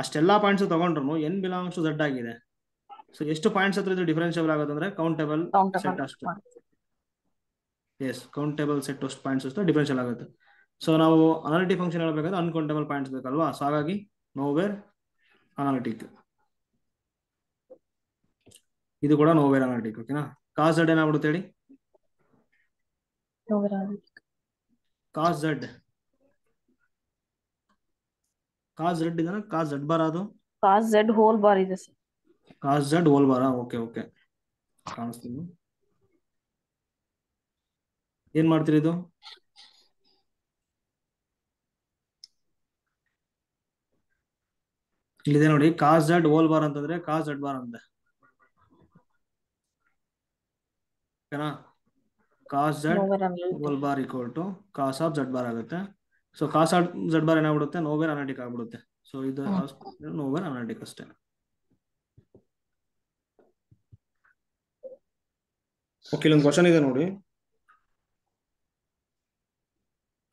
ಅಷ್ಟೆಲ್ಲಾ ಪಾಯಿಂಟ್ಸ್ ತಗೊಂಡ್ರು n ಬಿಲಾಂಗ್ಸ್ ಟು Z ಆಗಿದೆ. ಸೊ ಎಷ್ಟು ಪಾಯಿಂಟ್ಸ್ ಹತ್ರ ಇದು ಡಿಫರೆನ್ಷಿಯಬಲ್ ಆಗುತ್ತೆ ಅಂದ್ರೆ ಕೌಂಟೇಬಲ್ ಸೆಟ್ ಅಷ್ಟು. ಎಸ್, ಕೌಂಟೇಬಲ್ ಸೆಟ್ ಅಷ್ಟು ಪಾಯಿಂಟ್ಸ್ ಅಷ್ಟು ಡಿಫರೆನ್ಷಿಯಲ್ ಆಗುತ್ತೆ. ಸೊ ನಾವು ಅನಾಲಿಟಿಕ್ ಫಂಕ್ಷನ್ ಹೇಳ್ಬೇಕಾದ್ರೆ ಅನ್ಕೌಂಟೇಬಲ್ ಪಾಯಿಂಟ್ಸ್ ಬೇಕಲ್ವಾ. ಸೊ ಹಾಗಾಗಿ ನೋವೇರ್ ಅನಾಲಿಟಿಕ್, ಇದು ಕೂಡ ನೋವೇರ್ ಅನಾಲಿಟಿಕ್. ಓಕೆನಾ? ಕಾಸ್ Z ಏನಾಗ್ಬಿಡುತ್ತೆ ಹೇಳಿ, Nowhere analytic. ಕಾಸ್ Z ಇದನ್ನ ಕಾಸ್ Z ಬಾರ್, ಅದು Cos Z whole bar ಇದೆ sir. ಕಾಸ್ Z ಹೋಲ್ ಬಾರ. ಓಕೆ ಓಕೆ, ಕಾಣಿಸ್ತೀನಿ. ಏನ್ ಮಾಡ್ತೀರಿ ಇದು, ಇಲ್ಲಿದೆ ನೋಡಿ, ಕಾಸ್ Z ಹೋಲ್ ಬಾರ್ ಅಂತಂದ್ರೆ ಕಾಸ್ Z ಬಾರ್ ಅಂತ. ಓಕೆನಾ? Cos Z Nowhere analytic. Whole bar equal to cos of Z bar ಆಗುತ್ತೆ. So cos of Z bar ಏನಾಗ್ಬಿಡುತ್ತೆ, ನೋವೇರ್ ಅನಾಲಿಟಿಕ್ ಆಗ್ಬಿಡುತ್ತೆ. ಸೊ ಇದು ನೋವೇರ್ ಅನಾಲಿಟಿಕ್ ಅಷ್ಟೇ. ಓಕೆ, ಇಲ್ಲೊಂದು ಕ್ವಶನ್ ಇದೆ ನೋಡಿ.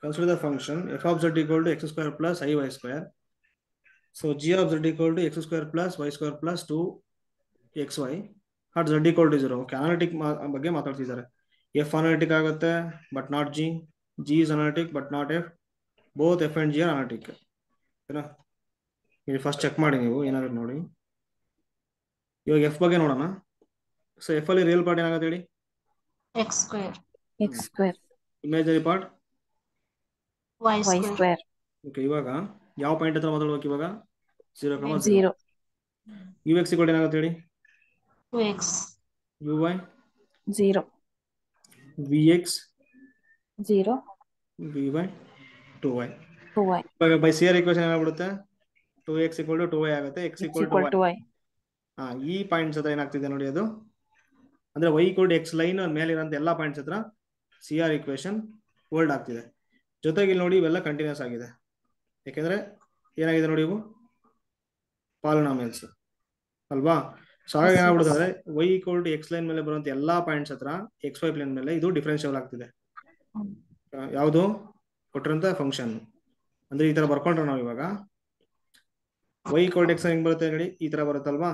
Consider the function f of z equal to x square plus iy square. So g of z equal to x square plus y square plus 2xy at z equal to 0. Okay, analytic ಬಗ್ಗೆ ಮಾತಾಡ್ತಿದ್ದಾರೆ. f analytic ಆಗುತ್ತೆ but not g. g is analytic but not f. Both f and g are analytic. ಓಕೆನಾ? ಇಲ್ಲಿ first check ಮಾಡಿ ನೀವು ಏನಾದ್ರು ನೋಡಿ. ಇವಾಗ f ಬಗ್ಗೆ ನೋಡೋಣ. ಸೊ f ಅಲ್ಲಿ ರಿಯಲ್ ಪಾರ್ಟ್ ಏನಾಗುತ್ತೆ ಹೇಳಿ, x square X square. Imagery part y Y square square. Okay, ಇವಾಗ ಯಾವ ಪಾಯಿಂಟ್ ಹತ್ರ ಮಾತಾಡ್ಬೇಕು, ಇವಾಗ 0,0. 0. ux ಈಕ್ವಲ್ ಏನಾಗುತ್ತೆ ಹೇಳಿ, 2x uy 0. vx 0. vy 2y. 2y. ಇವಾಗ ಬೈ CR ಇಕ್ವೇಶನ್ ಏನಾಗ್ಬಿಡುತ್ತೆ, 2x ಈಕ್ವಲ್ ಟು 2y ಆಗುತ್ತೆ, x X equal equal to to y. y. ಈ ಪಾಯಿಂಟ್ಸ್ ಹತ್ರ ಏನಾಗ್ತಿದೆ ನೋಡಿ, ಅದು ಅಂದ್ರೆ y equal to x line ಮೇಲೆ ಇರೋಂಥ ಎಲ್ಲಾ ಪಾಯಿಂಟ್ಸ್ ಹತ್ರ CR ಇಕ್ವೇಶನ್ ಹೋಲ್ಡ್ ಆಗ್ತಿದೆ. ಜೊತೆಗೆ ಇಲ್ಲಿ ನೋಡಿ ಇವೆಲ್ಲ ಕಂಟಿನ್ಯೂಸ್ ಆಗಿದೆ. ಯಾಕೆಂದ್ರೆ ಏನಾಗಿದೆ ನೋಡಿ, ಇವು ಪಾಲಿನಾಮಿಯಲ್ಸ್ ಅಲ್ವಾ. ಸೊ ಹಾಗಾಗಿ ಏನಾಗ್ಬಿಡುತ್ತೆ ಅಂದ್ರೆ y equal to x line ಮೇಲೆ ಬರುವಂತ ಎಲ್ಲಾ ಪಾಯಿಂಟ್ಸ್ ಹತ್ರ xy ಪ್ಲೇನ್ ಮೇಲೆ ಇದು ಡಿಫರೆನ್ಷಿಯಬಲ್ ಆಗ್ತಿದೆ. ಯಾವುದು ಕೊಟ್ಟಿರೋಂಥ ಫಂಕ್ಷನ್. ಅಂದ್ರೆ ಈ ತರ ಬರ್ಕೊಂಡ್ರೆ ನಾವು ಇವಾಗ y ಈಕ್ವಲ್ ಟು x ಹೆಂಗ್ ಬರುತ್ತೆ ನೋಡಿ, ಈ ತರ ಬರುತ್ತಲ್ವಾ.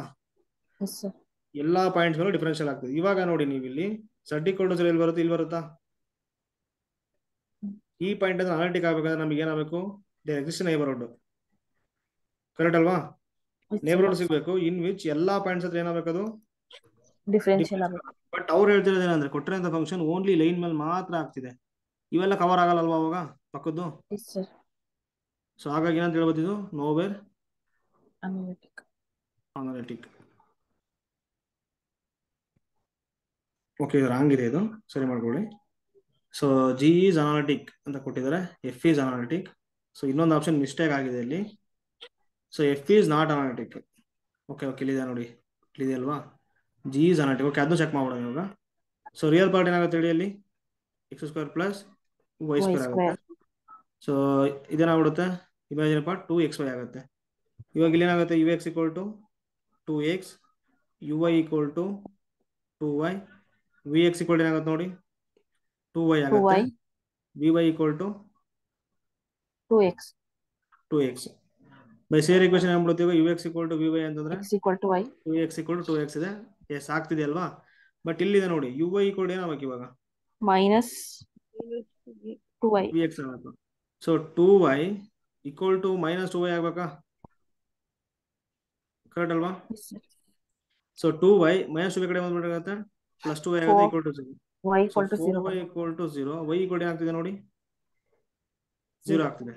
Yes sir. ಎಲ್ಲಾ ಪಾಯಿಂಟ್ಸ್ ಗಳು ಡಿಫರೆನ್ಷಿಯಲ್ ಆಗ್ತದೆ. ಇವಾಗ ನೋಡಿ ನೀವು ಇಲ್ಲಿ z ಈಕ್ವಲ್ ಟು 0 ಎಲ್ಲಿ ಬರುತ್ತೆ, ಇಲ್ಲಿ ಬರುತ್ತಾ. ಈ ಪಾಯಿಂಟ್ ಅಂದ್ರೆ ಅನಾಲಿಟಿಕ್ ಆಗ್ಬೇಕಾದ್ರೆ ನಮ್ಗೆ ಏನಾಗಬೇಕು, ದೇರ್ ಎಕ್ಸಿಸ್ಟ್ ನೇಬರ್ಹುಡ್. ಕರೆಕ್ಟ್ ಅಲ್ವಾ? ನೇಬರ್ಹುಡ್ ಸಿಗ್ಬೇಕು ಇನ್ ವಿಚ್ ಎಲ್ಲಾ ಪಾಯಿಂಟ್ಸ್ ಹತ್ರ ಏನಾಗಬೇಕದು ಡಿಫರೆನ್ಷಿಯಲ್ ಆಗುತ್ತೆ. ಬಟ್ ಅವ್ರು ಹೇಳ್ತಿರೋದು ಏನಂದ್ರೆ ಕೊಟ್ಟಿರೋಂಥ ಫಂಕ್ಷನ್ ಓನ್ಲಿ ಲೈನ್ ಮೇಲೆ ಮಾತ್ರ ಆಗ್ತಿದೆ, ಇವೆಲ್ಲ ಕವರ್ ಆಗಲ್ಲಲ್ವಾ ಅವಾಗ ಪಕ್ಕದ್ದು. Yes sir. ಸೊ ಹಾಗಾಗಿ ಏನಂತ ಹೇಳ್ಬೋದು, ಇದು ನೋವೇರ್ Analytic. ಅನಾಲಿಟಿಕ್. ಓಕೆ, ಇದು ರಾಂಗ್ ಇದೆ, ಇದು ಸರಿ ಮಾಡ್ಕೊಳ್ಳಿ. ಸೊ ಜಿ ಈಸ್ ಅನಾಲಿಟಿಕ್ ಅಂತ ಕೊಟ್ಟಿದ್ದಾರೆ, ಎಫ್ ಈಸ್ ಅನಾಲಿಟಿಕ್. ಸೊ ಇನ್ನೊಂದು ಆಪ್ಷನ್ ಮಿಸ್ಟೇಕ್ ಆಗಿದೆ ಇಲ್ಲಿ. So f is not analytic. Okay okay, ಇಲ್ಲಿದೆ ನೋಡಿ, ಇಲ್ಲಿದೆ ಅಲ್ವಾ, ಜಿ ಈಸ್ ಅನಾಲಿಟಿಕ್. ಓಕೆ, ಅದನ್ನು ಚೆಕ್ ಮಾಡ್ಬೋಣ ಇವಾಗ. ಸೊ ರಿಯಲ್ ಪಾರ್ಟ್ ಏನಾಗುತ್ತೆ ಹೇಳಿ ಅಲ್ಲಿ, x square plus y square ಆಗುತ್ತೆ. ಸೊ ಇದೇನಾಗ್ಬಿಡುತ್ತೆ, ಇಮ್ಯಾಜಿನ್ ಪಾರ್ಟ್ 2xy ಆಗುತ್ತೆ. ಇವಾಗ ಇಲ್ಲಿ ಏನಾಗುತ್ತೆ, u x equal to 2x, u y equal to 2y, v x equal ಏನಾಗುತ್ತೆ ನೋಡಿ 2y ಆಗುತ್ತೆ, V y equal to 2x. By C R equation ಏನ್ಬಿಡುತ್ತೆ, u x equal to v y ಅಂತಂದ್ರೆ x equal to y. 2x equal to 2x ಇದೆ. S ಆಗ್ತಿದೆ ಅಲ್ವಾ. But ಇಲ್ಲಿದೆ ನೋಡಿ, ಯು ವೈ ಈಕ್ವಲ್ ಏನಾಗಬೇಕು ಇವಾಗ, minus 2y. ವಿ ಎಕ್ಸ್ ಆಗಬೇಕು. So 2y equal to minus 2y ಆಗ್ಬೇಕಾ, ಕರೆಕ್ಟ್ ಅಲ್ವಾ. ಸೊ 2y ಮೈನಸ್ 2y ಕಡೆ ಬಂದ್ಬಿಟ್ಟಾಗುತ್ತೆ, ಪ್ಲಸ್ 2y ಆಗುತ್ತೆ, equal to 0. y equal to 0. y equal to 0, y equal ಏನಾಗ್ತಿದೆ ನೋಡಿ 0 ಆಗ್ತಿದೆ.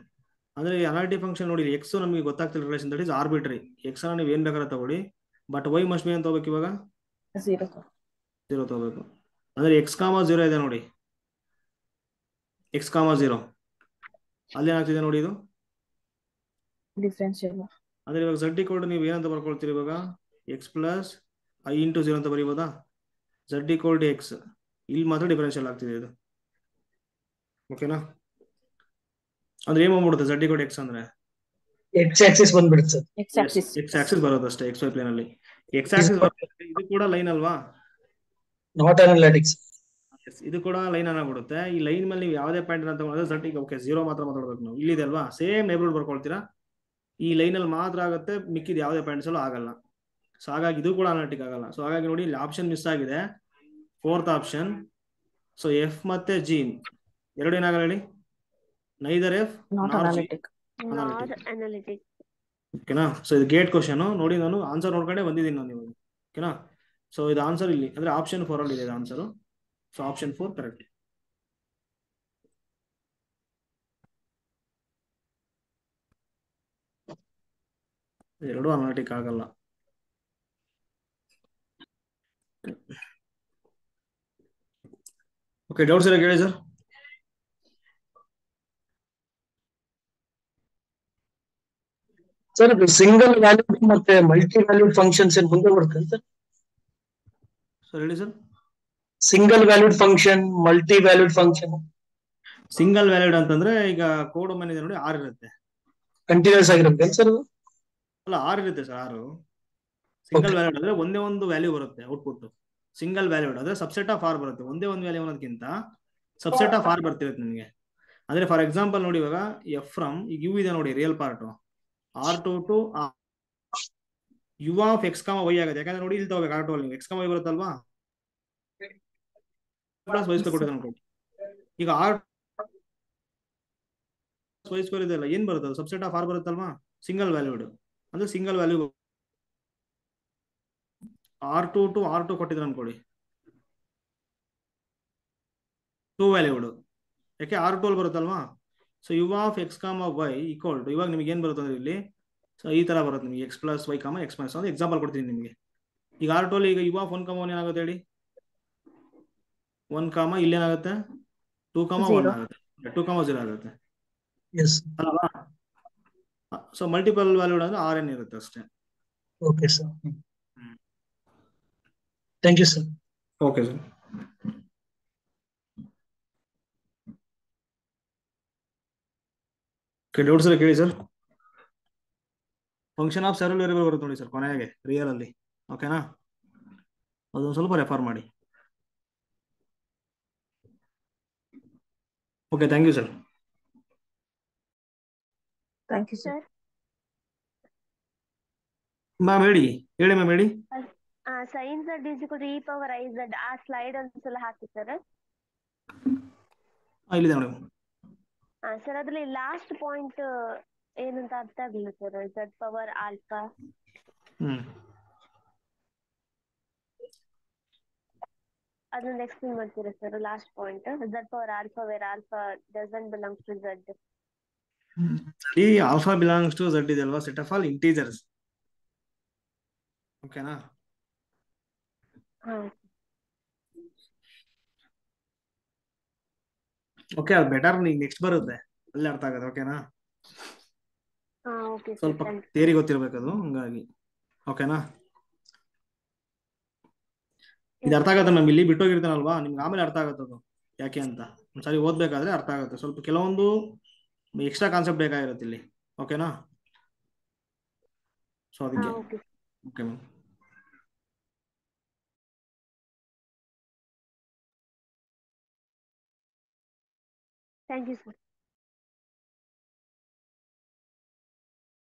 ಅಂದ್ರೆ ಈ ಅನಾಲಿಟಿಕ್ ಫಂಕ್ಷನ್ ನೋಡಿ, ಎಕ್ಸ್ ನಮಗೆ ಗೊತ್ತಾಗ್ತಿಲ್ಲ ರಿಲೇಷನ್, ದಟ್ ಇಸ್ ಆರ್ಬಿಟ್ರಿ. ಎಕ್ಸ್ ಅನ್ನ ನೀವು ಏನ್ ಬೇಕಾದ್ರೆ ತಗೊಳ್ಳಿ, ಬಟ್ ವೈ ಮಸ್ಟ್ ಬಿ ಅಂತ ತಗೋಬೇಕು, ಇವಾಗ 0 ತಗೋಬೇಕು. ಅಂದ್ರೆ ಎಕ್ಸ್ ಕಾಮ 0 ಇದೆ ನೋಡಿ, ಎಕ್ಸ್ ಕಾಮ 0 ಅಲ್ಲಿ ಏನಾಗ್ತಿದೆ ನೋಡಿ, ಇದು ಡಿಫರೆನ್ಷಿಯಲ್. ಅಂದ್ರೆ ಇವಾಗ z ಈಕ್ವಲ್ ಟು ನೀವು ಏನಂತ ಬರ್ಕೊಳ್ತೀರಿ ಇವಾಗ, ಎಕ್ಸ್ ಪ್ಲಸ್ ಐ ಇಂಟು 0 ಅಂತ ಬರೀಬೋದಾ. z ಈಕ್ವಲ್ ಟು ಎಕ್ಸ್, ಇಲ್ಲಿ ಮಾತ್ರ ಡಿಫರೆನ್ಷಿಯಲ್ ಆಗ್ತಿದೆ ಇದು. ಓಕೆನಾ, ಅಂದ್ರೆ ಏನ್ ಮಾಡ್ಬಿಡುತ್ತೆ, z ಈಕ್ವಲ್ ಟು ಎಕ್ಸ್ ಅಂದ್ರೆ ಎಕ್ಸ್ ಆಕ್ಸಿಸ್ ಬಂದ್ಬಿಡುತ್ತೆ ಸರ್. ಎಕ್ಸ್ ಆಕ್ಸಿಸ್ ಬರೋದಷ್ಟೇ, ಎಕ್ಸ್ ವೈ ಪ್ಲೇನ್ ಅಲ್ಲಿ ಎಕ್ಸ್ ಆಕ್ಸಿಸ್ ಬರುತ್ತೆ. ಇದು ಕೂಡ ಲೈನ್ ಅಲ್ವಾ, ನಾಟ್ ಅನಾಲಿಟಿಕ್ಸ್. ಇದು ಕೂಡ ಲೈನ್ ಆಗ್ಬಿಡುತ್ತೆ. ಈ ಲೈನ್ ಮೇಲೆ ನೀವು ಯಾವುದೇ ಪಾಯಿಂಟ್ ಅಂತ ತಗೊಂಡ್ರೆ z ಈಗ ಓಕೆ 0 ಮಾತ್ರ ಮಾತಾಡ್ಬೇಕು ನಾವು. ಇಲ್ಲಿದೆ ಅಲ್ವಾ, ಸೇಮ್ ನೇಬರ್ಹುಡ್ ಬರ್ಕೊಳ್ತೀರಾ, ಈ ಲೈನ್ ಅಲ್ಲಿ ಮಾತ್ರ ಆಗುತ್ತೆ, ಮಿಕ್ಕಿದ ಯಾವುದೇ ಪಾಯಿಂಟ್ಸ್ ಅಲ್ಲೂ ಆಗಲ್ಲ. ಸೊ ಹಾಗಾಗಿ ಇದು ಕೂಡ ಅನಾಲಿಟಿಕ್ ಆಗಲ್ಲ. ಸೊ ಹಾಗಾಗಿ ನೋಡಿ, ಇಲ್ಲಿ ಆಪ್ಷನ್ ಮಿಸ್ ಆಗಿದೆ, 4th ಆಪ್ಷನ್. ಸೊ ಎಫ್ ಮತ್ತೆ ಜಿ ಎರಡು ಏನಾಗಲ್ಲ ಹೇಳಿ, ನೈದರ್ ಎಫ್ ನಾಟ್ ನಾರ್ ಜಿ ಅನಾಲಿಟಿಕ್. ಅನಾಲಿಟಿಕ್. ಓಕೆನಾ. ಸೊ ಇದು ಗೇಟ್ ಕ್ವಶನ್ ನೋಡಿ, ನಾನು ಆನ್ಸರ್ ನೋಡ್ಕೊಂಡೆ ಬಂದಿದ್ದೀನಿ ನಾನು ಇವಾಗ. ಓಕೆನಾ. ಸೊ ಇದು ಆನ್ಸರ್ ಇಲ್ಲಿ ಅಂದ್ರೆ ಆಪ್ಷನ್ 4 ಅಲ್ಲಿ ಇದೆ ಆನ್ಸರ್. So option 4 correct. ಎರಡು ಅನಾಲಿಟಿಕ್ ಆಗಲ್ಲ. ಓಕೆ, ಡೌಟ್ಸ್ ಎಲ್ಲ ಕೇಳಿ ಸರ್. ಸರ್ ಸಿಂಗಲ್ ವ್ಯಾಲ್ಯೂಡ್ ಮತ್ತೆ ಮಲ್ಟಿ ವ್ಯಾಲ್ಯೂಡ್ ಫಂಕ್ಷನ್ಸ್ ಏನ್ ಮುಂದೆ ಬರುತ್ತೆ ಸರ್? ಸರ್ ಹೇಳಿ sir. Single valued function, multi valued function. Single valid ಅಂತಂದ್ರೆ ಈಗ ಕೋಡ್ ಒಮ್ಮೆ ಇದೆ ನೋಡಿ, 6 ಇರುತ್ತೆ. ಕಂಟಿನ್ಯೂಸ್ ಆಗಿರುತ್ತೆ ಸರ್? ಅಲ್ಲ, 6 ಇರುತ್ತೆ ಸರ್, 6. ಸಿಂಗಲ್ ವ್ಯಾಲಿಡ್ ಅಂದ್ರೆ ಒಂದೇ ಒಂದು ವ್ಯಾಲ್ಯೂ ಬರುತ್ತೆ ಔಟ್ಪುಟ್. ಸಿಂಗಲ್ ವ್ಯಾಲಿಡ್ ಅಂದ್ರೆ ಸಬ್ಸೆಟ್ ಆಫ್ ಆರ್ ಬರುತ್ತೆ, ಒಂದೇ ಒಂದು ವ್ಯಾಲ್ಯೂ ಅನ್ನೋದಕ್ಕಿಂತ ಸಬ್ಸೆಟ್ ಆಫ್ ಆರ್ ಬರ್ತಿರುತ್ತೆ ನಿಮಗೆ. ಅಂದ್ರೆ ಫಾರ್ ಎಕ್ಸಾಂಪಲ್ ನೋಡಿ, ಇವಾಗ ಎಫ್ ಫ್ರಮ್ ಈಗ ಯು ಇದೆ ನೋಡಿ, real part R2 to u of x comma y ಆಗುತ್ತೆ. ಯಾಕಂದ್ರೆ ನೋಡಿ, ಇಲ್ಲಿ ತಗೋಬೇಕು R2 ಅಲ್ಲಿ ಎಕ್ಸ್ ಕಾಮ ವೈ ಬರುತ್ತಲ್ವಾ, ಪ್ಲಸ್ ವೈ ಸ್ಕ್ವೇರ್ ಕೊಟ್ಟಿದೆ ಅನ್ಕೊಳ್ಳಿ. ಈಗ ಆರ್ ವೈ ಸ್ಕ್ವೇರ್ ಇದೆಲ್ಲ ಏನ್ ಬರುತ್ತೆ, ಸಬ್ಸೆಟ್ ಆಫ್ ಆರ್ ಬರುತ್ತಲ್ವಾ, ಸಿಂಗಲ್ ವ್ಯಾಲ್ಯೂಡ್ ಅಂದ್ರೆ single value. R2 to R2 ಕೊಟ್ಟಿದ್ರೆ ಅನ್ಕೊಳ್ಳಿ, 2 ವ್ಯಾಲ್ಯೂಡ್, ಯಾಕೆ R2 ಅಲ್ಲಿ ಬರುತ್ತಲ್ವಾ. ಸೊ u of x comma y equal to, ಇವಾಗ ನಿಮ್ಗೆ ಏನ್ ಬರುತ್ತೆ ಅಂದ್ರೆ ಇಲ್ಲಿ, ಸೊ ಈ ತರ ಬರುತ್ತೆ ನಿಮಗೆ, x plus y comma x minus. ಒಂದು ಎಕ್ಸಾಂಪಲ್ ಕೊಡ್ತೀನಿ ನಿಮಗೆ. ಈಗ R2 ಅಲ್ಲಿ ಈಗ ಯು ಆಫ್ 1 ಕಾಮ 1 ಏನಾಗುತ್ತೆ ಹೇಳಿ, 1 ಕಾಮ ಇಲ್ಲೇನಾಗುತ್ತೆ 2 ಕಾಮ 1 ಆಗುತ್ತೆ, 2 ಕಾಮ 0 ಆಗುತ್ತೆ ಅಲ್ವಾ. ಸೊ ಮಲ್ಟಿಪಲ್ ವ್ಯಾಲ್ಯೂಡ್ ಅಂದ್ರೆ RN ಇರುತ್ತೆ ಅಷ್ಟೇ. Okay sir, thank you sir. Okay sir. Doubts ಎಲ್ಲ ಕೇಳಿ sir. Function of several variable ಬರುತ್ತೆ ನೋಡಿ ಸರ್ ಕೊನೆಗೆ ರಿಯಲ್ ಅಲ್ಲಿ. ಓಕೆನಾ, ಅದೊಂದು ಸ್ವಲ್ಪ ರೆಫರ್ ಮಾಡಿ. Okay, thank you sir. Thank you sir. Ma'am ಹೇಳಿ ಮ್ಯಾಮ್ ಹೇಳಿ. Sine z is equal to e power i z, ಆ ಸ್ಲೈಡ್ ಒಂದ್ಸಲ ಹಾಕಿ ಸರ್. ಇಲ್ಲಿದೆ ಮೇಡಮ್. ಸರ್ ಅದ್ರಲ್ಲಿ ಲಾಸ್ಟ್ ಪಾಯಿಂಟ್ ಏನಂತ ಅರ್ಥ ಆಗ್ಲಿಲ್ಲ ಸರ್, z ಪವರ್ ಆಲ್ಫಾ. ಅದನ್ನ ಎಕ್ಸ್ಪ್ಲೇನ್ ಮಾಡ್ತೀರಾ sir, last point z power alpha where alpha doesn't belongs to z. ಈ ಆಲ್ಫಾ ಬಿಲಾಂಗ್ಸ್ ಟು z ಇದೆ ಅಲ್ವಾ, ಸೆಟ್ ಆಫ್ ಆಲ್ ಇಂಟೀಜರ್ಸ್. ಓಕೆನಾ. ಓಕೆ, ಅದು ಬೆಟರ್. ಈಗ ನೆಕ್ಸ್ಟ್ ಬರುತ್ತೆ, ಅಲ್ಲಿ ಅರ್ಥ ಆಗುತ್ತೆ. ಓಕೆನಾ? ಹಾ ಓಕೆ ಸರ್, ಸ್ವಲ್ಪ ಥ್ಯಾಂಕ್ಸ್. ಥಿಯರಿ ಗೊತ್ತಿರ್ಬೇಕದು, ಹಂಗಾಗಿ. ಓಕೆನಾ? ಇದು ಅರ್ಥ ಆಗುತ್ತೆ ಮ್ಯಾಮ್. ಇಲ್ಲಿ ಬಿಟ್ಟೋಗಿರ್ತಾನಲ್ವಾ, ನಿಮ್ಗೆ ಆಮೇಲೆ ಅರ್ಥ ಆಗುತ್ತೆ ಅದು ಯಾಕೆ ಅಂತ. ಒಂದ್ಸರಿ ಓದ್ಬೇಕಾದ್ರೆ ಅರ್ಥ ಆಗುತ್ತೆ. ಸ್ವಲ್ಪ ಕೆಲವೊಂದು ಎಕ್ಸ್ಟ್ರಾ ಕಾನ್ಸೆಪ್ಟ್ ಬೇಕಾಗಿರುತ್ತೆ ಇಲ್ಲಿ. ಓಕೆನಾ? ಸೊ ಹಾ ಅದಕ್ಕೆ. Okay. Okay ma'am. Thank you sir.